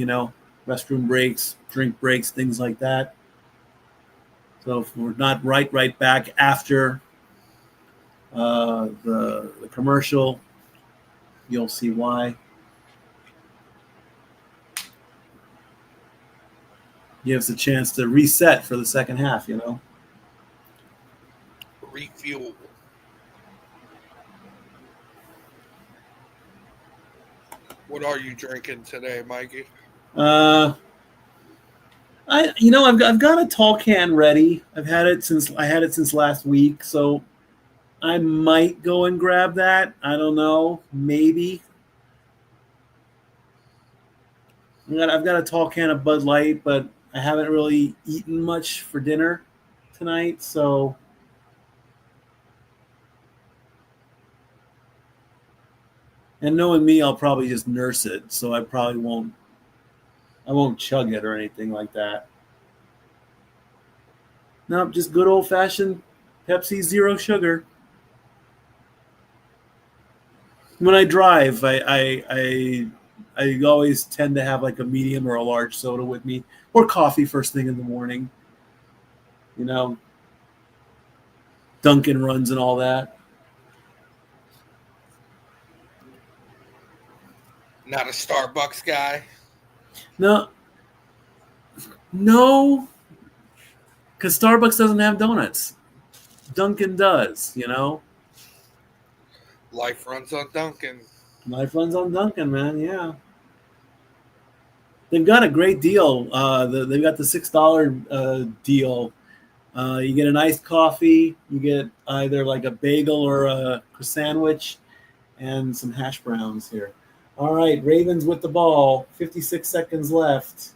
Speaker 1: restroom breaks, drink breaks, things like that. So if we're not right back after the commercial, you'll see why. Gives a chance to reset for the second half,
Speaker 2: Refuel. What are you drinking today, Mikey?
Speaker 1: I've got a tall can ready. I had it since last week, so I might go and grab that. I don't know, maybe. I've got a tall can of Bud Light, but I haven't really eaten much for dinner tonight, so and knowing me, I'll probably just nurse it, so I probably won't chug it or anything like that. Nope, just good old-fashioned Pepsi Zero Sugar. When I drive, I always tend to have like a medium or a large soda with me, or coffee first thing in the morning. Dunkin' runs and all that.
Speaker 2: Not a Starbucks guy?
Speaker 1: No, because Starbucks doesn't have donuts. Dunkin' does,
Speaker 2: Life runs on Duncan.
Speaker 1: Life runs on Duncan, man. Yeah. They've got a great deal. They've got the $6 deal. You get an iced coffee. You get either like a bagel or a sandwich and some hash browns here. All right, Ravens with the ball. 56 seconds left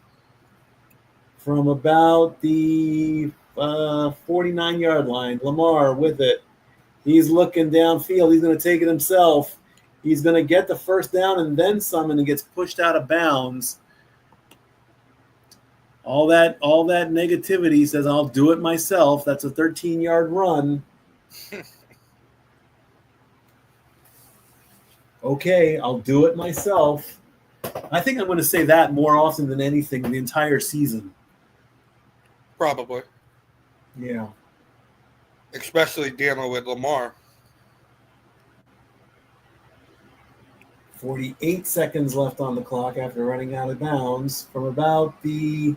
Speaker 1: from about the 49-yard line. Lamar with it. He's looking downfield. He's going to take it himself. He's going to get the first down and then some, and it gets pushed out of bounds. All that negativity says, I'll do it myself. That's a 13-yard run. Okay, I'll do it myself. I think I'm going to say that more often than anything the entire season.
Speaker 2: Probably.
Speaker 1: Yeah.
Speaker 2: Especially dealing with Lamar.
Speaker 1: 48 seconds left on the clock after running out of bounds from about the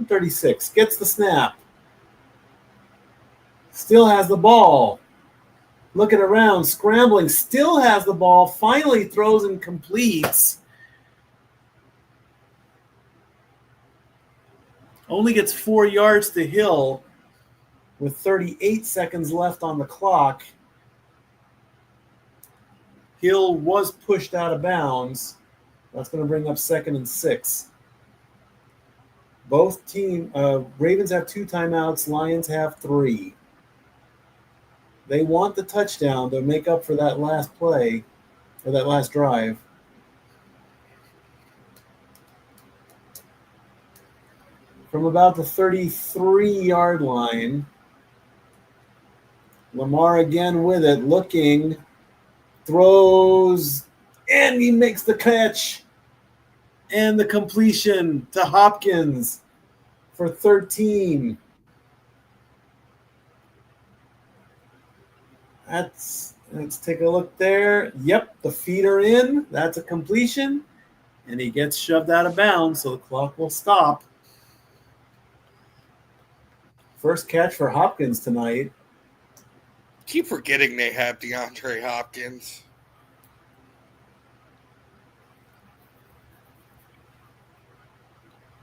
Speaker 1: 36. Gets the snap. Still has the ball. Looking around, scrambling. Still has the ball. Finally throws and completes. Only gets 4 yards to Hill with 38 seconds left on the clock. Hill was pushed out of bounds. That's going to bring up 2nd and 6. Both Ravens have 2 timeouts. Lions have 3. They want the touchdown to make up for that last play, or that last drive. From about the 33-yard line, Lamar again with it, looking, throws, and he makes the catch. And the completion to Hopkins for 13. Let's take a look there. Yep, the feet are in. That's a completion. And he gets shoved out of bounds, so the clock will stop. First catch for Hopkins tonight.
Speaker 2: Keep forgetting they have DeAndre Hopkins.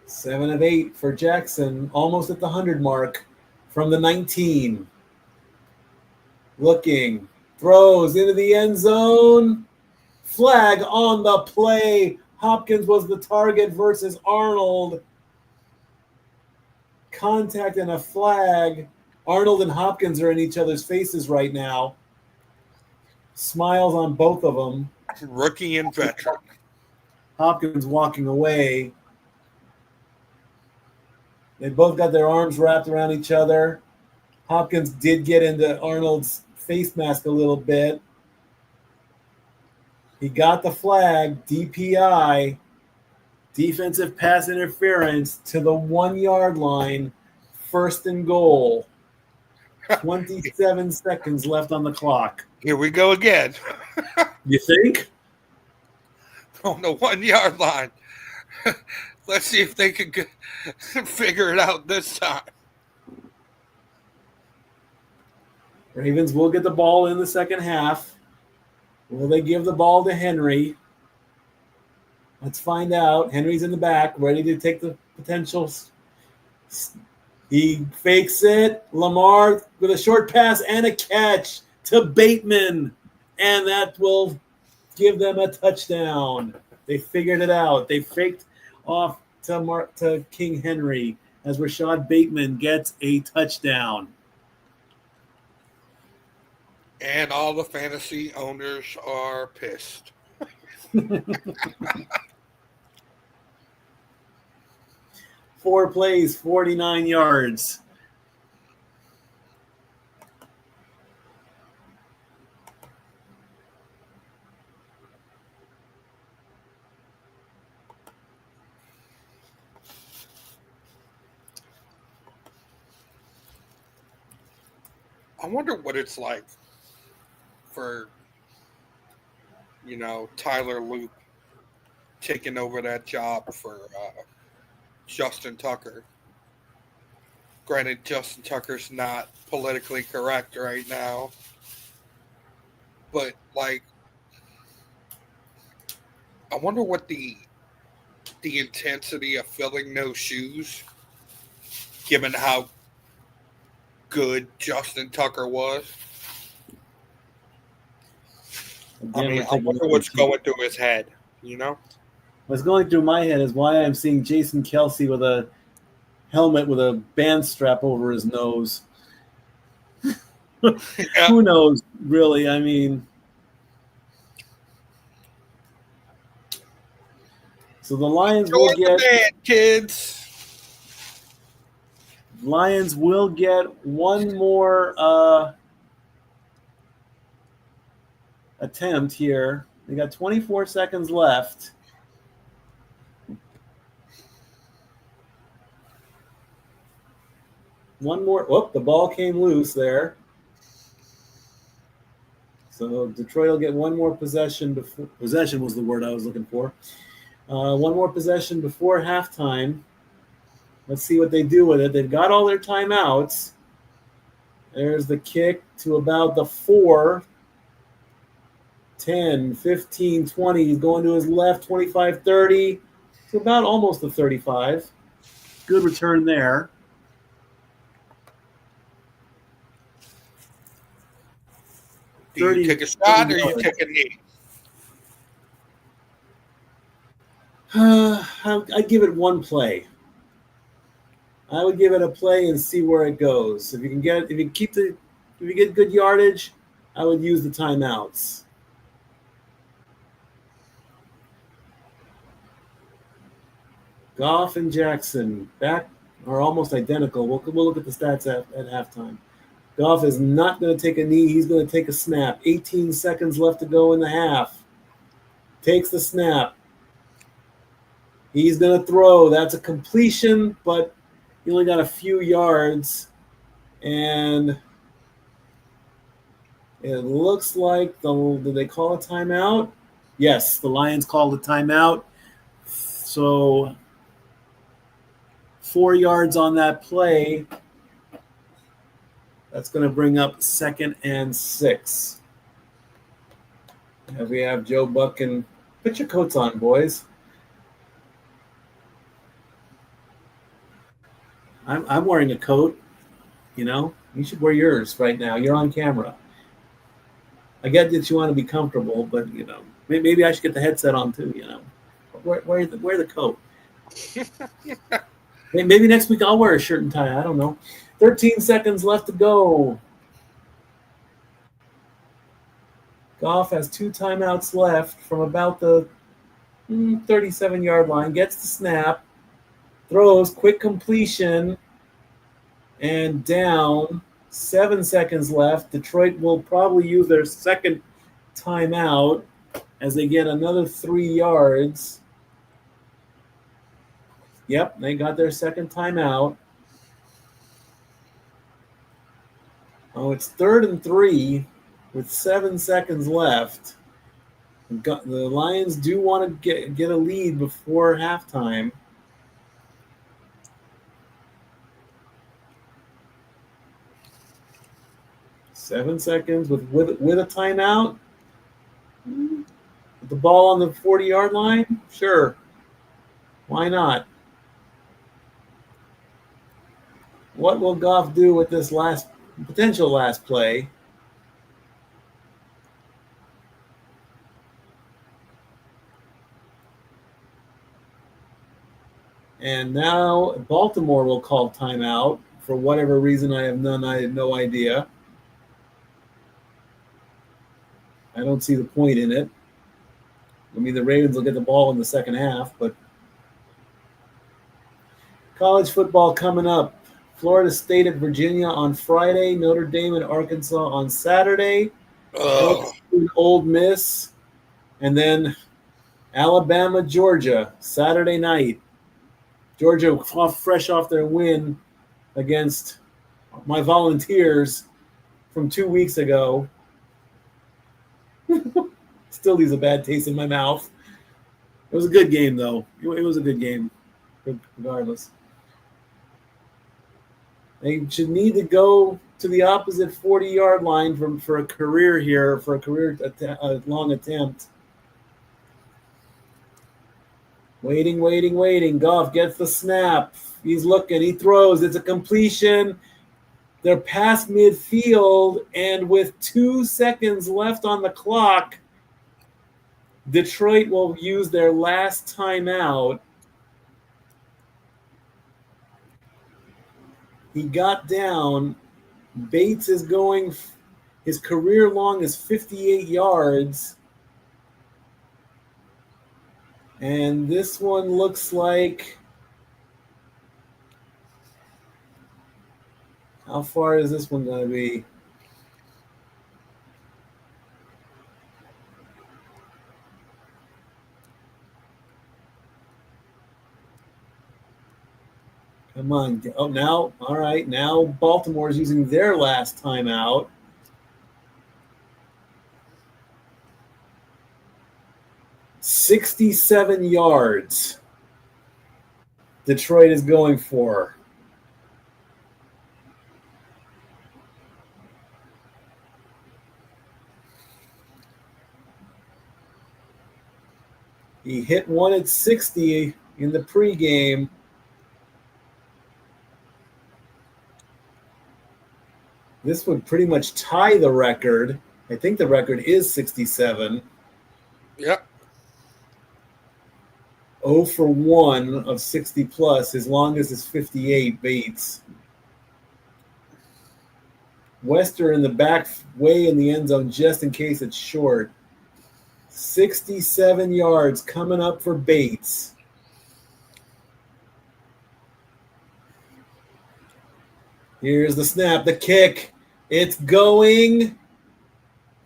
Speaker 1: 7 of 8 for Jackson, almost at the 100 mark from the 19. Looking, throws into the end zone. Flag on the play. Hopkins was the target versus Arnold. Contact and a flag. Arnold and Hopkins are in each other's faces right now. Smiles on both of them.
Speaker 2: Rookie and veteran.
Speaker 1: Hopkins walking away. They both got their arms wrapped around each other. Hopkins did get into Arnold's face mask a little bit. He got the flag, DPI, defensive pass interference to the 1-yard line, 1st and goal. 27 seconds left on the clock.
Speaker 2: Here we go again.
Speaker 1: You think?
Speaker 2: On the 1-yard line. Let's see if they can figure it out this time.
Speaker 1: Ravens will get the ball in the second half. Will they give the ball to Henry? Let's find out. Henry's in the back, ready to take the potentials. He fakes it. Lamar with a short pass and a catch to Bateman. And that will give them a touchdown. They figured it out. They faked off to King Henry as Rashad Bateman gets a touchdown.
Speaker 2: And all the fantasy owners are pissed.
Speaker 1: 4 plays, 49 yards.
Speaker 2: I wonder what it's like for, Tyler Loop taking over that job for Justin Tucker. Granted, Justin Tucker's not politically correct right now, but Like, I wonder what the intensity of filling those shoes, given how good Justin Tucker was.
Speaker 1: Again,
Speaker 2: I
Speaker 1: we're taking
Speaker 2: wonder what's going through his head, you know?
Speaker 1: What's going through my head is why I'm seeing Jason Kelsey with a helmet with a band strap over his nose.
Speaker 2: Yeah.
Speaker 1: Who knows, really? I mean, so the Lions will
Speaker 2: Join the
Speaker 1: get
Speaker 2: band, kids.
Speaker 1: one more attempt here. They got 24 seconds left. One more. Oh, the ball came loose there. So Detroit will get one more possession. Possession was the word I was looking for. One more possession before halftime. Let's see what they do with it. They've got all their timeouts. There's the kick to about the 4. 10, 15, 20. He's going to his left, 25, 30. To about almost the 35. Good return there.
Speaker 2: Do you take a shot or you take a knee?
Speaker 1: I'd give it one play. I would give it a play and see where it goes. If you get good yardage, I would use the timeouts. Goff and Jackson back are almost identical. We'll look at the stats at halftime. Goff is not going to take a knee. He's going to take a snap. 18 seconds left to go in the half. Takes the snap. He's going to throw. That's a completion, but he only got a few yards. And it looks like did they call a timeout? Yes, the Lions called a timeout. So 4 yards on that play. That's going to bring up 2nd and 6. And we have Joe Buck and put your coats on, boys. I'm wearing a coat. You know, you should wear yours right now. You're on camera. I get that you want to be comfortable, but you know, maybe I should get the headset on too. You know, wear the coat. Maybe next week I'll wear a shirt and tie. I don't know. 13 seconds left to go. Goff has 2 timeouts left from about the 37-yard line. Gets the snap. Throws, quick completion. And down. 7 seconds left. Detroit will probably use their second timeout as they get another 3 yards. Yep, they got their second timeout. Oh, it's 3rd and 3 with 7 seconds left. The Lions do want to get a lead before halftime. Seven seconds with a timeout. With the ball on the 40-yard line? Sure. Why not? What will Goff do with this potential last play? And now Baltimore will call timeout for whatever reason. I have no idea. I don't see the point in it. I mean, the Ravens will get the ball in the second half, but college football coming up. Florida State at Virginia on Friday. Notre Dame and Arkansas on Saturday. Ole Miss. And then Alabama, Georgia, Saturday night. Georgia fresh off their win against my Volunteers from 2 weeks ago. Still leaves a bad taste in my mouth. It was a good game, though. It was a good game, regardless. They should need to go to the opposite 40-yard line for a career here, for a long attempt. Waiting. Goff gets the snap. He's looking. He throws. It's a completion. They're past midfield, and with 2 seconds left on the clock, Detroit will use their last timeout. He got down. Bates is going. His career long is 58 yards. And this one looks like, how far is this one going to be? Come on. Oh, now, all right. Now Baltimore is using their last timeout. "67 yards Detroit is going for. He hit one at 60 in the pregame. This would pretty much tie the record. I think the record is 67.
Speaker 2: Yep.
Speaker 1: 0 for 1 of 60 plus. His longest is 58, Bates. Wester in the back, way in the end zone, just in case it's short. 67 yards coming up for Bates. Here's the snap, the kick. It's going,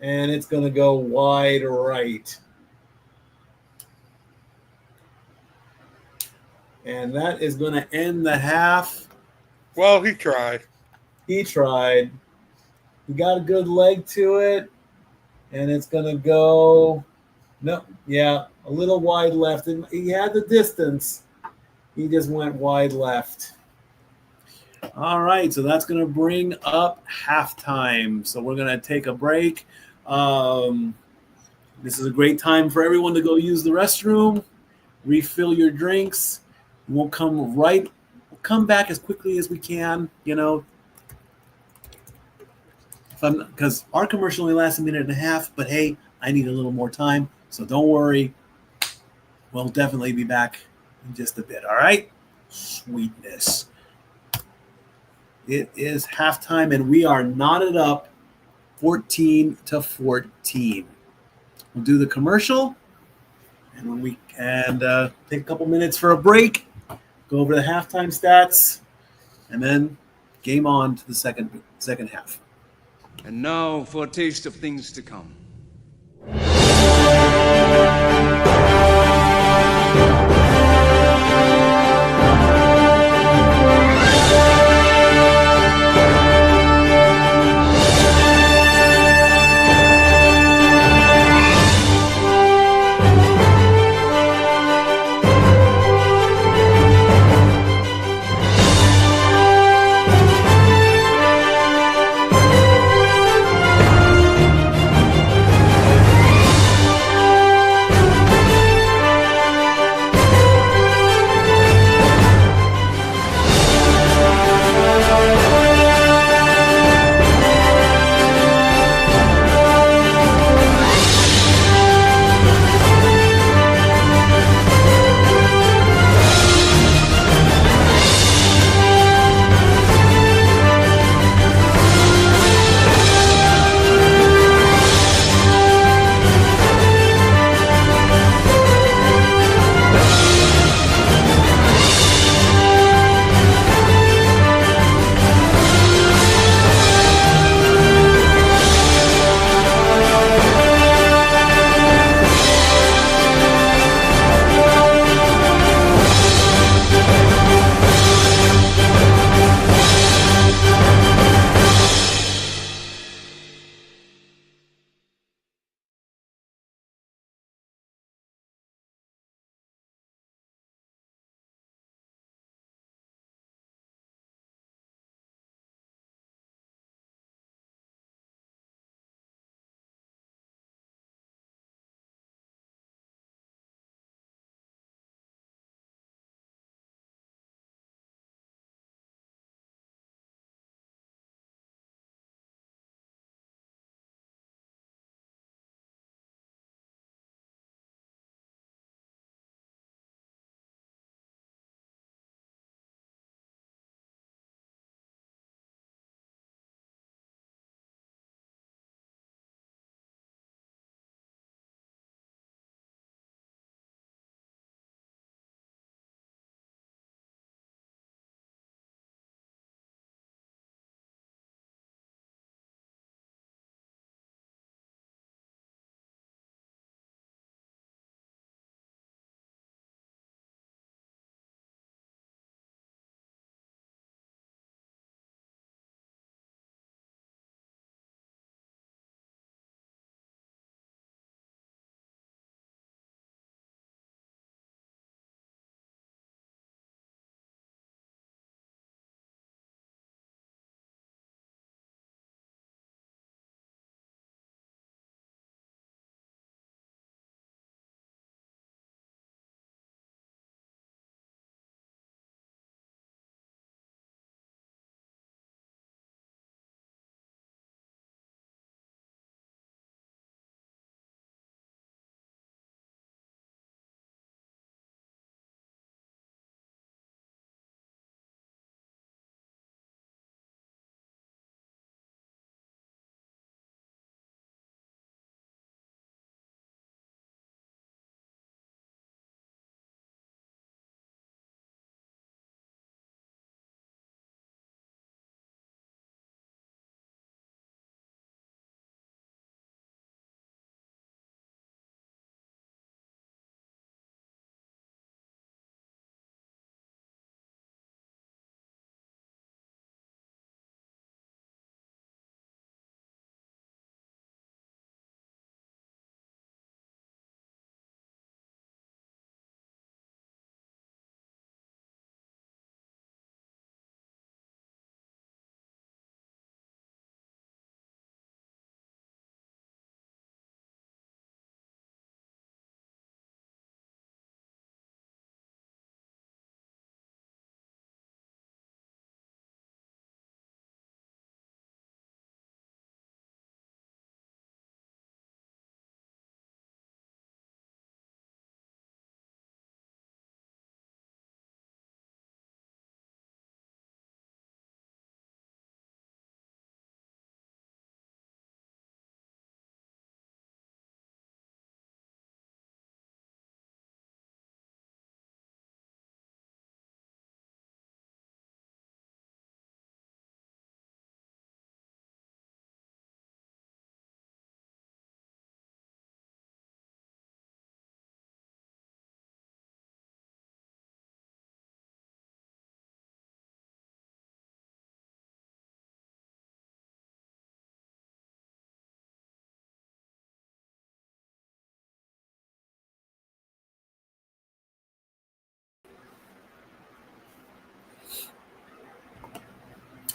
Speaker 1: and it's going to go wide right. And that is going to end the half.
Speaker 2: Well, he tried.
Speaker 1: He tried. He got a good leg to it, and it's going to go, no, yeah, a little wide left. And he had the distance. He just went wide left. All right, so that's going to bring up halftime. So we're going to take a break. This is a great time for everyone to go use the restroom, refill your drinks. We'll come back as quickly as we can, because our commercial only lasts a minute and a half, but hey, I need a little more time, so don't worry. We'll definitely be back in just a bit, all right? Sweetness. It is halftime, and we are knotted up 14-14. We'll do the commercial, and take a couple minutes for a break, go over the halftime stats, and then game on to the second half.
Speaker 3: And now for a taste of things to come.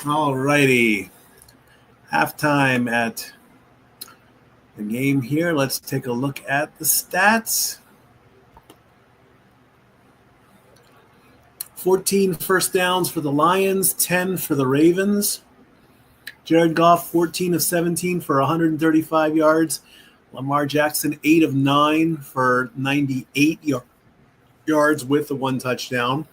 Speaker 1: All righty. Halftime at the game here. Let's take a look at the stats. 14 first downs for the Lions, 10 for the Ravens. Jared Goff, 14 of 17 for 135 yards. Lamar Jackson, 8 of 9 for 98 yards with the one touchdown.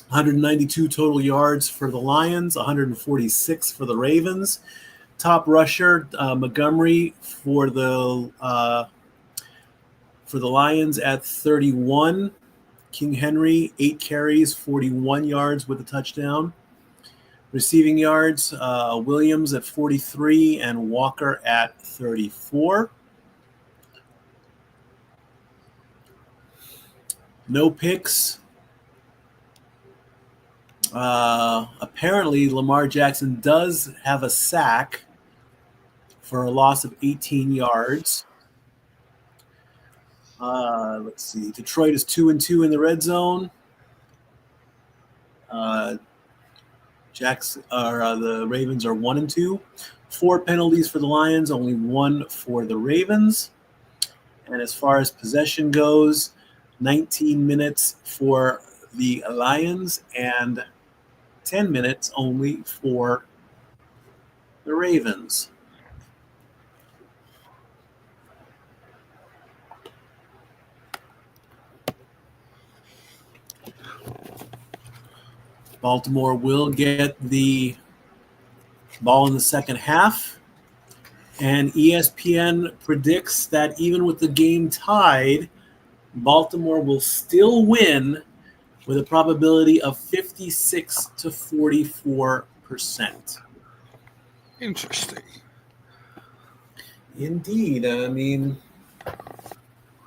Speaker 1: 192 total yards for the Lions, 146 for the Ravens. Top rusher, Montgomery for the Lions at 31. King Henry, 8 carries, 41 yards with a touchdown. Receiving yards, Williams at 43 and Walker at 34. No picks. Apparently, Lamar Jackson does have a sack for a loss of 18 yards. Let's see. Detroit is 2-2 in the red zone. The Ravens are 1-2. 4 penalties for the Lions, only 1 for the Ravens. And as far as possession goes, 19 minutes for the Lions and 10 minutes only for the Ravens. Baltimore will get the ball in the second half. And ESPN predicts that even with the game tied, Baltimore will still win with a probability of 56 to 44%.
Speaker 2: Interesting.
Speaker 1: Indeed. I mean,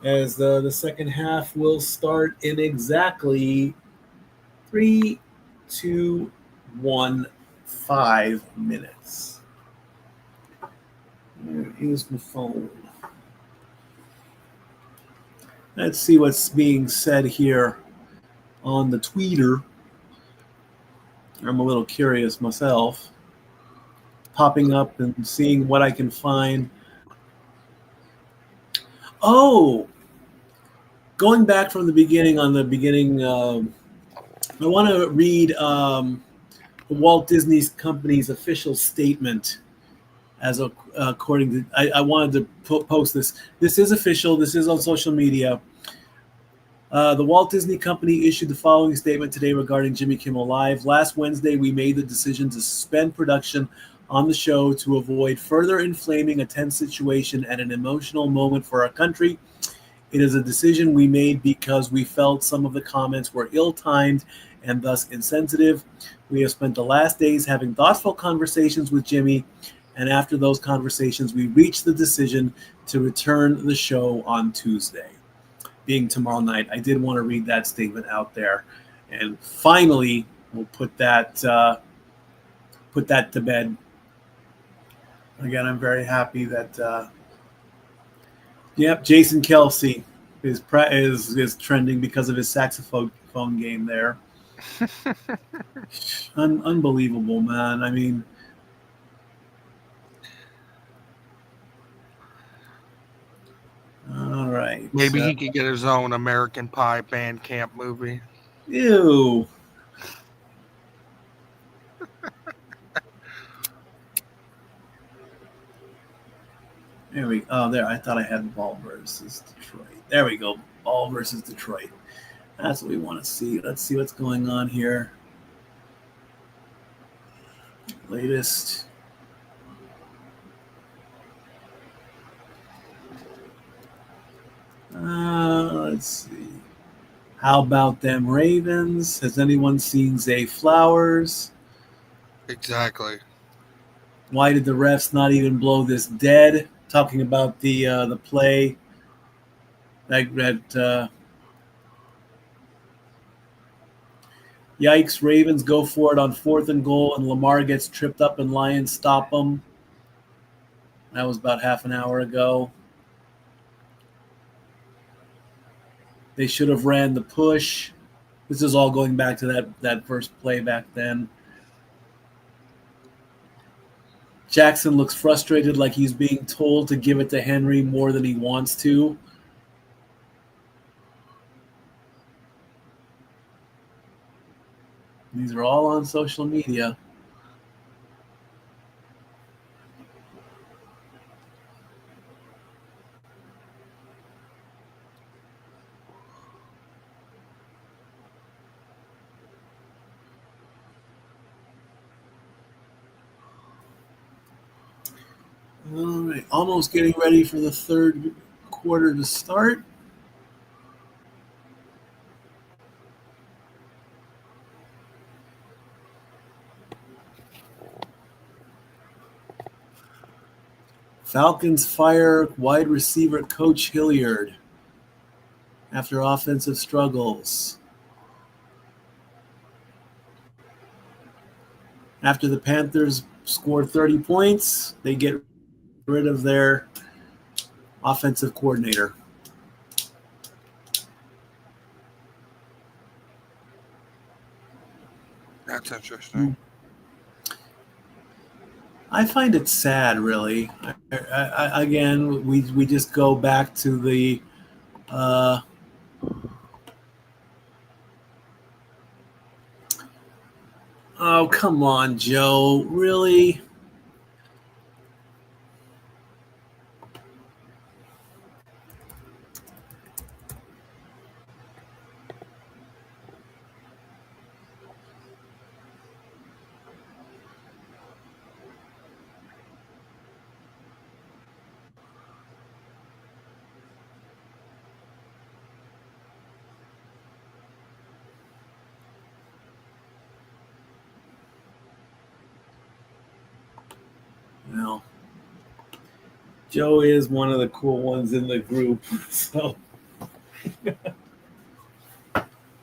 Speaker 1: as the second half will start in exactly 3, 2, 1, 5 minutes. Where is my phone? Let's see what's being said here on the Twitter. I'm a little curious myself. Popping up and seeing what I can find. Oh, going back from the beginning I want to read the Walt Disney Company's official statement. According to, I wanted to post this. This is official. This is on social media. The Walt Disney Company issued the following statement today regarding Jimmy Kimmel Live. Last Wednesday, we made the decision to suspend production on the show to avoid further inflaming a tense situation at an emotional moment for our country. It is a decision we made because we felt some of the comments were ill-timed and thus insensitive. We have spent the last days having thoughtful conversations with Jimmy, and after those conversations, we reached the decision to return the show on Tuesday, being tomorrow night. I did want to read that statement out there, and finally, we'll put that to bed. Again, I'm very happy that. Yep, Jason Kelsey is trending because of his saxophone game there. Unbelievable, man. I mean, all right.
Speaker 2: Maybe he could get his own American Pie band camp movie.
Speaker 1: Ew. There. I thought I had Ball versus Detroit. There we go. Ball versus Detroit. That's what we want to see. Let's see what's going on here. Latest. Let's see. How about them Ravens? Has anyone seen Zay Flowers?
Speaker 2: Exactly.
Speaker 1: Why did the refs not even blow this dead? Talking about the play that yikes, Ravens go for it on 4th and goal, and Lamar gets tripped up and Lions stop him. That was about half an hour ago. They should have ran the push. This is all going back to that first play back then. Jackson looks frustrated, like he's being told to give it to Henry more than he wants to. These are all on social media. All right, almost getting ready for the third quarter to start. Falcons fire wide receiver Coach Hilliard after offensive struggles. After the Panthers score 30 points, they get rid of their offensive coordinator.
Speaker 2: That's interesting.
Speaker 1: I find it sad, really. Again, we just go back to the oh, come on, Joe. Really? No. Joe is one of the cool ones in the group, so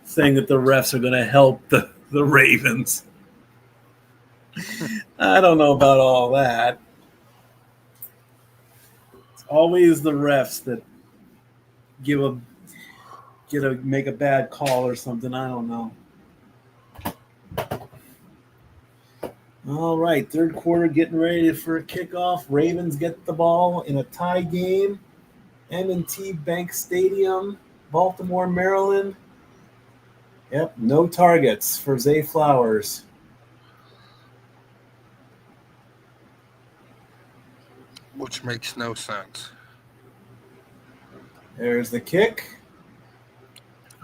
Speaker 1: saying that the refs are going to help the Ravens. I don't know about all that. It's always the refs that make a bad call or something. I don't know. All right, third quarter getting ready for a kickoff. Ravens get the ball in a tie game. M&T Bank Stadium, Baltimore, Maryland. Yep, no targets for Zay Flowers.
Speaker 2: Which makes no sense.
Speaker 1: There's the kick.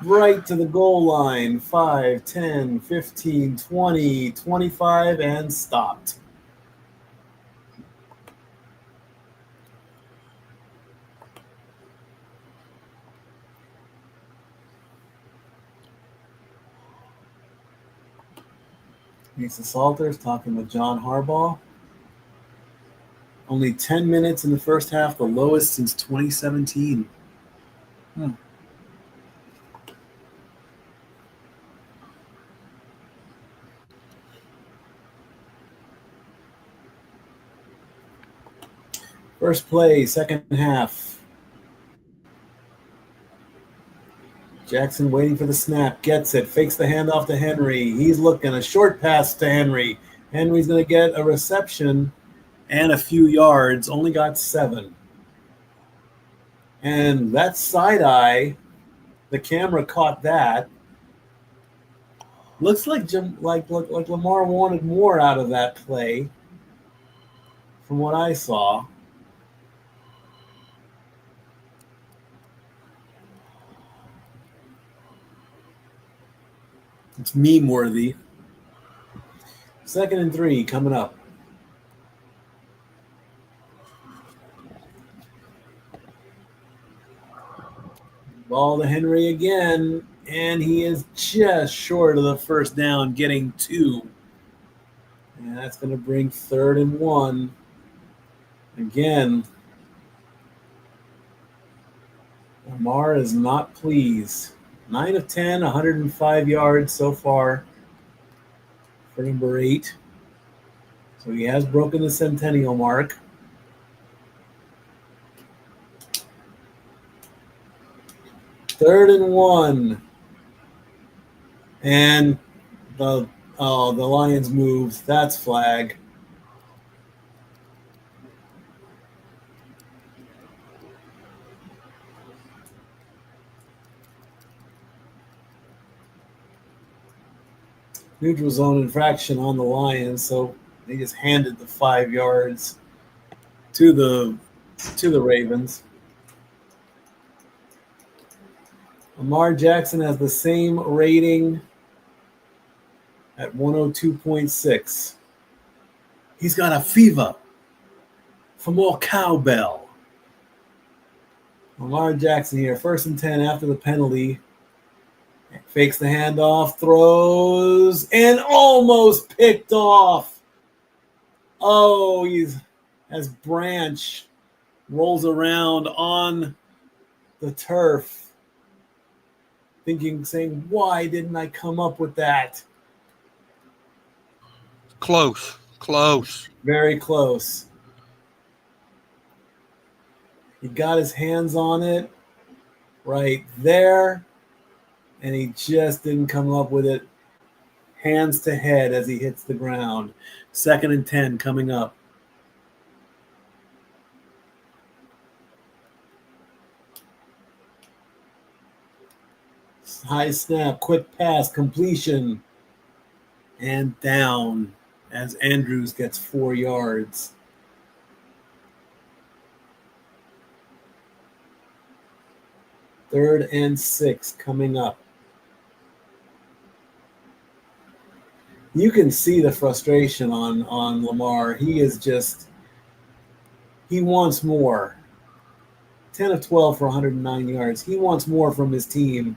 Speaker 1: Right to the goal line. 5, 10, 15, 20, 25, and stopped. Lisa Salters talking with John Harbaugh. Only 10 minutes in the first half, the lowest since 2017. First play, second half. Jackson waiting for the snap, gets it, fakes the handoff to Henry. He's looking, a short pass to Henry. Henry's going to get a reception and a few yards, only got 7. And that side eye, the camera caught that. Looks like Lamar wanted more out of that play from what I saw. It's meme worthy. 2nd and 3 coming up. Ball to Henry again, and he is just short of the first down, getting 2. And that's going to bring 3rd and 1. Again, Lamar is not pleased. 9 of 10, 105 yards so far for number 8. So he has broken the centennial mark. 3rd and 1. And the Lions moved. That's flag. Neutral zone infraction on the Lions, so they just handed the 5 yards to the Ravens. Lamar Jackson has the same rating at 102.6. He's got a fever for more cowbell. Lamar Jackson here, 1st and 10 after the penalty. Fakes the handoff, throws, and almost picked off. Oh, as Branch rolls around on the turf, saying, why didn't I come up with that?
Speaker 2: Close.
Speaker 1: Very close. He got his hands on it right there, and he just didn't come up with it. Hands to head as he hits the ground. 2nd and 10 coming up. High snap, quick pass, completion, and down as Andrews gets 4 yards. Third and 6 coming up. You can see the frustration on Lamar. He wants more. 10 of 12 for 109 yards. He wants more from his team.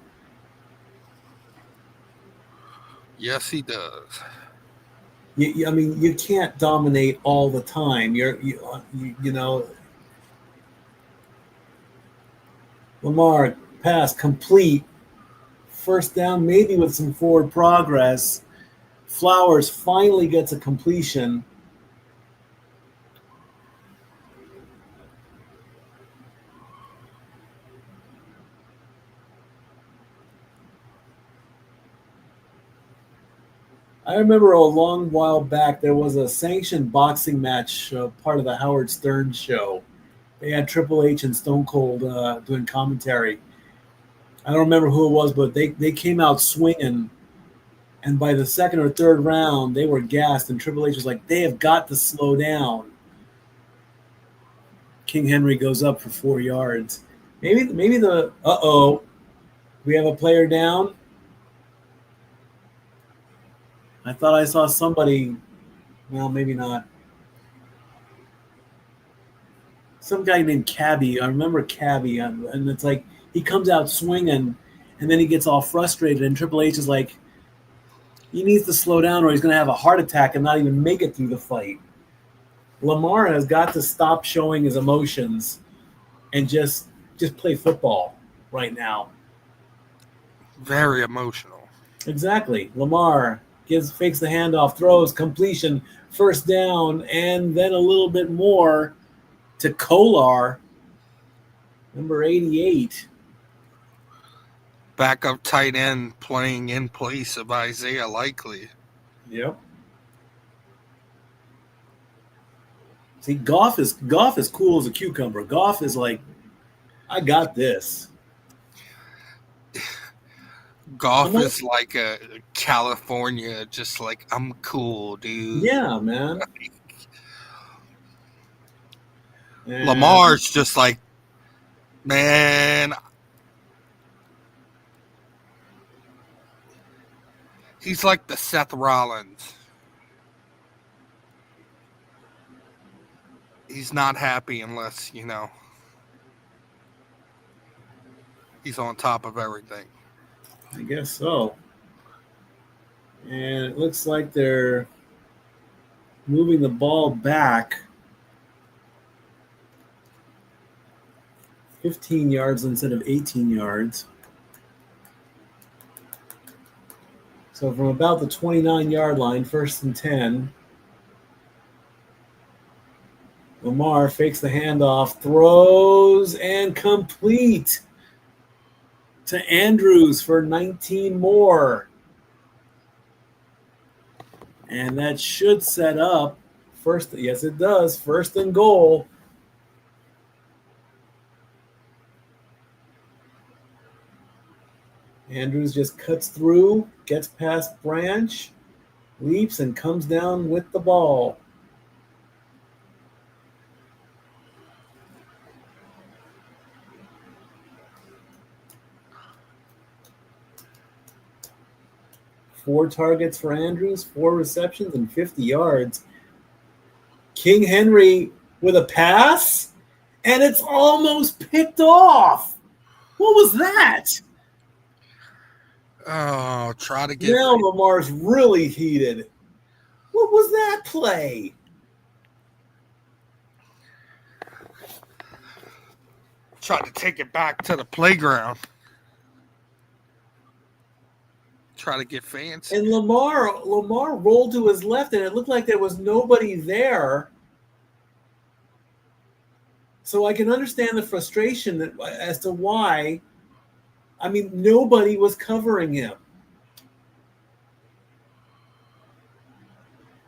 Speaker 2: Yes, he does.
Speaker 1: You can't dominate all the time. Lamar pass complete. 1st down, maybe with some forward progress. Flowers finally gets a completion. I remember a long while back there was a sanctioned boxing match, part of the Howard Stern show. They had Triple H and Stone Cold doing commentary. I don't remember who it was, but they came out swinging, and by the 2nd or 3rd round, they were gassed, and Triple H was like, they have got to slow down. King Henry goes up for 4 yards. Maybe we have a player down. I thought I saw somebody. Well, maybe not. Some guy named Cabby. I remember Cabby, and it's like he comes out swinging, and then he gets all frustrated, and Triple H is like, he needs to slow down, or he's going to have a heart attack and not even make it through the fight. Lamar has got to stop showing his emotions and just play football right now.
Speaker 2: Very emotional.
Speaker 1: Exactly. Lamar fakes the handoff, throws, completion, 1st down, and then a little bit more to Kolar, number 88.
Speaker 2: Backup tight end playing in place of Isaiah Likely.
Speaker 1: Yep. See, Goff is cool as a cucumber. Goff is like, I got this.
Speaker 2: Goff is like a California, just like, I'm cool, dude.
Speaker 1: Yeah, man.
Speaker 2: Lamar's just like, man, he's like the Seth Rollins. He's not happy unless, he's on top of everything.
Speaker 1: I guess so. And it looks like they're moving the ball back 15 yards instead of 18 yards. So from about the 29-yard line, 1st and 10, Lamar fakes the handoff, throws, and complete to Andrews for 19 more. And that should set up first. Yes, it does. First and goal. Andrews just cuts through, gets past Branch, leaps, and comes down with the ball. Four targets for Andrews, 4 receptions, and 50 yards. King Henry with a pass, and it's almost picked off. What was that?
Speaker 2: Oh, try to get.
Speaker 1: Now Lamar's really heated. What was that play?
Speaker 2: Tried to take it back to the playground. Try to get fancy.
Speaker 1: And Lamar rolled to his left, and it looked like there was nobody there. So I can understand the frustration as to why. I mean, nobody was covering him.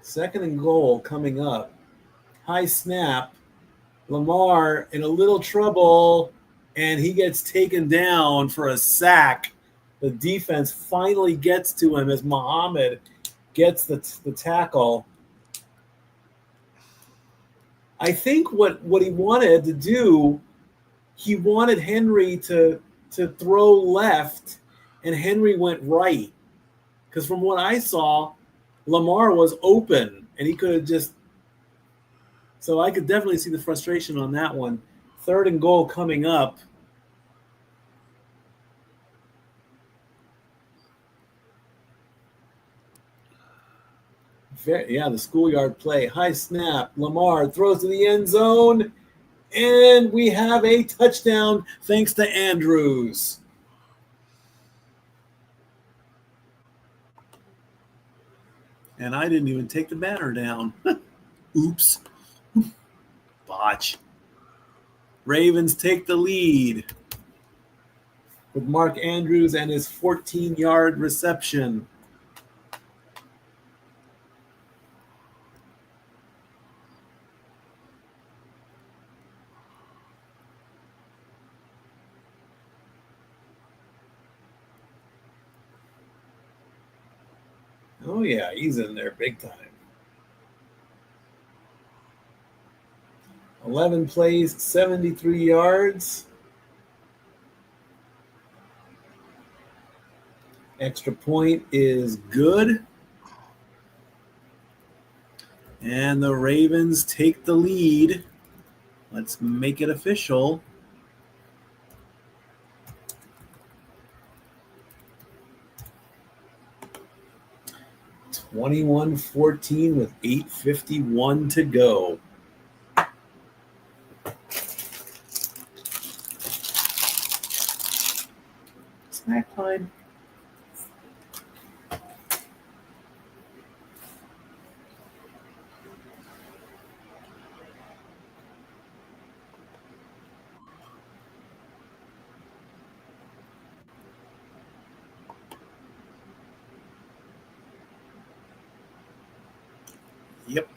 Speaker 1: Second and goal coming up. High snap. Lamar in a little trouble, and he gets taken down for a sack. The defense finally gets to him as Muhammad gets the tackle. I think what he wanted to do, he wanted Henry to throw left, and Henry went right. Because from what I saw, Lamar was open, and he could have just. So I could definitely see the frustration on that one. Third and goal coming up. The schoolyard play. High snap. Lamar throws to the end zone. And we have a touchdown thanks to Andrews. And I didn't even take the banner down. Oops. Botch. Ravens take the lead with Mark Andrews and his 14-yard reception. Oh, yeah, he's in there big time. 11 plays, 73 yards. Extra point is good. And the Ravens take the lead. Let's make it official. (21-14) with 8:51 to go. Snack time. Yep.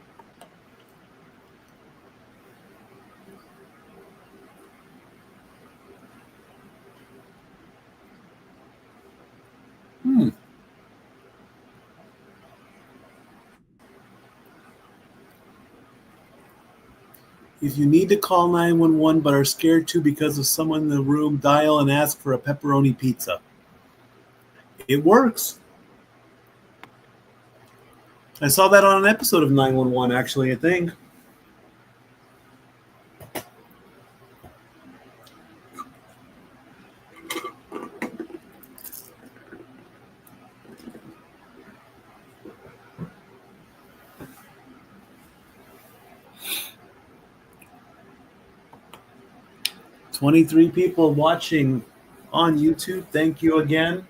Speaker 1: If you need to call 911 but are scared to because of someone in the room, dial and ask for a pepperoni pizza. It works. I saw that on an episode of 911, actually, I think. "23 people watching on YouTube. Thank you again.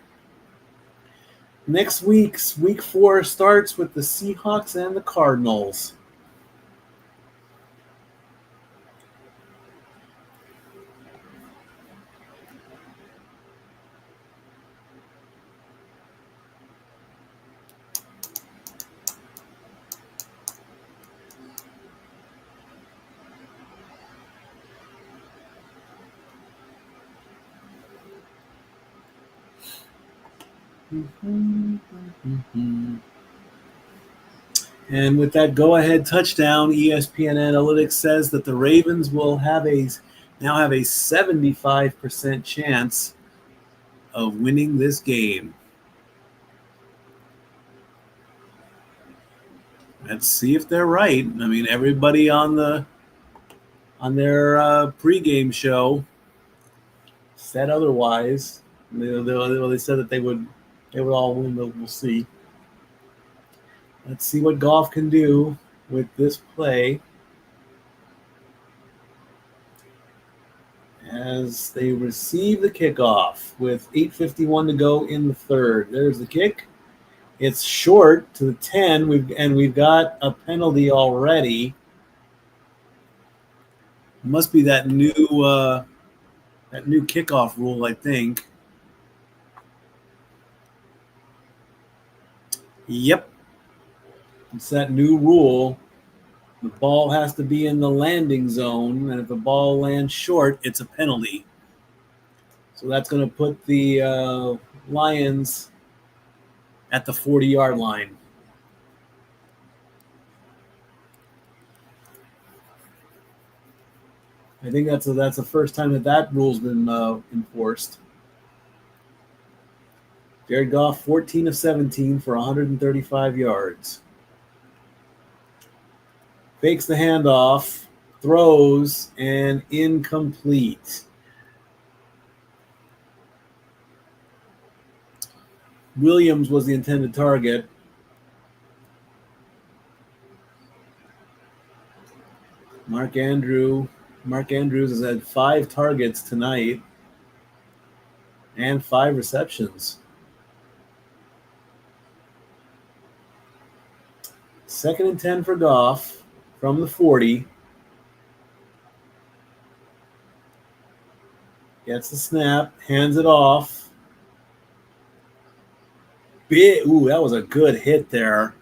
Speaker 1: Next week's week 4 starts with the Seahawks and the Cardinals. And with that go-ahead touchdown, ESPN Analytics says that the Ravens will now have a 75% chance of winning this game. Let's see if they're right. I mean, everybody on their pregame show said otherwise. They said that they would all win. We'll see. Let's see what Goff can do with this play as they receive the kickoff with 8:51 to go in the third. There's the kick. It's short to the 10. We've got a penalty already. It must be that new kickoff rule, I think. Yep. It's that new rule. The ball has to be in the landing zone, and if the ball lands short, it's a penalty. So that's going to put the Lions at the 40-yard line. I think that's the first time that rule's been enforced. Jared Goff, 14 of 17 for 135 yards. Fakes the handoff, throws, and incomplete. Williams was the intended target. Mark Andrews has had 5 targets tonight and 5 receptions. Second and 10 for Goff from the 40. Gets the snap, hands it off. Ooh, that was a good hit there.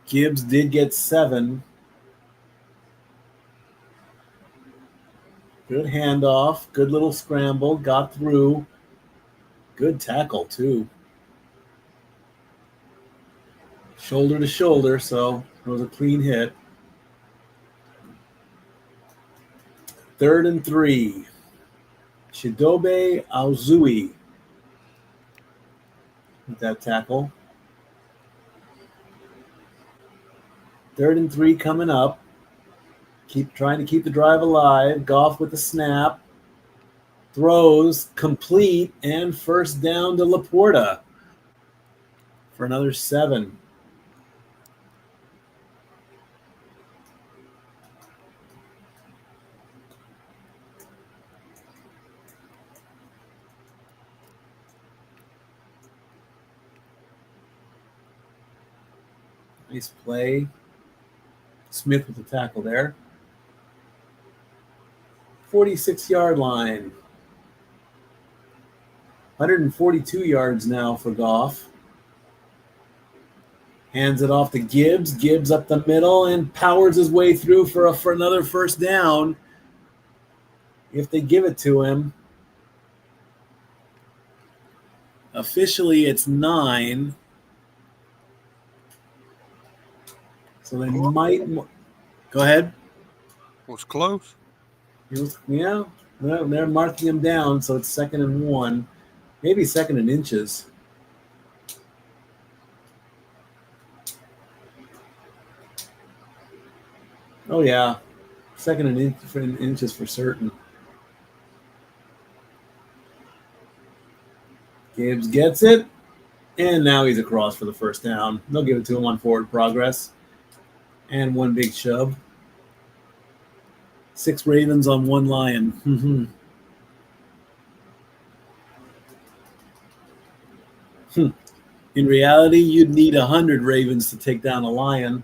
Speaker 1: Gibbs did get 7. Good handoff, good little scramble, got through. Good tackle, too. Shoulder to shoulder, so it was a clean hit. 3rd and 3. Chidobe Auzui with that tackle. 3rd and 3 coming up. Trying to keep the drive alive. Goff with the snap. Throws complete and first down to Laporta for another 7. Nice play. Smith with the tackle there. 46-yard line. 142 yards now for Goff. Hands it off to Gibbs. Gibbs up the middle and powers his way through for another first down. If they give it to him. Officially, it's 9. So they might go ahead.
Speaker 2: It was close.
Speaker 1: Yeah, they're marking him down, so it's 2nd and 1, maybe 2nd and inches. Oh yeah, 2nd and inches for certain. Gibbs gets it, and now he's across for the first down. They'll give it to him on forward progress. And 1 big shove. 6 Ravens on 1 Lion. In reality, you'd need 100 Ravens to take down a Lion.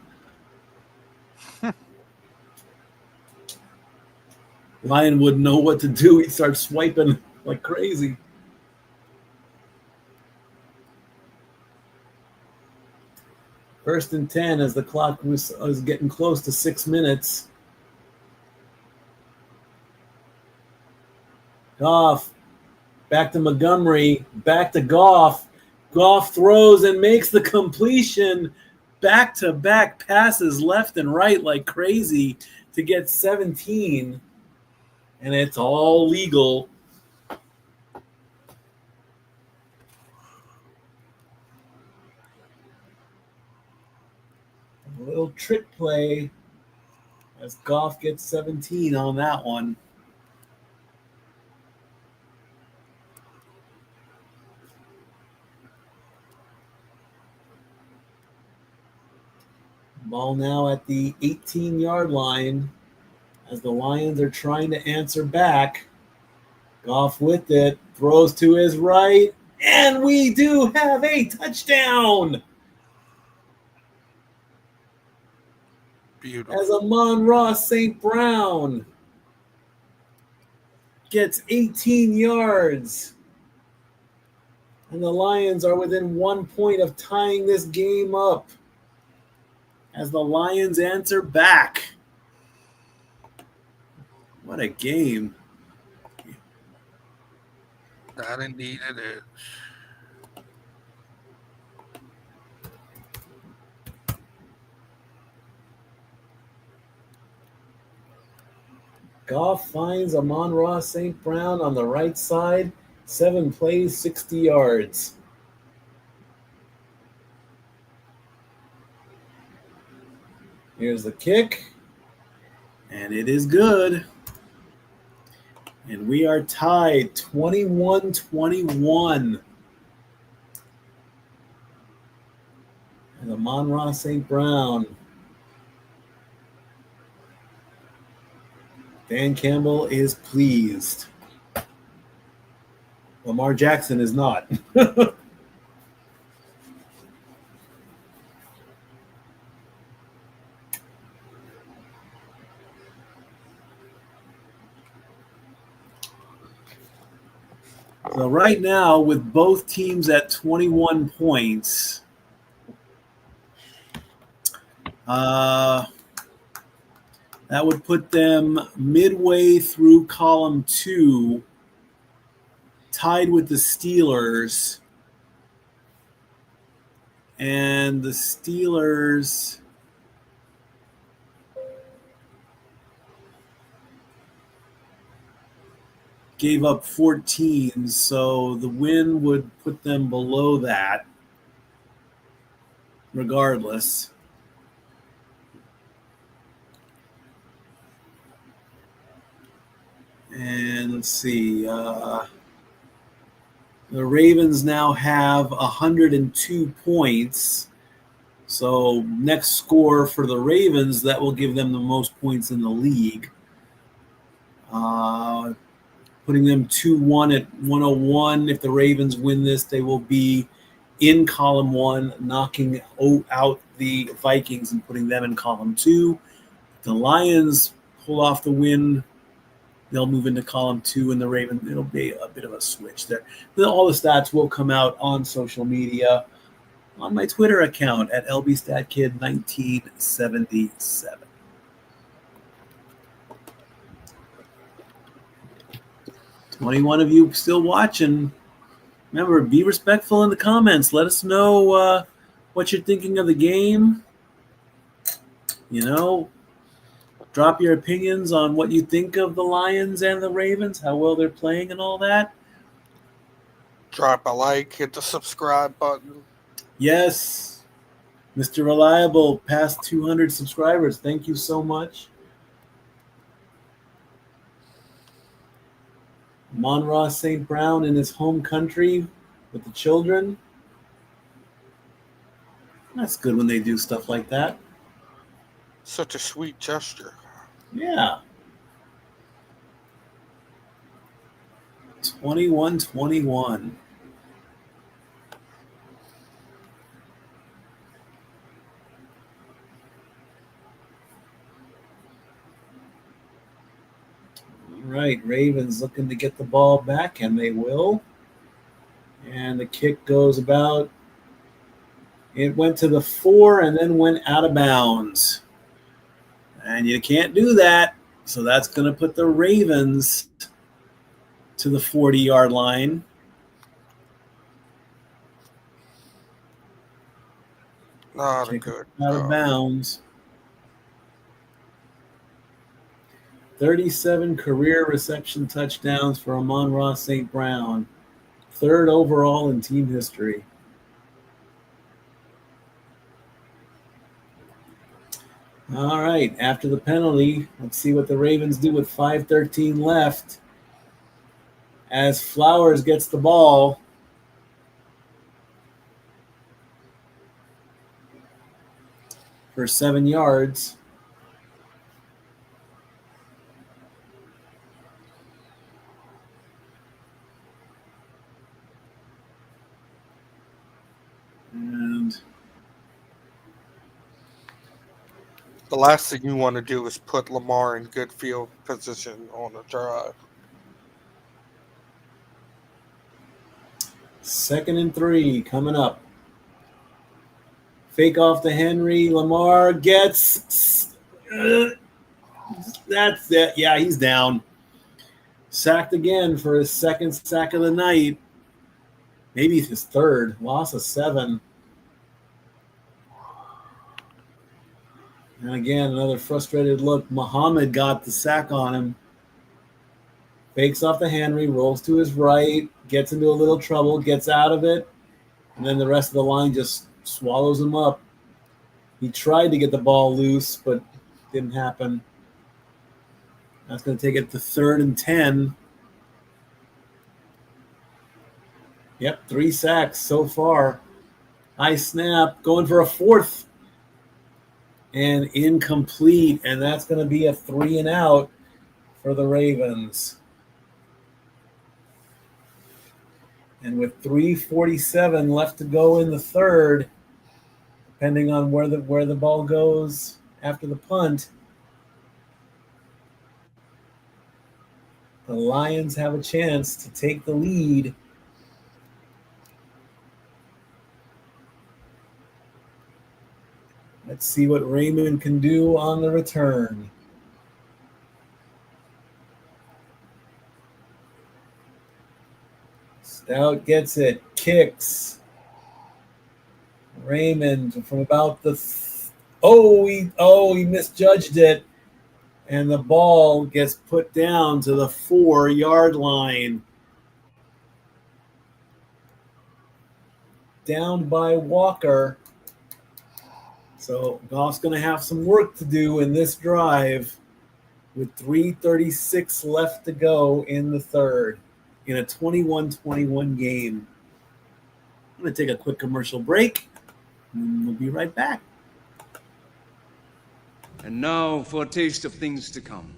Speaker 1: Lion wouldn't know what to do. He'd start swiping like crazy. First and 10 as the clock was getting close to 6 minutes. Goff, back to Montgomery, back to Goff, Goff throws and makes the completion. Back-to-back passes left and right like crazy to get 17. And it's all legal. A little trick play as Goff gets 17 on that one. Ball now at the 18-yard line as the Lions are trying to answer back. Goff with it, throws to his right, and we do have a touchdown!
Speaker 2: Beautiful.
Speaker 1: As Amon-Ra St. Brown gets 18 yards. And the Lions are within 1 point of tying this game up as the Lions answer back. What a game.
Speaker 2: That indeed it is.
Speaker 1: Goff finds Amon-Ra St. Brown on the right side. 7 plays, 60 yards. Here's the kick. And it is good. And we are tied 21-21. And Amon-Ra St. Brown. Dan Campbell is pleased. Lamar Jackson is not. So right now, with both teams at 21 points, that would put them midway through column 2, tied with the Steelers. And the Steelers gave up 14, so the win would put them below that regardless. And let's see. The Ravens now have 102 points. So next score for the Ravens, that will give them the most points in the league. Putting them 2-1 at 101. If the Ravens win this, they will be in column 1, knocking out the Vikings and putting them in column 2. If the Lions pull off the win, they'll move into column 2, and the Ravens, it'll be a bit of a switch there. Then all the stats will come out on social media, on my Twitter account at LBStatKid1977. 21 of you still watching. Remember, be respectful in the comments. Let us know what you're thinking of the game. Drop your opinions on what you think of the Lions and the Ravens, how well they're playing and all that.
Speaker 2: Drop a like, hit the subscribe button.
Speaker 1: Yes. Mr. Reliable, past 200 subscribers. Thank you so much. Amon-Ra St. Brown in his home country with the children. That's good when they do stuff like that.
Speaker 2: Such a sweet gesture.
Speaker 1: Yeah. 21-21. All right, Ravens looking to get the ball back, and they will. And the kick goes about. It went to the 4 and then went out of bounds. And you can't do that. So that's going to put the Ravens to the 40-yard line.
Speaker 2: Not a
Speaker 1: Kick
Speaker 2: good
Speaker 1: out of
Speaker 2: job.
Speaker 1: bounds. 37 career reception touchdowns for Amon-Ra St. Brown. 3rd overall in team history. All right, after the penalty, let's see what the Ravens do with 5:13 left. As Flowers gets the ball. For 7 yards. And
Speaker 2: The last thing you want to do is put Lamar in good field position on a drive.
Speaker 1: 2nd and 3 coming up. Fake off to Henry. Lamar gets. That's it. Yeah, he's down. Sacked again for his 2nd sack of the night. Maybe his 3rd. Loss of 7. And again, another frustrated look. Muhammad got the sack on him. Fakes off to Henry, rolls to his right, gets into a little trouble, gets out of it, and then the rest of the line just swallows him up. He tried to get the ball loose, but didn't happen. That's going to take it to 3rd and 10. Yep, 3 sacks so far. High snap, going for a 4th. And incomplete, and that's going to be a 3 and out for the Ravens. And with 3:47 left to go in the 3rd, depending on where the ball goes after the punt, the Lions have a chance to take the lead. Let's see what Raymond can do on the return. Stout gets it, kicks. Raymond from about the he misjudged it, and the ball gets put down to the 4-yard line. Down by Walker. So Goff's going to have some work to do in this drive with 3:36 left to go in the 3rd in a 21-21 game. I'm going to take a quick commercial break, and we'll be right back.
Speaker 3: And now for a taste of things to come.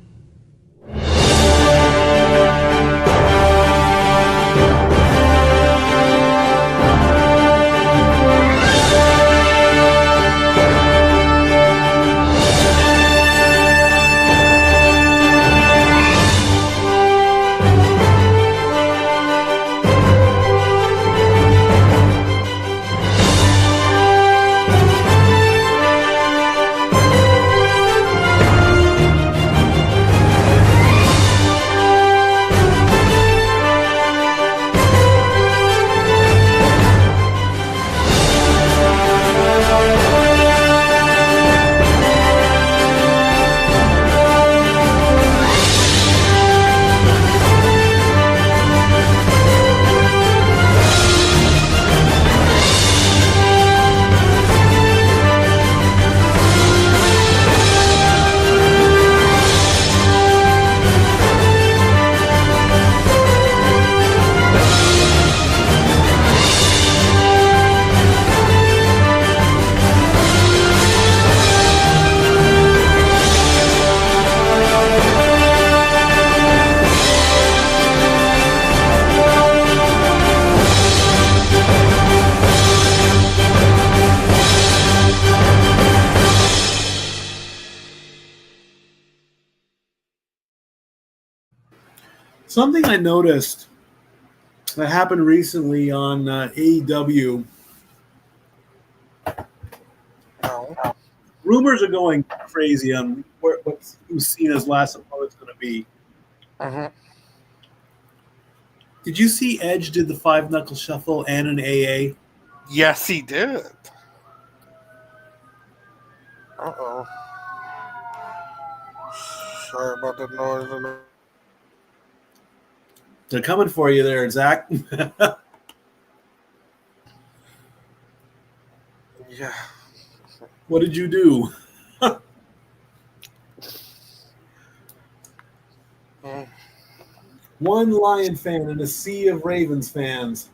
Speaker 1: Something I noticed that happened recently on AEW.
Speaker 2: No.
Speaker 1: Rumors are going crazy on who's Cena's last opponent's going to be.
Speaker 2: Uh-huh.
Speaker 1: Did you see Edge did the 5-knuckle shuffle and an AA?
Speaker 2: Yes, he did. Uh-oh. Sorry about the noise in the...
Speaker 1: They're coming for you there, Zach.
Speaker 2: Yeah.
Speaker 1: What did you do?
Speaker 2: Mm.
Speaker 1: One Lion fan in a sea of Ravens fans.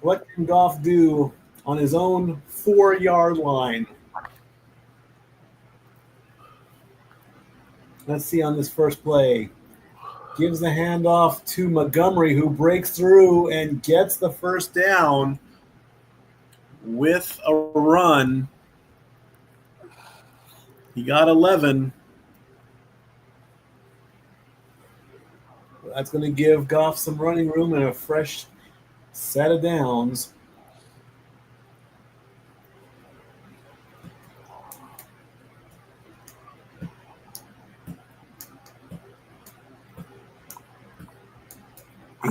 Speaker 1: What can Goff do on his own 4-yard line? Let's see on this first play. Gives the handoff to Montgomery, who breaks through and gets the first down with a run. He got 11. That's going to give Goff some running room and a fresh set of downs.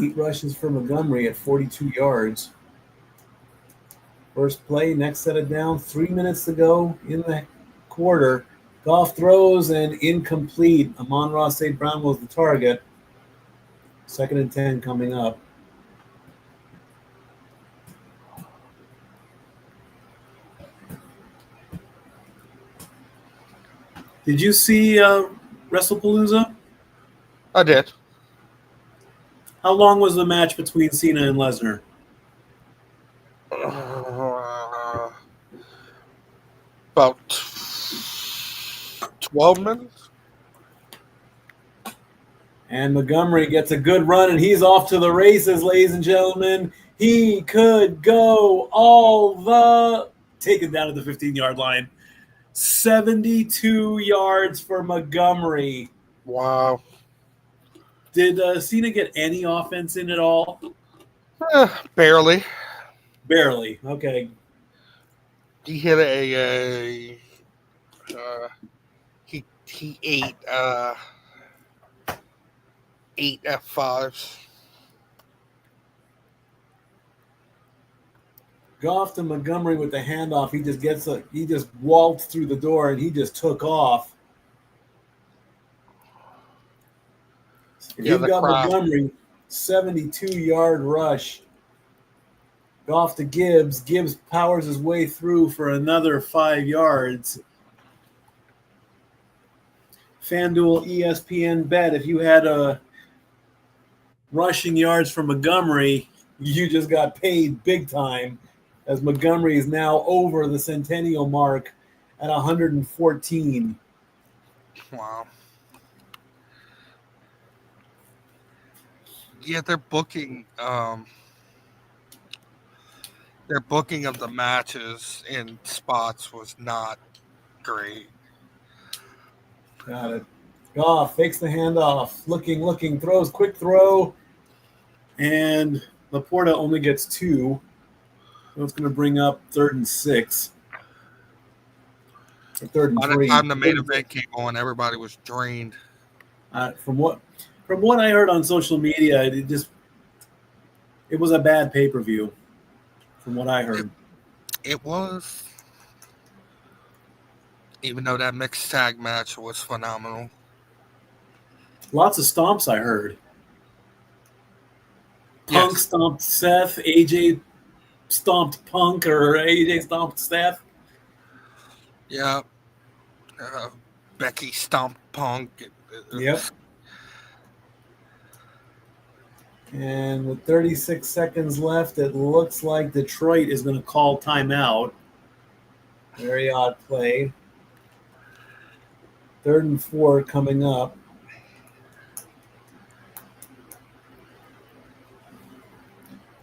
Speaker 1: Eight rushes for Montgomery at 42 yards. First play, next set of down. 3 minutes to go in the quarter. Goff throws and incomplete. Amon-Ra St. Brown was the target. 2nd and 10 coming up. Did you see WrestlePalooza?
Speaker 2: I did.
Speaker 1: How long was the match between Cena and Lesnar?
Speaker 2: About 12 minutes.
Speaker 1: And Montgomery gets a good run, and he's off to the races, ladies and gentlemen. He could go all the... Taken down at the 15-yard line. 72 yards for Montgomery.
Speaker 2: Wow.
Speaker 1: Did Cena get any offense in at all?
Speaker 2: Barely.
Speaker 1: Barely. Okay.
Speaker 2: He hit he ate 8 F5s.
Speaker 1: Goff to Montgomery with the handoff. He just waltzed through the door and he just took off. You've got
Speaker 2: crowd.
Speaker 1: Montgomery, 72-yard rush. Goff to Gibbs. Gibbs powers his way through for another 5 yards. FanDuel ESPN bet, if you had a rushing yards for Montgomery, you just got paid big time, as Montgomery is now over the centennial mark at 114.
Speaker 2: Wow. Yeah, their booking of the matches in spots was not great.
Speaker 1: Got it. Goff fakes the handoff. Looking, throws, quick throw. And Laporta only gets 2. So it's going to bring up 3rd and 6. Or 3rd and
Speaker 2: By
Speaker 1: 3.
Speaker 2: the time the main event came on, everybody was drained.
Speaker 1: From what I heard on social media, it was a bad pay-per-view. From what I heard,
Speaker 2: It was, even though that mixed tag match was phenomenal.
Speaker 1: Lots of stomps I heard. Punk stomped Seth. AJ stomped Punk, or AJ stomped Seth.
Speaker 2: Yeah. Becky stomped Punk.
Speaker 1: Yep. And with 36 seconds left, it looks like Detroit is going to call timeout. Very odd play. 3rd and 4 coming up.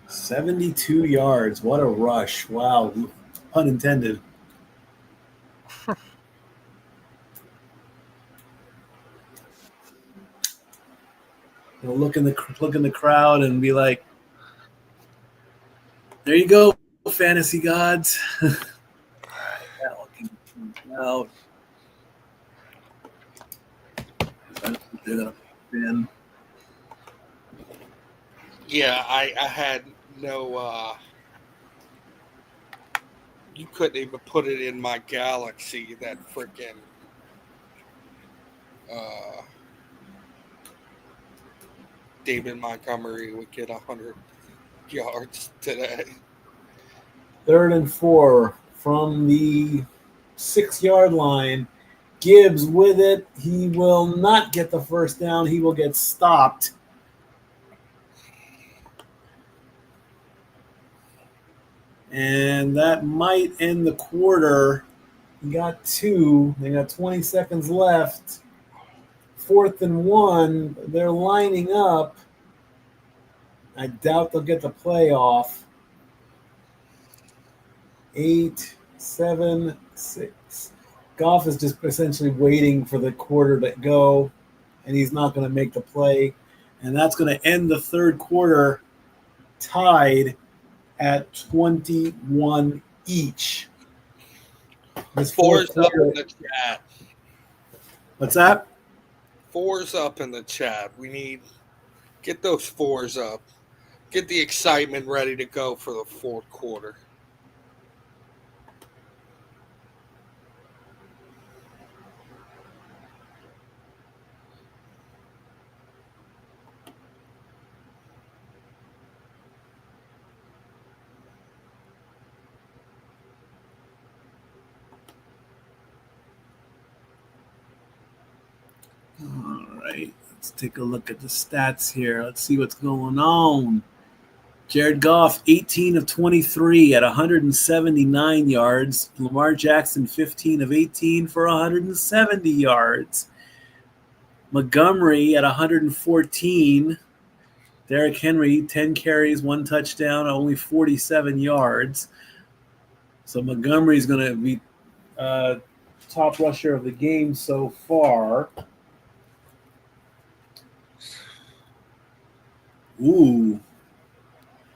Speaker 1: "72 yards. What a rush. Wow. Pun intended. Look in the crowd and be like, there you go, fantasy gods. Out.
Speaker 2: Yeah, I had no You couldn't even put it in my galaxy that freaking uh, David Montgomery would get 100 yards today.
Speaker 1: 3rd and 4 from the 6-yard line. Gibbs with it. He will not get the first down. He will get stopped. And that might end the quarter. You got 2. They got 20 seconds left. 4th and 1. They're lining up. I doubt they'll get the play off. 8, 7, 6. Goff is just essentially waiting for the quarter to go, and he's not going to make the play. And that's going to end the 3rd quarter tied at 21 each. This
Speaker 2: Four's up in the chat.
Speaker 1: What's that?
Speaker 2: 4's up in the chat. Get those 4s up. Get the excitement ready to go for the 4th quarter.
Speaker 1: All right, let's take a look at the stats here. Let's see what's going on. Jared Goff, 18 of 23 at 179 yards. Lamar Jackson, 15 of 18 for 170 yards. Montgomery at 114. Derrick Henry, 10 carries, 1 touchdown, only 47 yards. So Montgomery's going to be top rusher of the game so far. Ooh.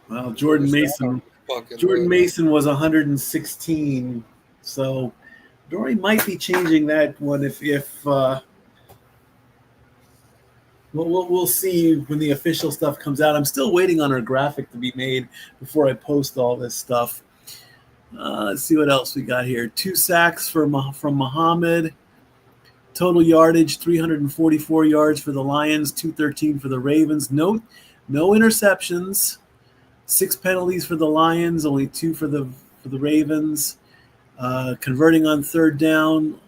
Speaker 1: Well, Jordan Mason was 116. So Dory might be changing that one if we'll see when the official stuff comes out. I'm still waiting on our graphic to be made before I post all this stuff. Let's see what else we got here. 2 sacks from Muhammad. Total yardage, 344 yards for the Lions, 213 for the Ravens. No interceptions. 6 penalties for the Lions, only 2 for the Ravens. Converting on 3rd down,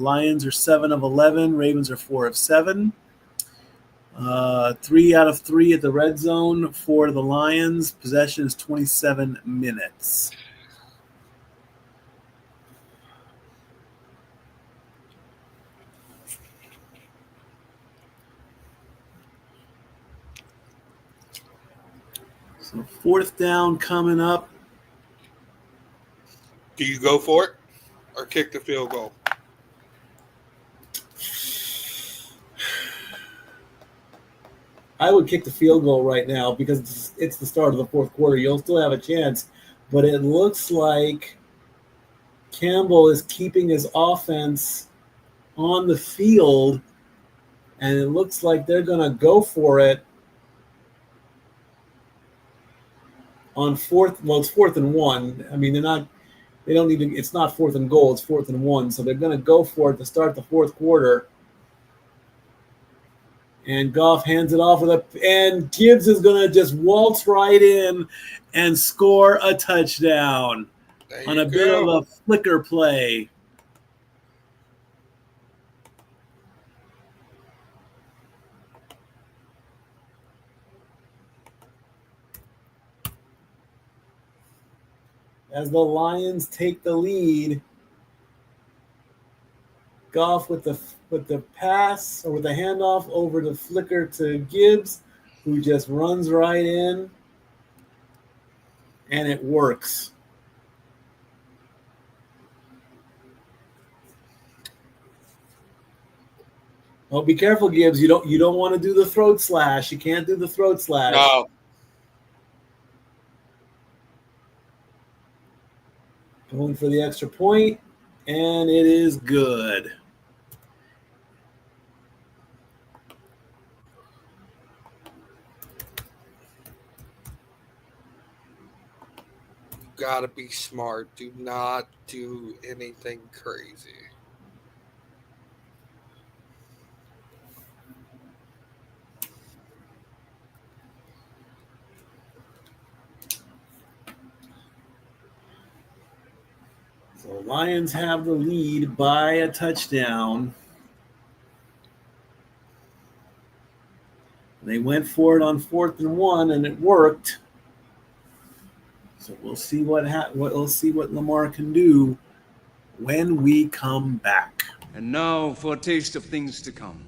Speaker 1: Lions are 7 of 11. Ravens are 4 of 7. 3 out of 3 at the red zone for the Lions. Possession is 27 minutes. So 4th down coming up.
Speaker 2: Do you go for it or kick the field goal?
Speaker 1: I would kick the field goal right now because it's the start of the 4th quarter. You'll still have a chance, but it looks like Campbell is keeping his offense on the field, and it looks like they're going to go for it on 4th. Well, it's 4th and 1. I mean, they don't need to. It's not 4th and goal. It's 4th and 1. So they're going to go for it to start the 4th quarter. And Goff hands it off and Gibbs is going to just waltz right in and score a touchdown on a bit of a flicker play. As the Lions take the lead, Goff with the pass or with the handoff over the flicker to Gibbs, who just runs right in, and it works. Oh, be careful, Gibbs. You don't want to do the throat slash. You can't do the throat slash.
Speaker 2: No.
Speaker 1: Going for the extra point, and it is good.
Speaker 2: got to be smart. Do not do anything crazy.
Speaker 1: So Lions have the lead by a touchdown. They went for it on 4th and 1, and it worked. So we'll see what Lamar can do when we come back.
Speaker 3: And now for a taste of things to come.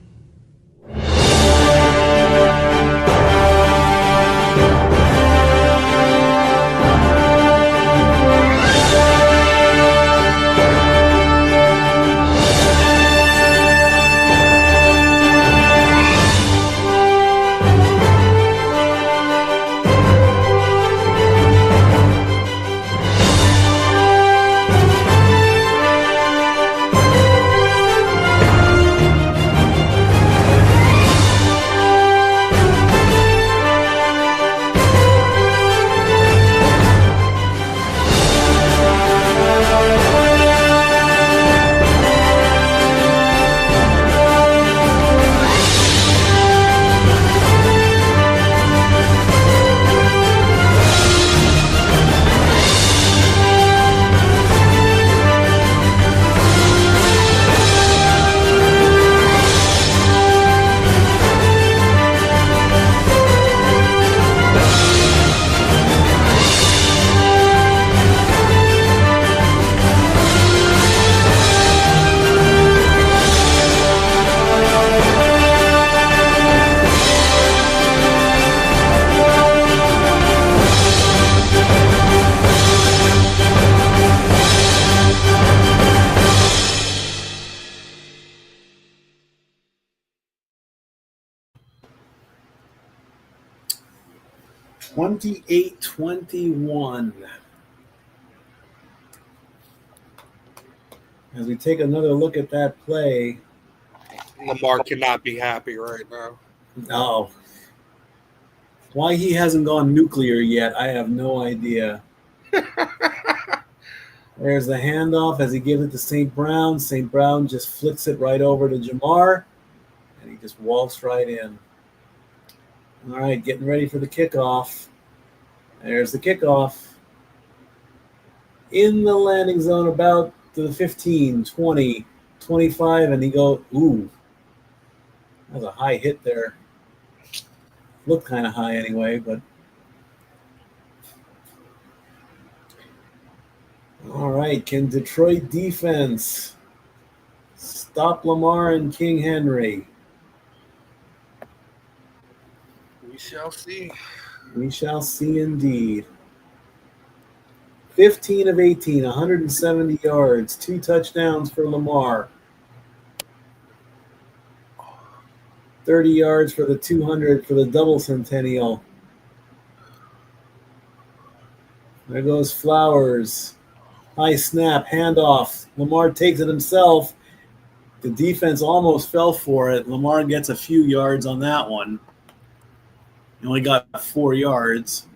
Speaker 1: Twenty-eight, 21. As we take another look at that play.
Speaker 2: Lamar cannot be happy right now.
Speaker 1: No. Why he hasn't gone nuclear yet, I have no idea. There's the handoff as he gives it to St. Brown. St. Brown just flicks it right over to Jamar, and he just walks right in. All right, getting ready for the kickoff. There's the kickoff. In the landing zone about to the 15, 20, 25, and he goes, ooh. That was a high hit there. Looked kind of high anyway, but. All right, can Detroit defense stop Lamar and King Henry?
Speaker 2: We shall see.
Speaker 1: We shall see indeed. 15 of 18, 170 yards, 2 touchdowns for Lamar. 30 yards for the 200 for the double centennial. There goes Flowers. High snap, handoff. Lamar takes it himself. The defense almost fell for it. Lamar gets a few yards on that one. He only got 4 yards.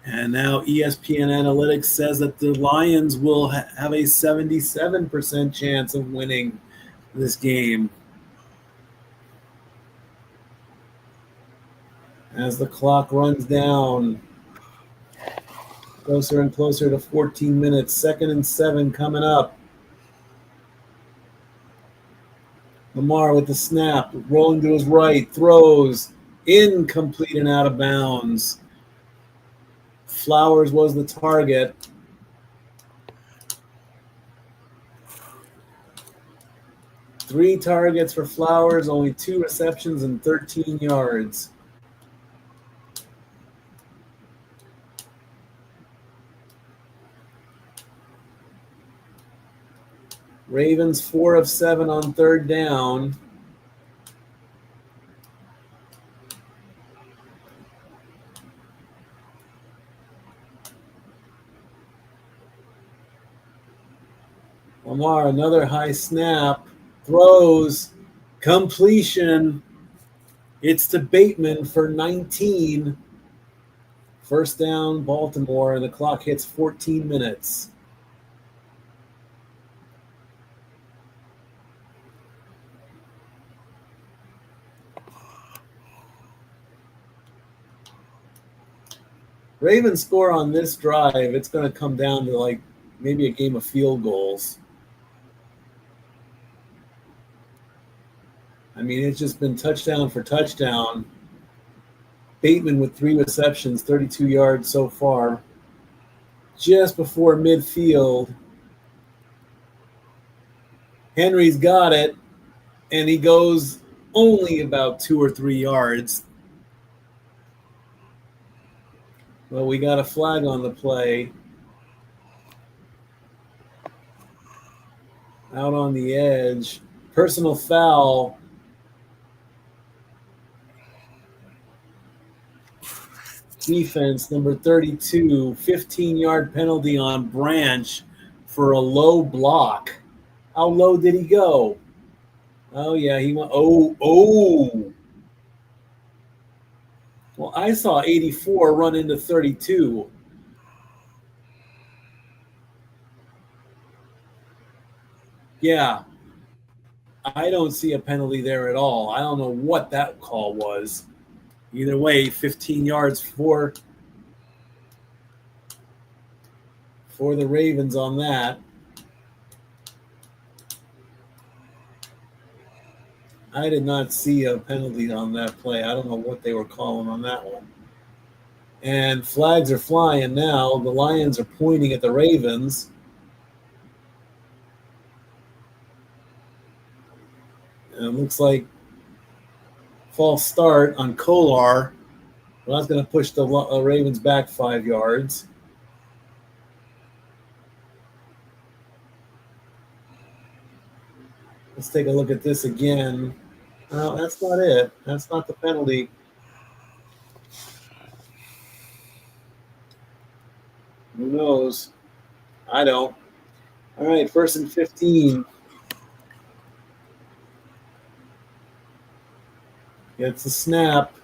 Speaker 1: And now ESPN Analytics says that the Lions will have a 77% chance of winning this game. As the clock runs down, closer and closer to 14 minutes. 2nd and 7 coming up. Lamar with the snap, rolling to his right, throws, incomplete and out of bounds. Flowers was the target. Three targets for Flowers, only 2 receptions and 13 yards. Ravens 4 of 7 on 3rd down. Lamar, another high snap, throws, completion. It's to Bateman for 19. First down, Baltimore, and the clock hits 14 minutes. Ravens score on this drive, it's going to come down to like maybe a game of field goals. I mean, it's just been touchdown for touchdown. Bateman with 3 receptions, 32 yards so far. Just before midfield, Henry's got it, and he goes only about 2 or 3 yards. Well, we got a flag on the play. Out on the edge. Personal foul. Defense, number 32, 15-yard penalty on Branch for a low block. How low did he go? Oh, yeah, he went, oh. Well, I saw 84 run into 32. Yeah, I don't see a penalty there at all. I don't know what that call was. Either way, 15 yards for the Ravens on that. I did not see a penalty on that play. I don't know what they were calling on that one. And flags are flying now. The Lions are pointing at the Ravens. And it looks like false start on Kolar. Well, that's going to push the Ravens back 5 yards. Let's take a look at this again. No, that's not it. That's not the penalty. Who knows? I don't. All right, 1st and 15. Gets the snap.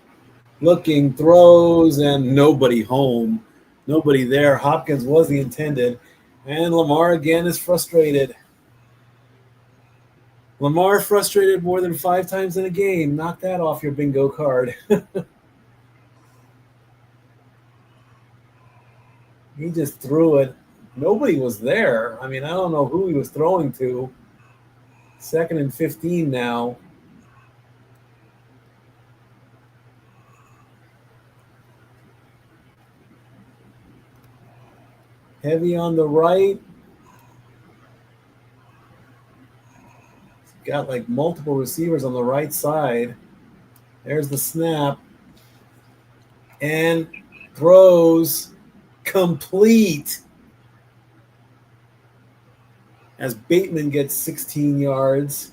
Speaker 1: Looking, throws, and nobody home. Nobody there. Hopkins was the intended. And Lamar again is frustrated. Lamar frustrated more than 5 times in a game. Knock that off your bingo card. He just threw it. Nobody was there. I mean, I don't know who he was throwing to. 2nd and 15 now. Heavy on the right. Got like multiple receivers on the right side. There's the snap. And throws complete. As Bateman gets 16 yards.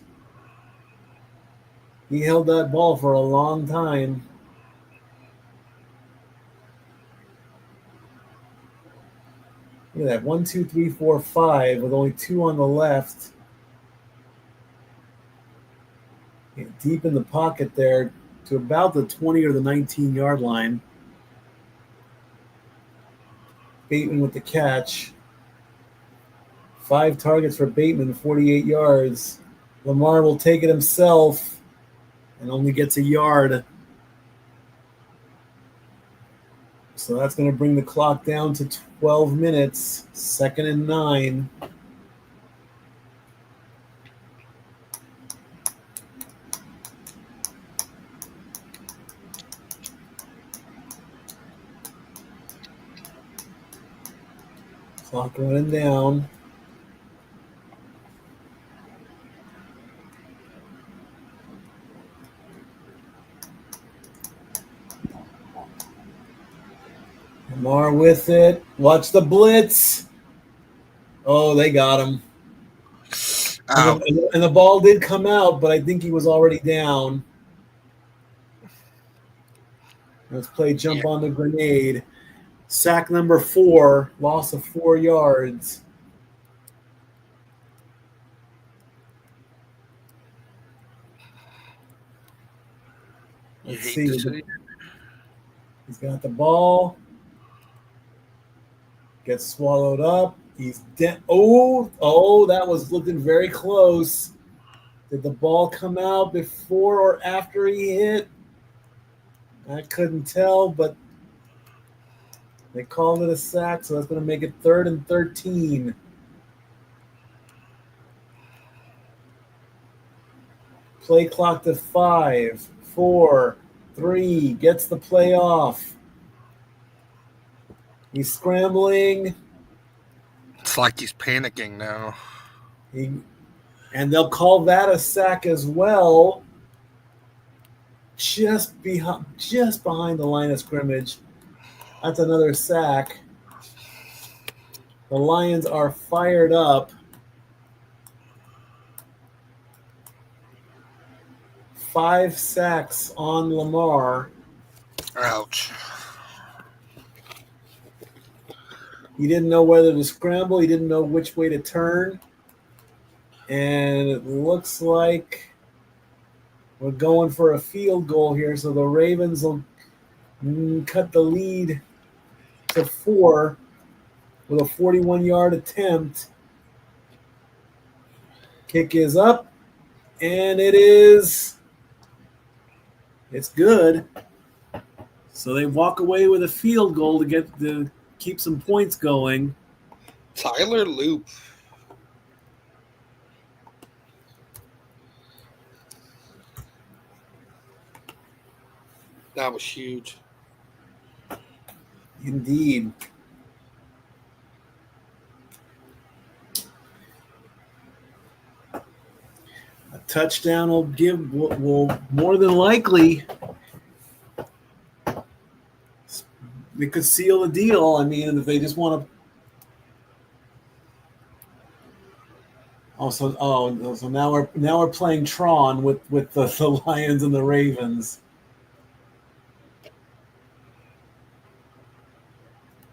Speaker 1: He held that ball for a long time. Look at that. 1, 2, 3, 4, 5 with only 2 on the left. Deep in the pocket there to about the 20 or the 19-yard line. Bateman with the catch. 5 targets for Bateman, 48 yards. Lamar will take it himself and only gets a yard. So that's going to bring the clock down to 12 minutes, 2nd and 9. Clock running down. Lamar with it. Watch the blitz. Oh, they got him. And the ball did come out, but I think he was already down. Let's play jump on the grenade. Sack number 4, loss of 4 yards. Let's see. He's got the ball. Gets swallowed up. He's dead. Oh, that was looking very close. Did the ball come out before or after he hit? I couldn't tell, but they called it a sack, so that's going to make it 3rd and 13. Play clock to 5, 4, 3. Gets the play off. He's scrambling.
Speaker 2: It's like he's panicking now.
Speaker 1: And they'll call that a sack as well. Just behind the line of scrimmage. That's another sack. The Lions are fired up. 5 sacks on Lamar.
Speaker 2: Ouch.
Speaker 1: He didn't know whether to scramble. He didn't know which way to turn. And it looks like we're going for a field goal here. So the Ravens will cut the lead to 4 with a 41-yard attempt. Kick is up. And it's good. So they walk away with a field goal to keep some points going.
Speaker 2: Tyler Loop. That was huge.
Speaker 1: Indeed. A touchdown will more than likely it could seal the deal. I mean, if they just want to. So now we're playing Tron with the Lions and the Ravens.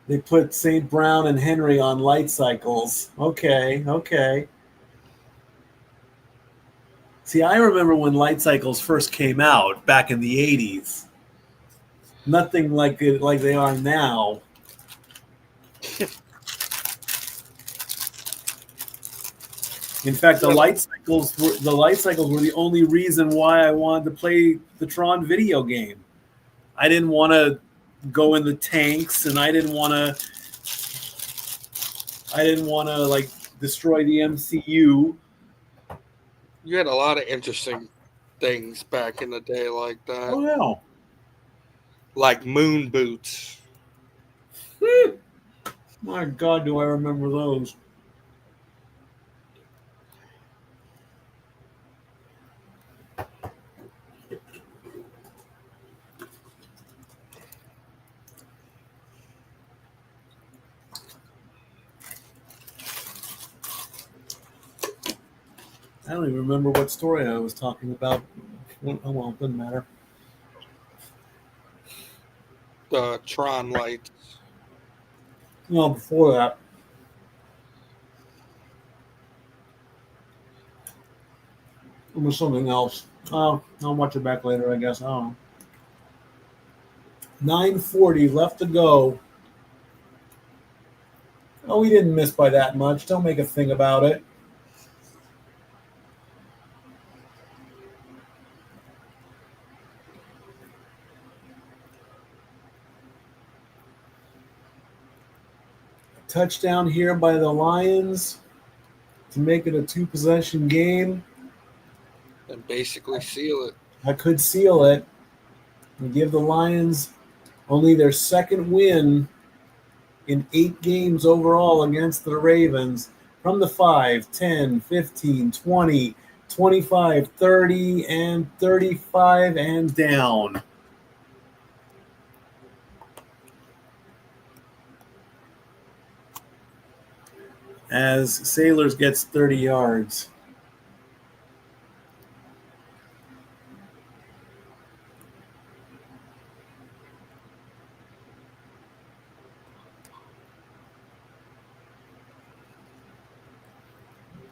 Speaker 1: They put St. Brown and Henry on light cycles. Okay. See, I remember when light cycles first came out back in the 80s. Nothing like they are now. In fact, the light cycles were the only reason why I wanted to play the Tron video game. I didn't want to go in the tanks, and I didn't want to like destroy the MCU.
Speaker 2: You had a lot of interesting things back in the day like that.
Speaker 1: Oh yeah.
Speaker 2: Like moon boots.
Speaker 1: My God, do I remember those? I don't even remember what story I was talking about. Oh well, it doesn't matter.
Speaker 2: The Tron lights.
Speaker 1: No, before that. It was something else. Oh, I'll watch it back later, I guess. I don't know. 9:40 left to go. Oh, we didn't miss by that much. Don't make a thing about it. Touchdown here by the Lions to make it a 2-possession game.
Speaker 2: And basically seal it.
Speaker 1: I could seal it and give the Lions only their second win in 8 games overall against the Ravens from the 5, 10, 15, 20, 25, 30, and 35 and down. As Sailors gets 30 yards.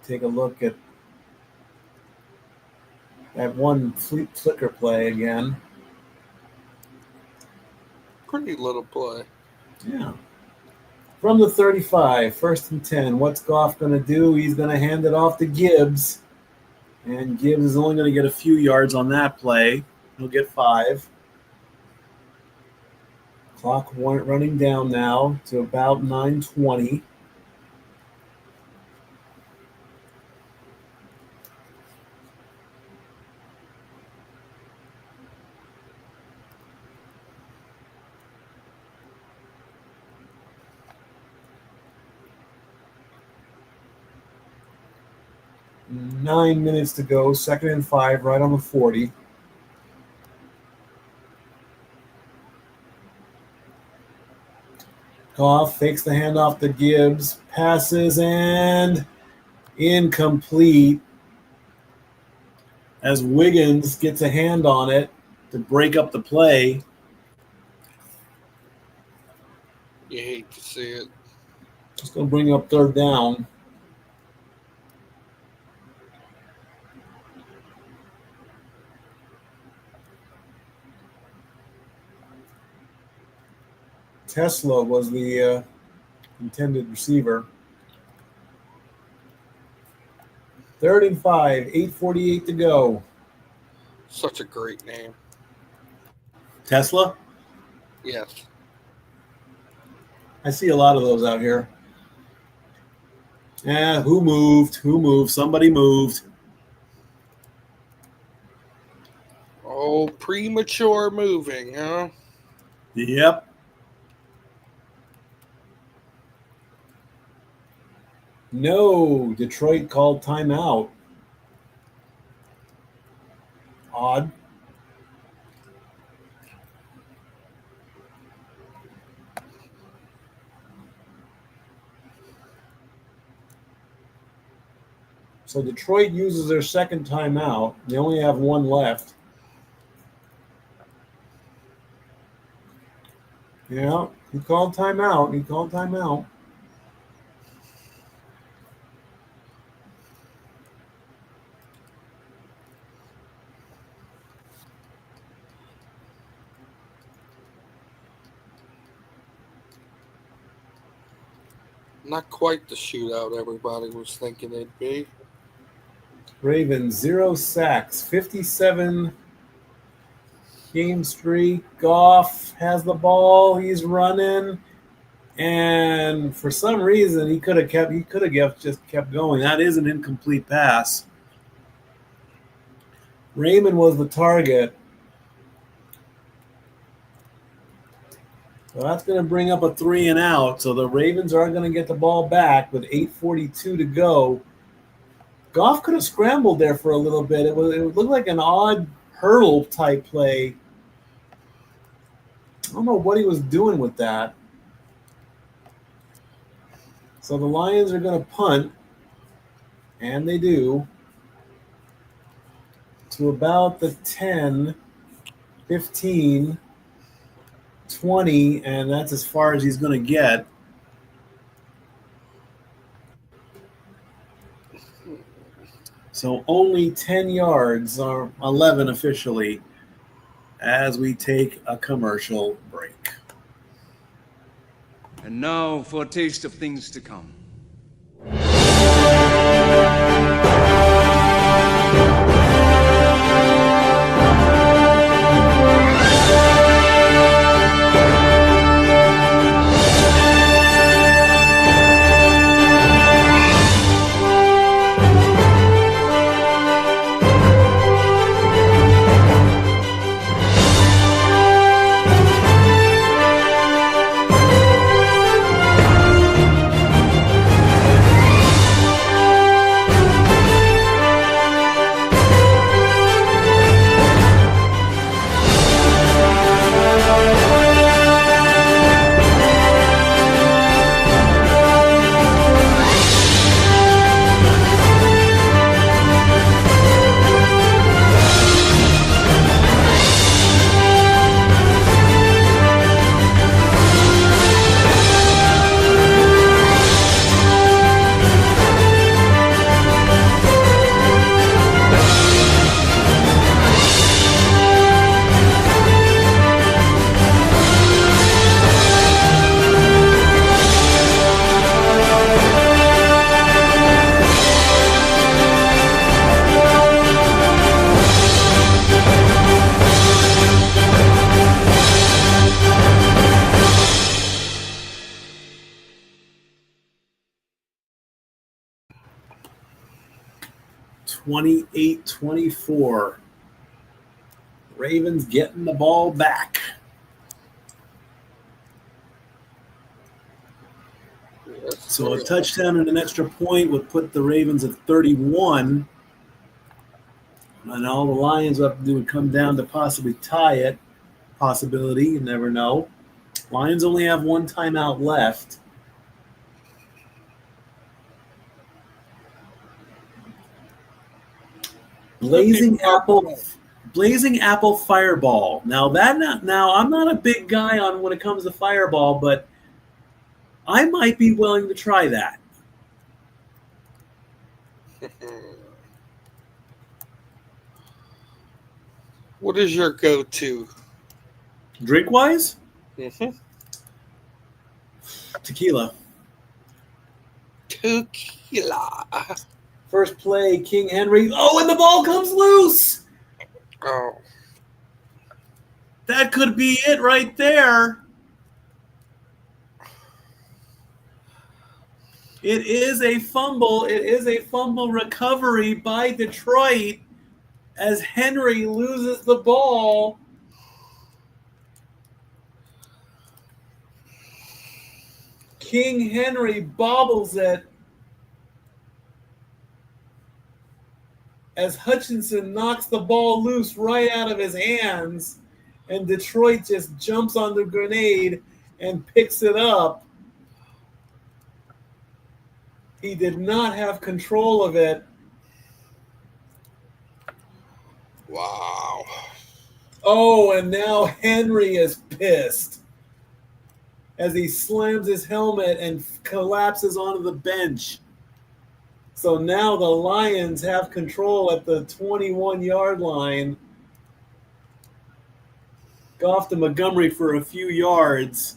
Speaker 1: Take a look at that one flicker play again.
Speaker 2: Pretty little play.
Speaker 1: Yeah. From the 35, 1st and 10. What's Goff going to do? He's going to hand it off to Gibbs. And Gibbs is only going to get a few yards on that play. He'll get 5. Clock running down now to about 9:20. Nine minutes to go, 2nd and 5, right on the 40. Goff fakes the handoff to Gibbs, passes, and incomplete as Wiggins gets a hand on it to break up the play.
Speaker 2: You hate to see it.
Speaker 1: Just going to bring up 3rd down. Tesla was the intended receiver. 3rd and 5, 8:48 to go.
Speaker 2: Such a great name.
Speaker 1: Tesla?
Speaker 2: Yes.
Speaker 1: I see a lot of those out here. Who moved? Who moved? Somebody moved.
Speaker 2: Oh, premature moving, huh?
Speaker 1: Yep. No, Detroit called timeout. Odd. So Detroit uses their 2nd timeout. They only have 1 left. Yeah, he called timeout. He called timeout.
Speaker 2: Not quite the shootout everybody was thinking it'd be.
Speaker 1: Ravens 0 sacks, 57 game streak. Goff has the ball. He's running, and for some reason he could have just kept going. That is an incomplete pass. Raymond was the target. So that's going to bring up a 3 and out. So the Ravens are going to get the ball back with 8:42 to go. Goff could have scrambled there for a little bit. It looked like an odd hurdle type play. I don't know what he was doing with that. So the Lions are going to punt, and they do, to about the 10, 15, 20, and that's as far as he's going to get. So only 10 yards, or 11 officially, as we take a commercial break.
Speaker 3: And now for a taste of things to come.
Speaker 1: 28-24. Ravens getting the ball back. So a touchdown and an extra point would put the Ravens at 31. And all the Lions have to do would come down to possibly tie it. Possibility, you never know. Lions only have one timeout left. Blazing Apple Fireball. Now I'm not a big guy on when it comes to Fireball, but I might be willing to try that.
Speaker 2: What is your go-to?
Speaker 1: Drink wise?
Speaker 2: Mm-hmm.
Speaker 1: Tequila.
Speaker 2: Tequila.
Speaker 1: First play, King Henry. Oh, and the ball comes loose.
Speaker 2: Oh.
Speaker 1: That could be it right there. It is a fumble. It is a fumble recovery by Detroit as Henry loses the ball. King Henry bobbles it as Hutchinson knocks the ball loose right out of his hands, and Detroit just jumps on the grenade and picks it up. He did not have control of it.
Speaker 2: Wow.
Speaker 1: Oh, and now Henry is pissed as he slams his helmet and collapses onto the bench. So now the Lions have control at the 21-yard line. Goff to Montgomery for a few yards.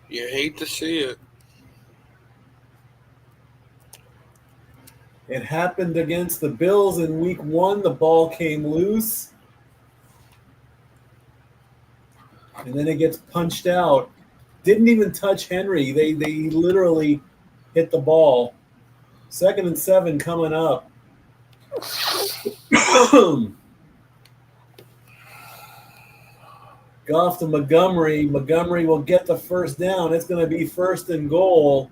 Speaker 2: You hate to see it.
Speaker 1: It happened against the Bills in week 1. The ball came loose. And then it gets punched out. Didn't even touch Henry. They literally hit the ball. 2nd and 7 coming up. Goff to Montgomery. Montgomery will get the first down. It's going to be 1st and goal.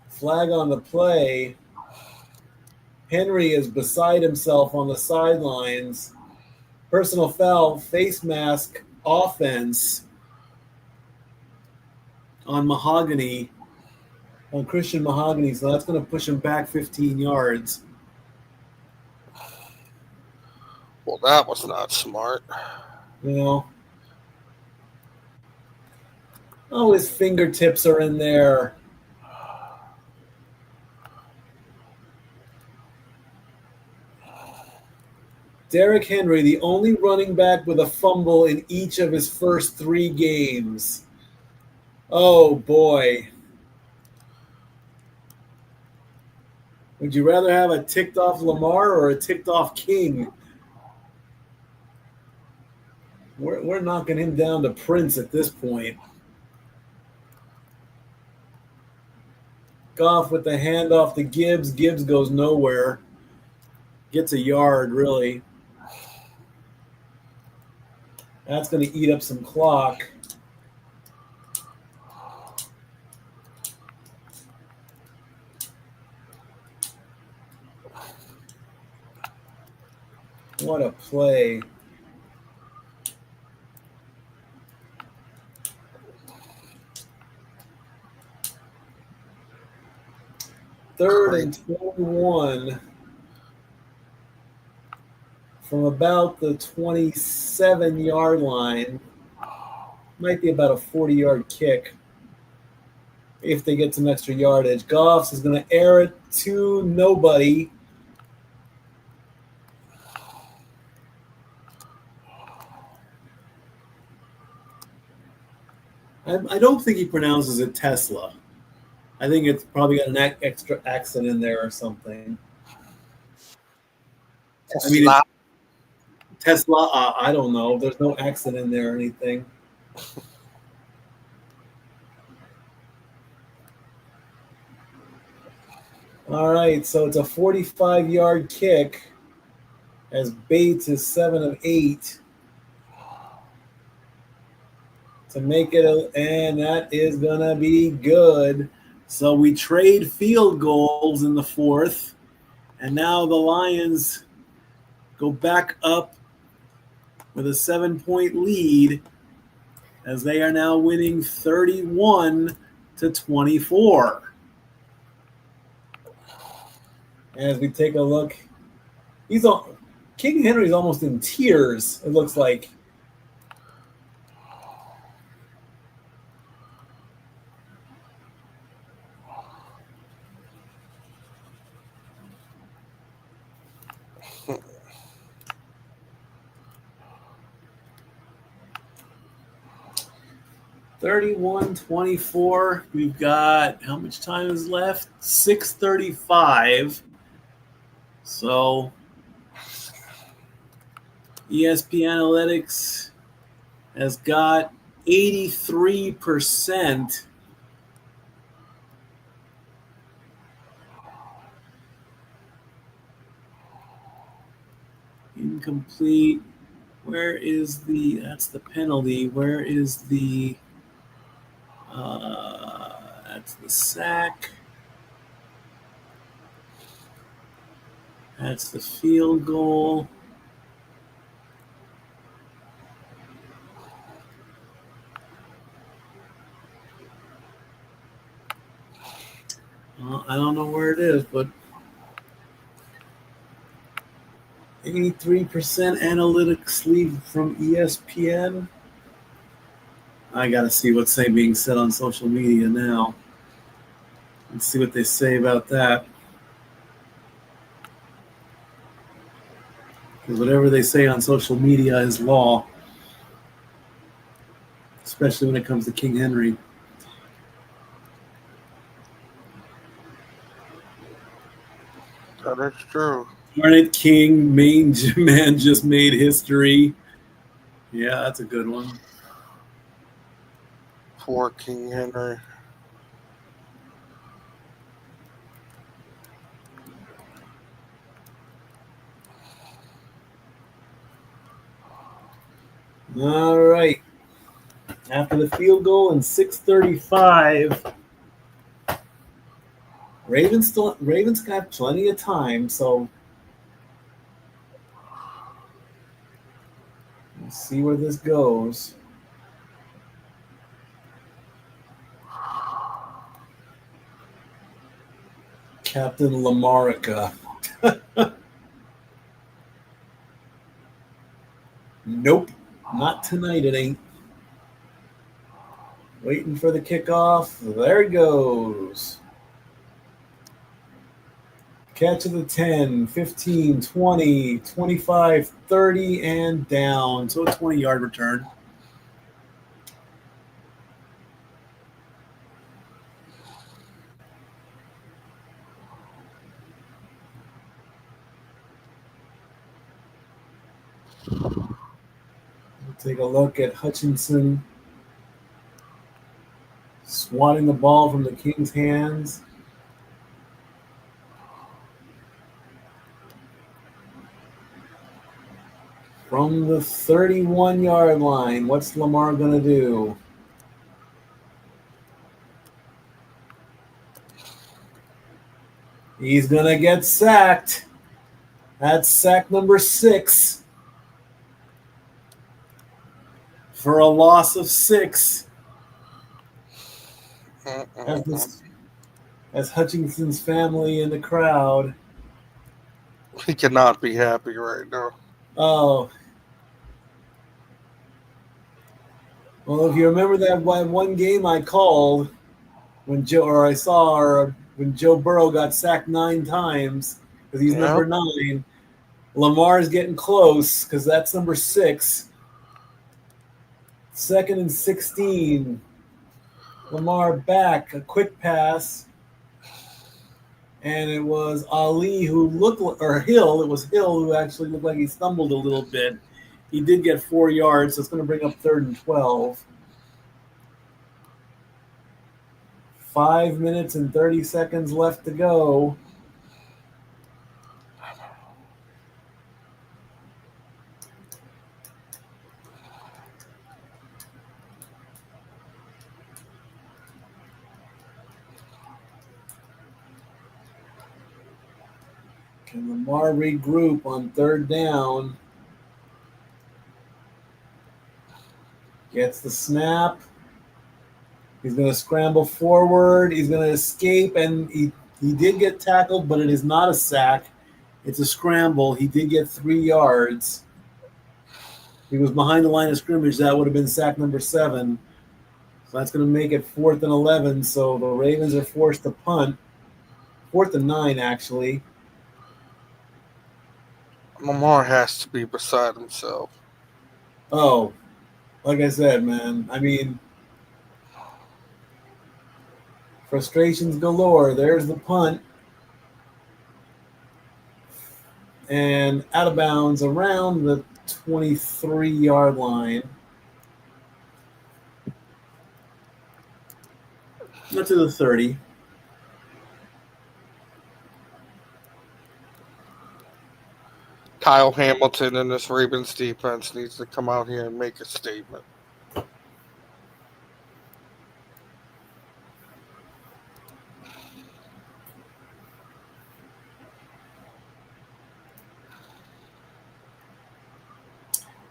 Speaker 1: Flag on the play. Henry is beside himself on the sidelines. Personal foul, face mask, offense on Mahogany, on Christian Mahogany. So that's going to push him back 15 yards.
Speaker 2: Well, that was not smart.
Speaker 1: You know. Oh, his fingertips are in there. Derrick Henry, the only running back with a fumble in each of his first 3 games. Oh, boy. Would you rather have a ticked-off Lamar or a ticked-off King? We're knocking him down to Prince at this point. Goff with the handoff to Gibbs. Gibbs goes nowhere. Gets a yard, really. That's going to eat up some clock. What a play. Third and 21 from about the 27-yard line. Might be about a 40-yard kick if they get some extra yardage. Goff is going to air it to nobody. I don't think he pronounces it Tesla. I think it's probably got an extra accent in there or something.
Speaker 2: Tesla.
Speaker 1: Tesla, I don't know. There's no accent in there or anything. All right, so it's a 45-yard kick as Bates is 7 of 8 to make it, and that is going to be good. So we trade field goals in the fourth, and now the Lions go back up with a 7-point lead as they are now winning 31-24. As we take a look, King Henry's almost in tears, it looks like. (31-24). We've got, how much time is left? 6:35. So ESPN Analytics has got 83%. Incomplete. Where is that's the penalty. Where is that's the sack. That's the field goal. I don't know where it is, but 83% analytics lead from ESPN. I got to see what's being said on social media now. Let's see what they say about that. Because whatever they say on social media is law, especially when it comes to King Henry.
Speaker 2: That is true.
Speaker 1: Garnet King, main man just made history. Yeah, that's a good one.
Speaker 2: Poor King Henry.
Speaker 1: All right. After the field goal in 6:35, Ravens got plenty of time, so we'll see where this goes. Captain Lamarica. Nope, not tonight. It ain't. Waiting for the kickoff. There he goes. Catch of the 10, 15, 20, 25, 30, and down. So a 20-yard return. We'll take a look at Hutchinson swatting the ball from the Kings' hands. From the 31-yard line, what's Lamar going to do? He's going to get sacked. That's sack number 6 for a loss of 6. As Hutchinson's family in the crowd.
Speaker 2: He cannot be happy right now.
Speaker 1: Oh. Well, if you remember that one game I called when Joe Burrow got sacked 9 times because he's number 9. Lamar's getting close because that's number 6. 2nd and 16. Lamar back, a quick pass. And it was Ali who looked, or Hill, it was Hill who actually looked like he stumbled a little bit. He did get 4 yards, so it's going to bring up 3rd and 12. 5 minutes and 30 seconds left to go. Can Lamar regroup on 3rd down? Gets the snap. He's going to scramble forward. He's going to escape, and he did get tackled, but it is not a sack. It's a scramble. He did get 3 yards. He was behind the line of scrimmage. That would have been sack number 7. So that's going to make it 4th and 11. So the Ravens are forced to punt. 4th and 9, actually.
Speaker 2: Lamar has to be beside himself.
Speaker 1: Oh, like I said, man. I mean, frustrations galore. There's the punt. And out of bounds around the 23-yard line. Not to the 30.
Speaker 2: Kyle Hamilton and this Ravens defense needs to come out here and make a statement.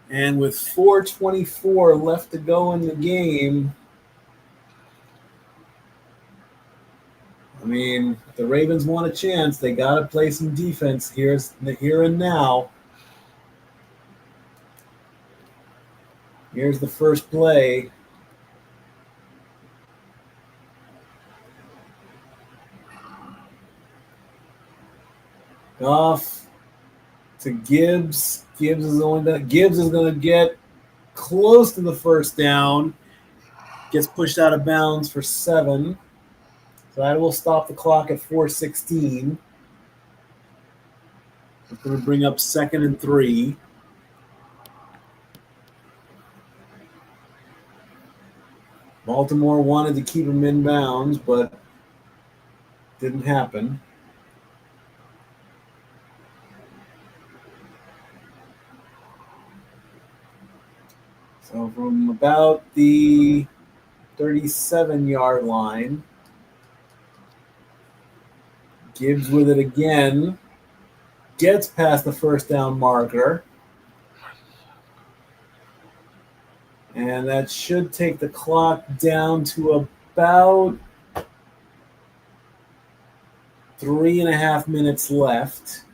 Speaker 1: And with 4:24 left to go in the game, I mean, if the Ravens want a chance, they got to play some defense here and now. Here's the first play. Goff to Gibbs. Gibbs is going to get close to the first down. Gets pushed out of bounds for 7. So that will stop the clock at 4:16. It's going to bring up 2nd and 3. Baltimore wanted to keep him in bounds, but didn't happen. So from about the 37-yard line, Gibbs with it again, gets past the first down marker, and that should take the clock down to about 3.5 minutes left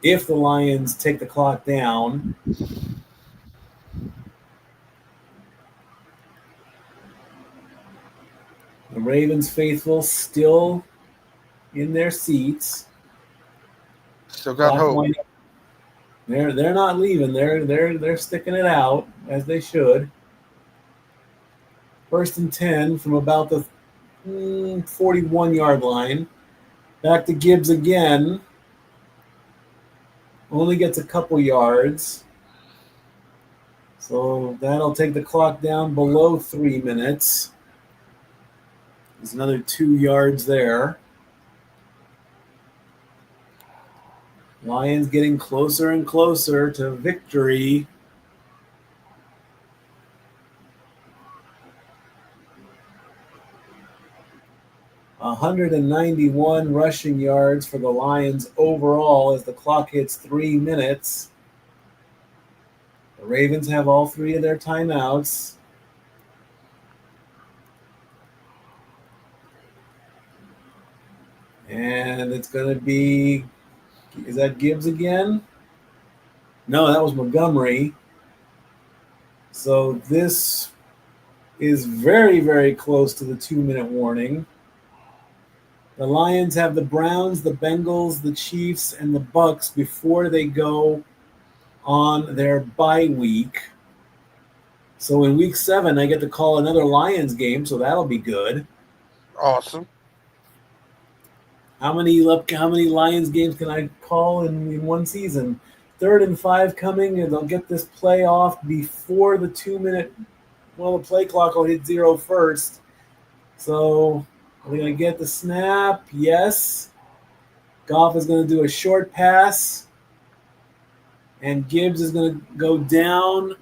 Speaker 1: if the Lions take the clock down. The Ravens faithful still in their seats.
Speaker 2: Still got hope.
Speaker 1: They're not leaving. They're sticking it out as they should. 1st and 10 from about the 41-yard line. Back to Gibbs again. Only gets a couple yards. So that'll take the clock down below 3 minutes. There's another 2 yards there. Lions getting closer and closer to victory. $191 rushing yards for the Lions overall as the clock hits 3 minutes. The Ravens have all 3 of their timeouts. And it's going to be, is that Gibbs again? No, that was Montgomery. So this is very, very close to the 2-minute warning. The Lions have the Browns, the Bengals, the Chiefs, and the Bucks before they go on their bye week. So in week 7, I get to call another Lions game, so that'll be good.
Speaker 2: Awesome.
Speaker 1: How many Lions games can I call in one season? 3rd and 5 coming, and they'll get this play off before the 2-minute. Well, the play clock will hit 0 first. So are they going to get the snap? Yes. Goff is going to do a short pass, and Gibbs is going to go down,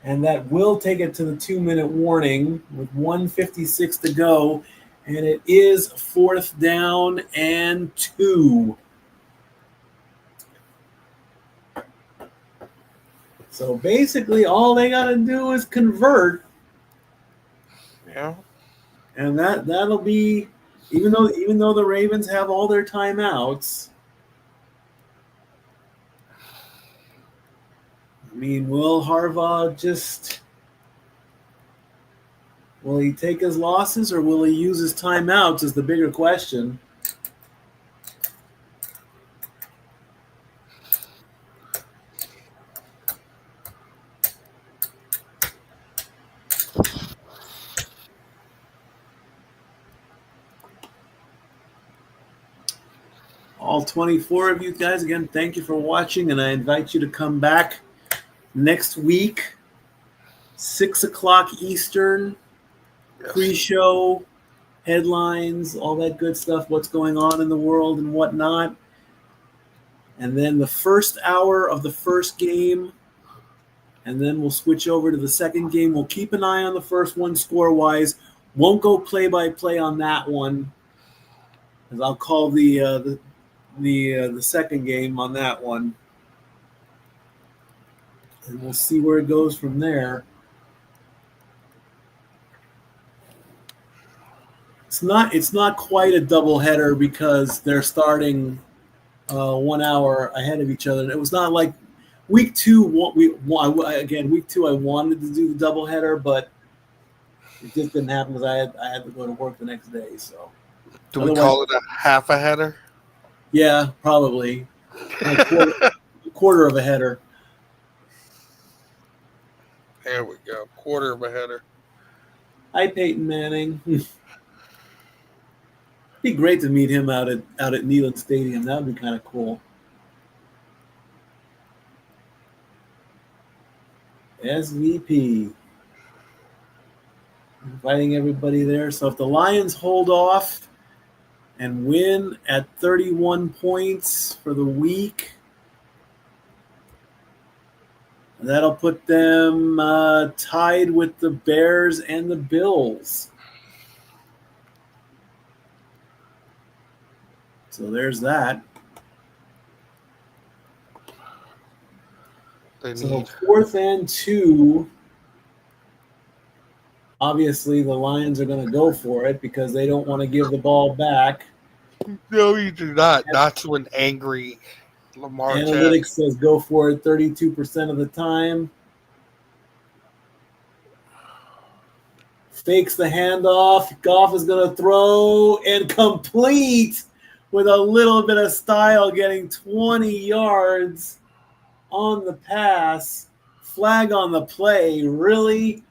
Speaker 1: and that will take it to the 2-minute warning with 1:56 to go, and it is 4th down and 2. So basically, all they got to do is convert,
Speaker 2: Yeah.
Speaker 1: and that'll be even though the Ravens have all their timeouts. I mean, will Harbaugh will he take his losses or will he use his timeouts is the bigger question. All 24 of you guys, again, thank you for watching, and I invite you to come back next week, 6 o'clock Eastern,
Speaker 2: Yes.
Speaker 1: pre-show, headlines, all that good stuff, what's going on in the world and whatnot. And then the first hour of the first game, and then we'll switch over to the second game. We'll keep an eye on the first one score-wise. Won't go play-by-play on that one, because I'll call the second game on that one, and we'll see where it goes from there. It's not quite a doubleheader because they're starting 1 hour ahead of each other. It was not like week 2. Week 2 I wanted to do the doubleheader, but it just didn't happen because I had to go to work the next day. So
Speaker 2: Do we call it a half a header?
Speaker 1: Yeah, probably a quarter of a header.
Speaker 2: There we go, quarter of a header.
Speaker 1: Hi, Peyton Manning. Be great to meet him out at Neyland Stadium. That would be kind of cool. SVP. Inviting everybody there. So if the Lions hold off and win at 31 points for the week, that'll put them tied with the Bears and the Bills. So there's that. So 4th and 2. Obviously, the Lions are going to go for it because they don't want to give the ball back.
Speaker 2: No, you do not. Not to an angry Lamar
Speaker 1: Analytics
Speaker 2: Jackson.
Speaker 1: says go for it 32% of the time. Fakes the handoff. Goff is going to throw and complete with a little bit of style, getting 20 yards on the pass. Flag on the play. Really?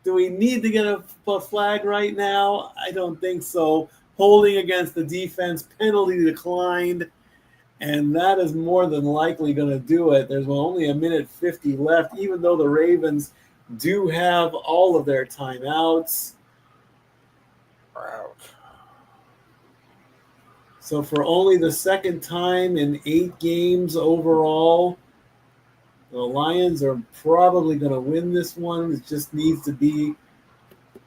Speaker 1: Do we need to get a flag right now? I don't think so. Holding against the defense, penalty declined, and that is more than likely going to do it. There's only a minute 50 left, even though the Ravens do have all of their timeouts.
Speaker 2: Ouch.
Speaker 1: So for only the second time in 8 games overall, the Lions are probably going to win this one. It just needs to be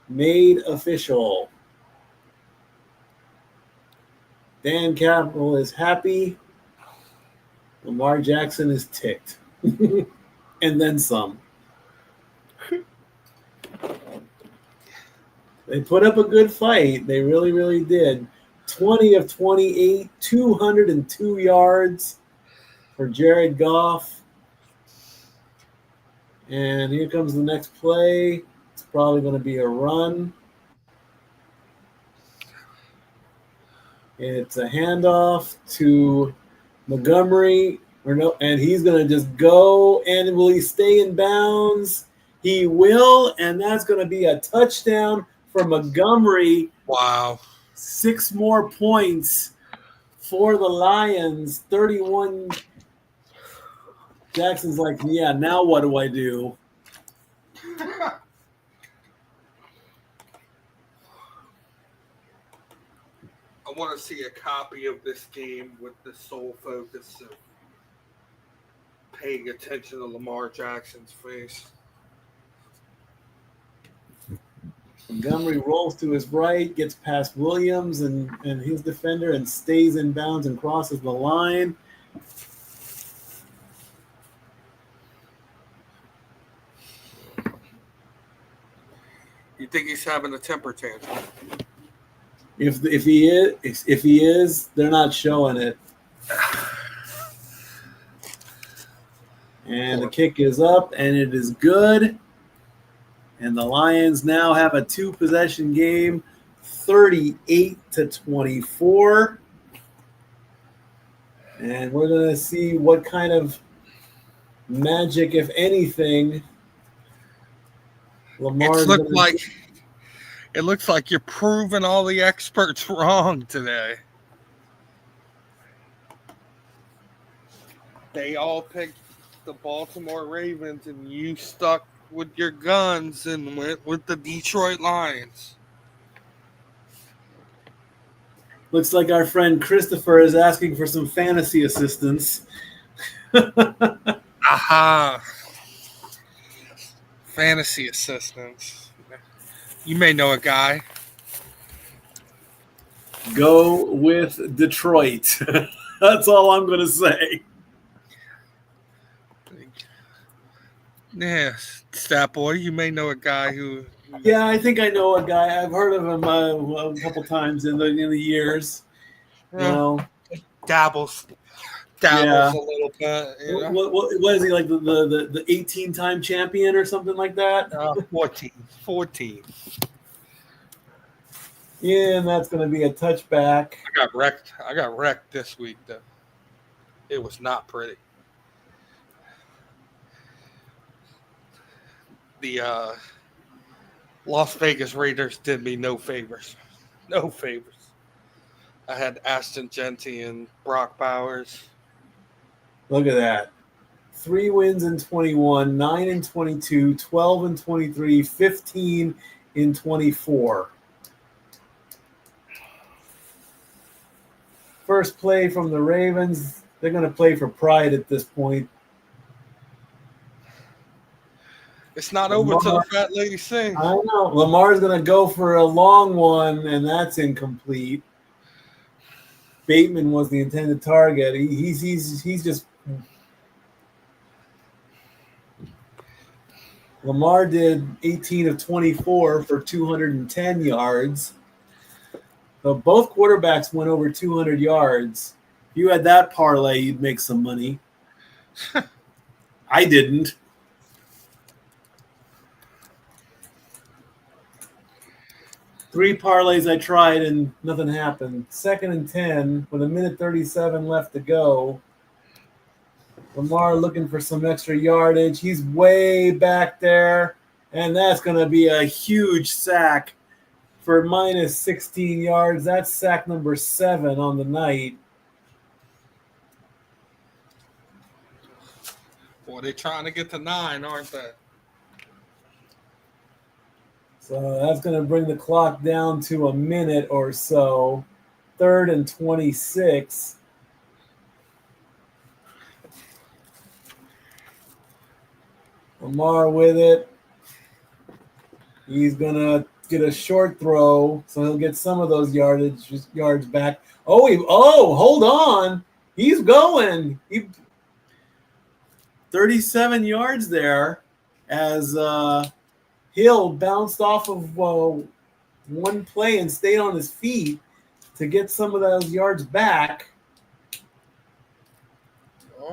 Speaker 1: made official. Dan Campbell is happy. Lamar Jackson is ticked. And then some. They put up a good fight. They really, really did. 20 of 28, 202 yards for Jared Goff. And here comes the next play. It's probably going to be a run. It's a handoff to Montgomery, and he's going to just go. And will he stay in bounds? He will, and that's going to be a touchdown for Montgomery.
Speaker 2: Wow.
Speaker 1: 6 more points for the Lions. 31 Jackson's like, yeah, now what do I do?
Speaker 2: I want to see a copy of this game with the sole focus of paying attention to Lamar Jackson's face.
Speaker 1: Montgomery rolls to his right, gets past Williams and his defender and stays in bounds and crosses the line.
Speaker 2: You think he's having a temper tantrum?
Speaker 1: If he is, they're not showing it. And the kick is up, and it is good. And the Lions now have a 2-possession game, 38-24. And we're going to see what kind of magic, if anything, Lamar's going to
Speaker 2: It looks like you're proving all the experts wrong today. They all picked the Baltimore Ravens, and you stuck with your guns and went with the Detroit Lions.
Speaker 1: Looks like our friend Christopher is asking for some fantasy assistance.
Speaker 2: Aha. Fantasy assistance. You may know a guy.
Speaker 1: Go with Detroit. That's all I'm going to say.
Speaker 2: Yes, Stat Boy, you may know a guy who.
Speaker 1: Yeah, I think I know a guy. I've heard of him a couple times in the years.
Speaker 2: Yeah.
Speaker 1: You know,
Speaker 2: dabbles
Speaker 1: Yeah.
Speaker 2: a little bit. You know?
Speaker 1: What is he, like the 18-time champion or something like that?
Speaker 2: 14.
Speaker 1: Yeah, and that's going to be a touchback.
Speaker 2: I got wrecked this week, though. It was not pretty. The Las Vegas Raiders did me no favors. No favors. I had Ashton Genty and Brock Bowers.
Speaker 1: Look at that. 3 wins in 21, 9 in 22, 12 in 23, 15 in 24. First play from the Ravens. They're going to play for pride at this point.
Speaker 2: It's not over till the fat lady sings.
Speaker 1: I know. Lamar's going to go for a long one, and that's incomplete. Bateman was the intended target. He's just. Lamar did 18 of 24 for 210 yards. So both quarterbacks went over 200 yards. If you had that parlay, you'd make some money. I didn't. Three parlays I tried and nothing happened. 2nd and 10 with 1:37 left to go. Lamar looking for some extra yardage. He's way back there, and that's going to be a huge sack for minus 16 yards. That's sack number 7 on the night.
Speaker 2: Boy, they're trying to get to 9, aren't they?
Speaker 1: So that's going to bring the clock down to a minute or so. 3rd and 26. Lamar with it. He's going to get a short throw, so he'll get some of those yards back. Hold on. He's going. 37 yards there as Hill bounced off of one play and stayed on his feet to get some of those yards back.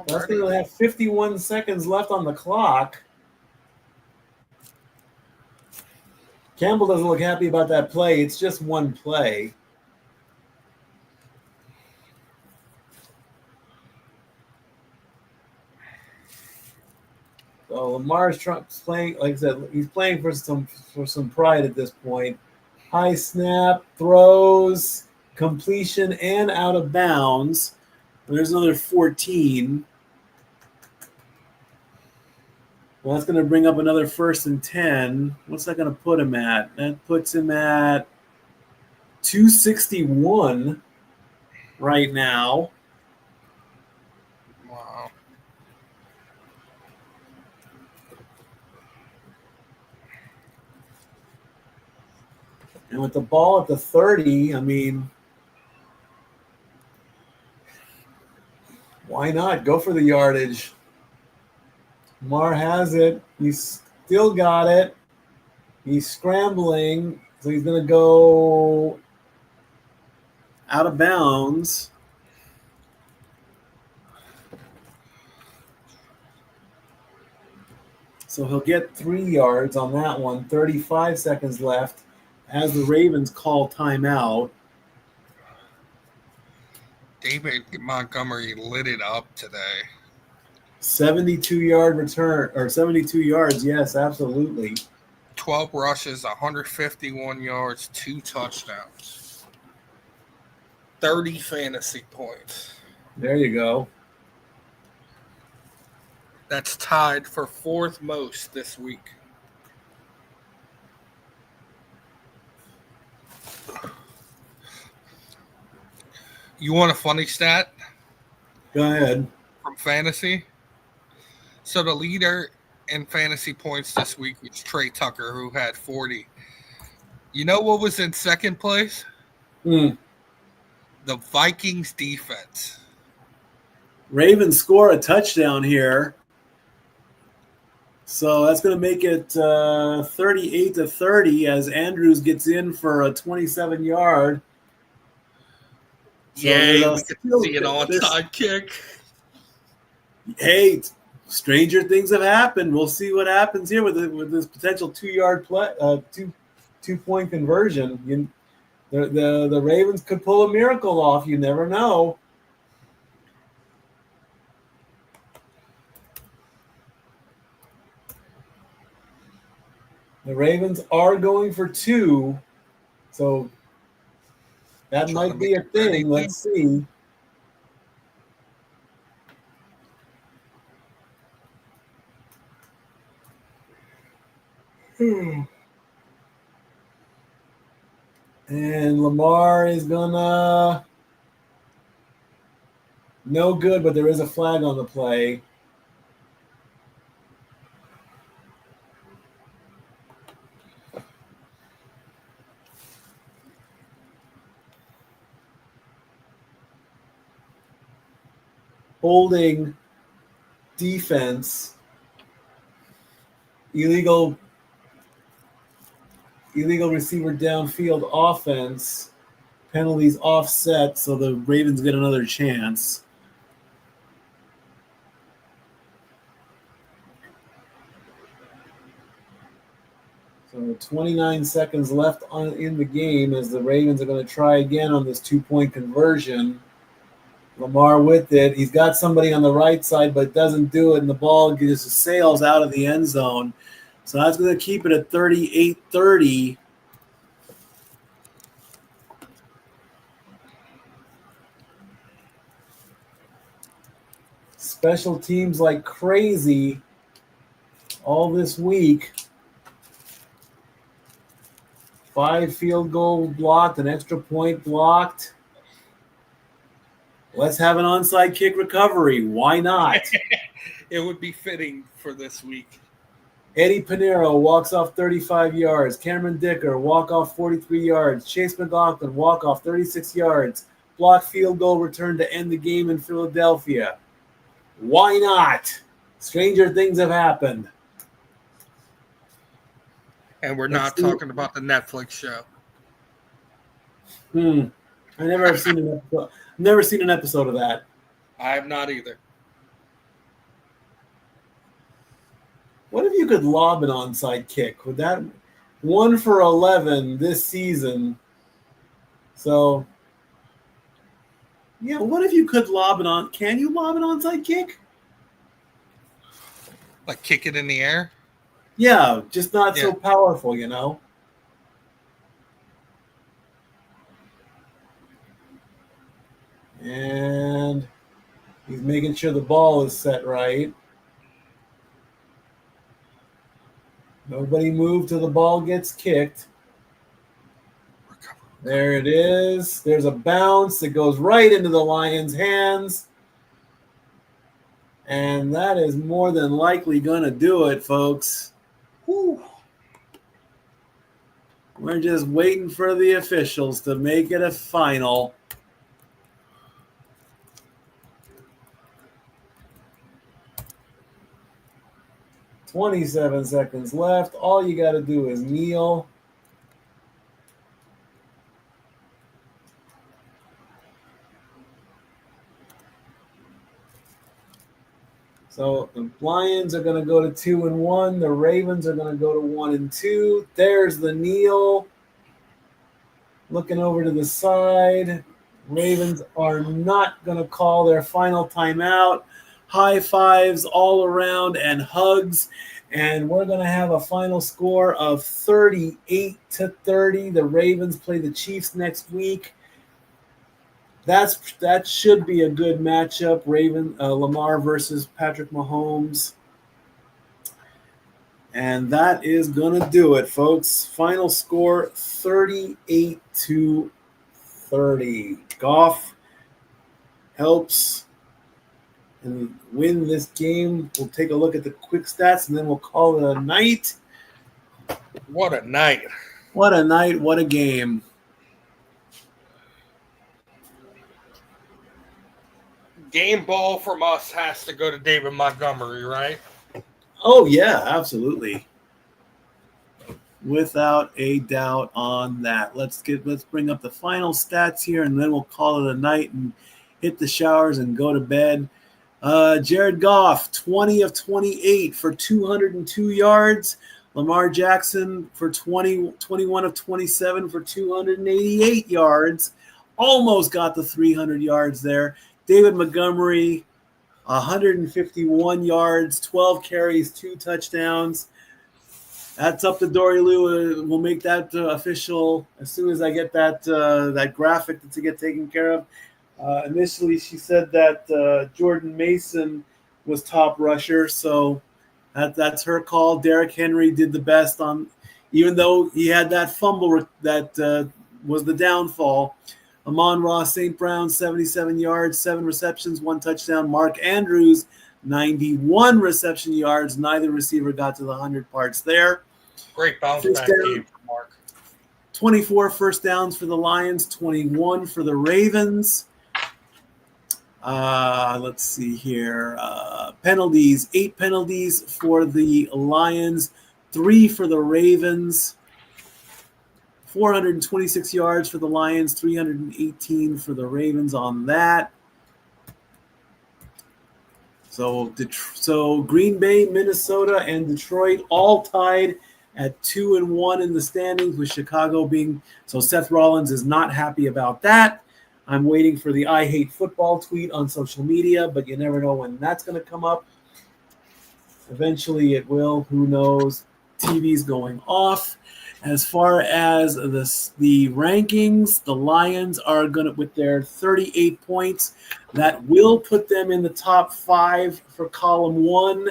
Speaker 1: That's going to have 51 seconds left on the clock. Campbell doesn't look happy about that play. It's just one play. So Lamar's playing, like I said, he's playing for some pride at this point. High snap, throws, completion, and out of bounds. There's another 14. Well, that's going to bring up another 1st and 10. What's that going to put him at? That puts him at 261 right now.
Speaker 2: Wow.
Speaker 1: And with the ball at the 30, I mean, why not? Go for the yardage. Lamar has it. He's still got it. He's scrambling. So he's going to go out of bounds. So he'll get 3 yards on that one. 35 seconds left as the Ravens call timeout.
Speaker 2: David Montgomery lit it up today.
Speaker 1: 72-yard return, or 72 yards. Yes, absolutely.
Speaker 2: 12 rushes, 151 yards, 2 touchdowns. 30 fantasy points.
Speaker 1: There you go.
Speaker 2: That's tied for 4th most this week. You want a funny stat?
Speaker 1: Go ahead.
Speaker 2: From fantasy? So the leader in fantasy points this week was Trey Tucker, who had 40. You know what was in second place?
Speaker 1: The
Speaker 2: Vikings defense.
Speaker 1: Ravens score a touchdown here. So that's going to make it 38-30 as Andrews gets in for a 27-yard. So
Speaker 2: Yay, we get to see an onside kick.
Speaker 1: Hey, stranger things have happened. We'll see what happens here with this potential 2-yard play, two-point conversion. The Ravens could pull a miracle off. You never know. The Ravens are going for 2, so that might be a thing. Let's see. And Lamar is gonna no good, but there is a flag on the play. Holding defense, illegal receiver downfield offense, penalties offset, so the Ravens get another chance. So 29 seconds left in the game as the Ravens are going to try again on this 2-point conversion. Lamar with it. He's got somebody on the right side, but doesn't do it, and the ball just sails out of the end zone. So that's going to keep it at 38-30. Special teams like crazy all this week. 5 field goal blocked, an extra point blocked. Let's have an onside kick recovery. Why not?
Speaker 2: It would be fitting for this week.
Speaker 1: Eddie Pinero walks off 35 yards. Cameron Dicker walk off 43 yards. Chase McLaughlin walk off 36 yards. Block field goal return to end the game in Philadelphia. Why not? Stranger things have happened.
Speaker 2: And we're not talking about the Netflix show.
Speaker 1: I never have seen an episode. Never seen an episode of that.
Speaker 2: I have not either.
Speaker 1: What if you could lob an onside kick? Would that 1 for 11 this season? So, yeah. What if you could lob an on? Can you lob an onside kick?
Speaker 2: Like kick it in the air?
Speaker 1: Yeah, just not so powerful, you know. And he's making sure the ball is set right. Nobody move till the ball gets kicked. There it is. There's a bounce that goes right into the Lions' hands. And that is more than likely going to do it, folks. Whew. We're just waiting for the officials to make it a final. "27 seconds left. All you got to do is kneel." So the Lions are going to go to 2-1. The Ravens are going to go to 1-2. There's the kneel. Looking over to the side. Ravens are not going to call their final timeout. High fives all around and hugs. And we're going to have a final score of 38-30. The Ravens play the Chiefs next week. That should be a good matchup. Lamar versus Patrick Mahomes. And that is going to do it, folks. Final score 38-30. Goff helps and win this game. We'll take a look at the quick stats and then we'll call it a night.
Speaker 2: What a night.
Speaker 1: What a night. What a game.
Speaker 2: Game ball from us has to go to David Montgomery, right?
Speaker 1: Oh, yeah, absolutely. Without a doubt on that. Let's bring up the final stats here, and then we'll call it a night and hit the showers and go to bed. Jared Goff, 20 of 28 for 202 yards. Lamar Jackson for 21 of 27 for 288 yards. Almost got the 300 yards there. David Montgomery, 151 yards, 12 carries, 2 touchdowns. That's up to Dory Lou. We'll make that official as soon as I get that graphic to get taken care of. Initially, she said that Jordan Mason was top rusher, so that's her call. Derrick Henry did the best even though he had that fumble that was the downfall. Amon-Ra St. Brown, 77 yards, 7 receptions, 1 touchdown. Mark Andrews, 91 reception yards. Neither receiver got to the 100 parts there.
Speaker 2: Great bounce back game for Mark.
Speaker 1: 24 first downs for the Lions, 21 for the Ravens. Let's see here. Penalties, 8 penalties for the Lions, 3 for the Ravens. 426 yards for the Lions, 318 for the Ravens on that. So Green Bay, Minnesota, and Detroit all tied at 2-1 in the standings, with Chicago being – so Seth Rollins is not happy about that. I'm waiting for the I Hate Football tweet on social media, but you never know when that's going to come up. Eventually it will. Who knows? TV's going off. As far as the rankings, the Lions are going to, with their 38 points, that will put them in the top 5 for column 1.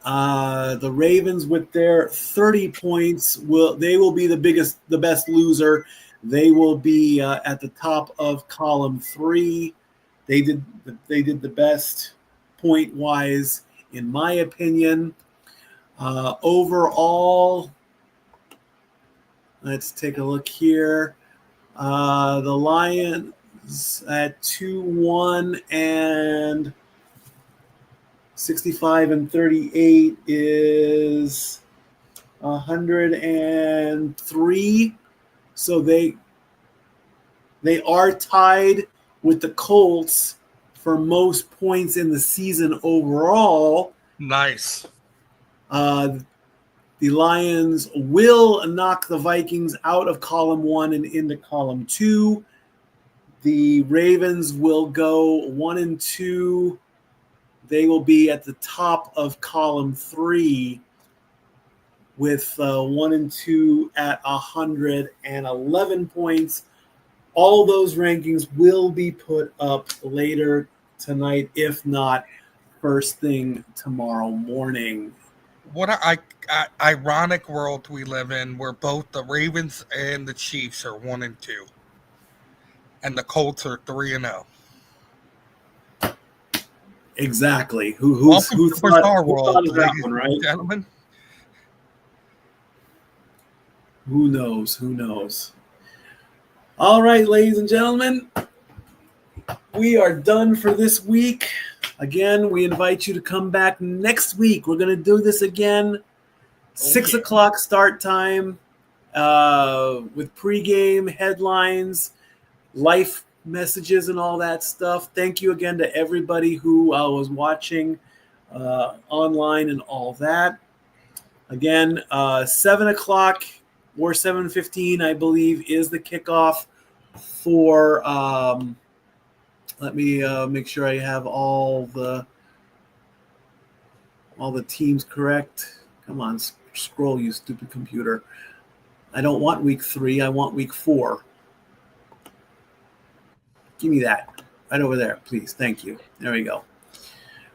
Speaker 1: The Ravens with their 30 points will be the best loser. They will be at the top of column 3. They did the best point wise, in my opinion. Overall, let's take a look here. The Lions at 2-1 and 65-38 is 103. So they are tied with the Colts for most points in the season overall.
Speaker 2: Nice.
Speaker 1: The Lions will knock the Vikings out of column 1 and into column 2. The Ravens will go 1-2. They will be at the top of column 3 with 1-2 at 111 points. All those rankings will be put up later tonight, if not first thing tomorrow morning.
Speaker 2: what a ironic world we live in, where both the Ravens and the Chiefs are 1-2, and the Colts are 3-0.
Speaker 1: Exactly.
Speaker 2: Welcome
Speaker 1: Who
Speaker 2: to bizarre
Speaker 1: who
Speaker 2: world,
Speaker 1: thought of that
Speaker 2: ladies
Speaker 1: one,
Speaker 2: and
Speaker 1: right?
Speaker 2: gentlemen.
Speaker 1: Who knows? Who knows? All right, ladies and gentlemen, we are done for this week. Again, we invite you to come back next week. We're going to do this again. 6
Speaker 2: yeah.
Speaker 1: o'clock start time with pregame headlines, life messages, and all that stuff. Thank you again to everybody who was watching online and all that. Again, 7 o'clock or 7:15, I believe, is the kickoff for. Let me make sure I have all the teams correct. Come on, scroll, you stupid computer. I don't want week 3. I want week 4. Give me that right over there, please. Thank you. There we go.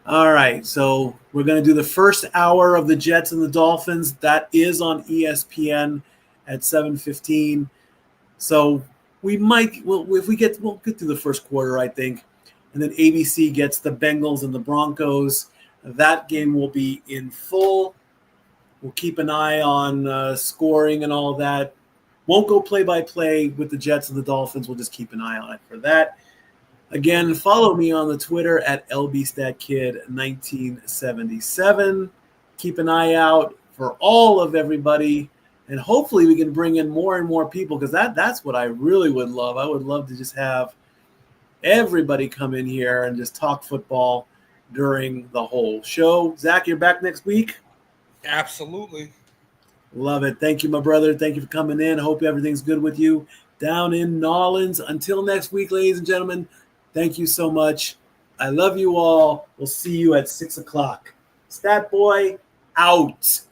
Speaker 1: All right, so we're going to do the first hour of the Jets and the Dolphins. That is on ESPN at 7:15. So we might, we'll get through the first quarter, I think, and then ABC gets the Bengals and the Broncos. That game will be in full. We'll keep an eye on scoring and all that. Won't go play-by-play with the Jets and the Dolphins. We'll just keep an eye on it for that. Again, follow me on the Twitter at LBStatKid1977. Keep an eye out for all of everybody, and hopefully we can bring in more and more people, because that's what I really would love. I would love to just have everybody come in here and just talk football during the whole show. Zach, you're back next week?
Speaker 2: Absolutely.
Speaker 1: Love it. Thank you, my brother. Thank you for coming in. Hope everything's good with you down in Nolens. Until next week, ladies and gentlemen, thank you so much. I love you all. We'll see you at 6 o'clock. Stat Boy out.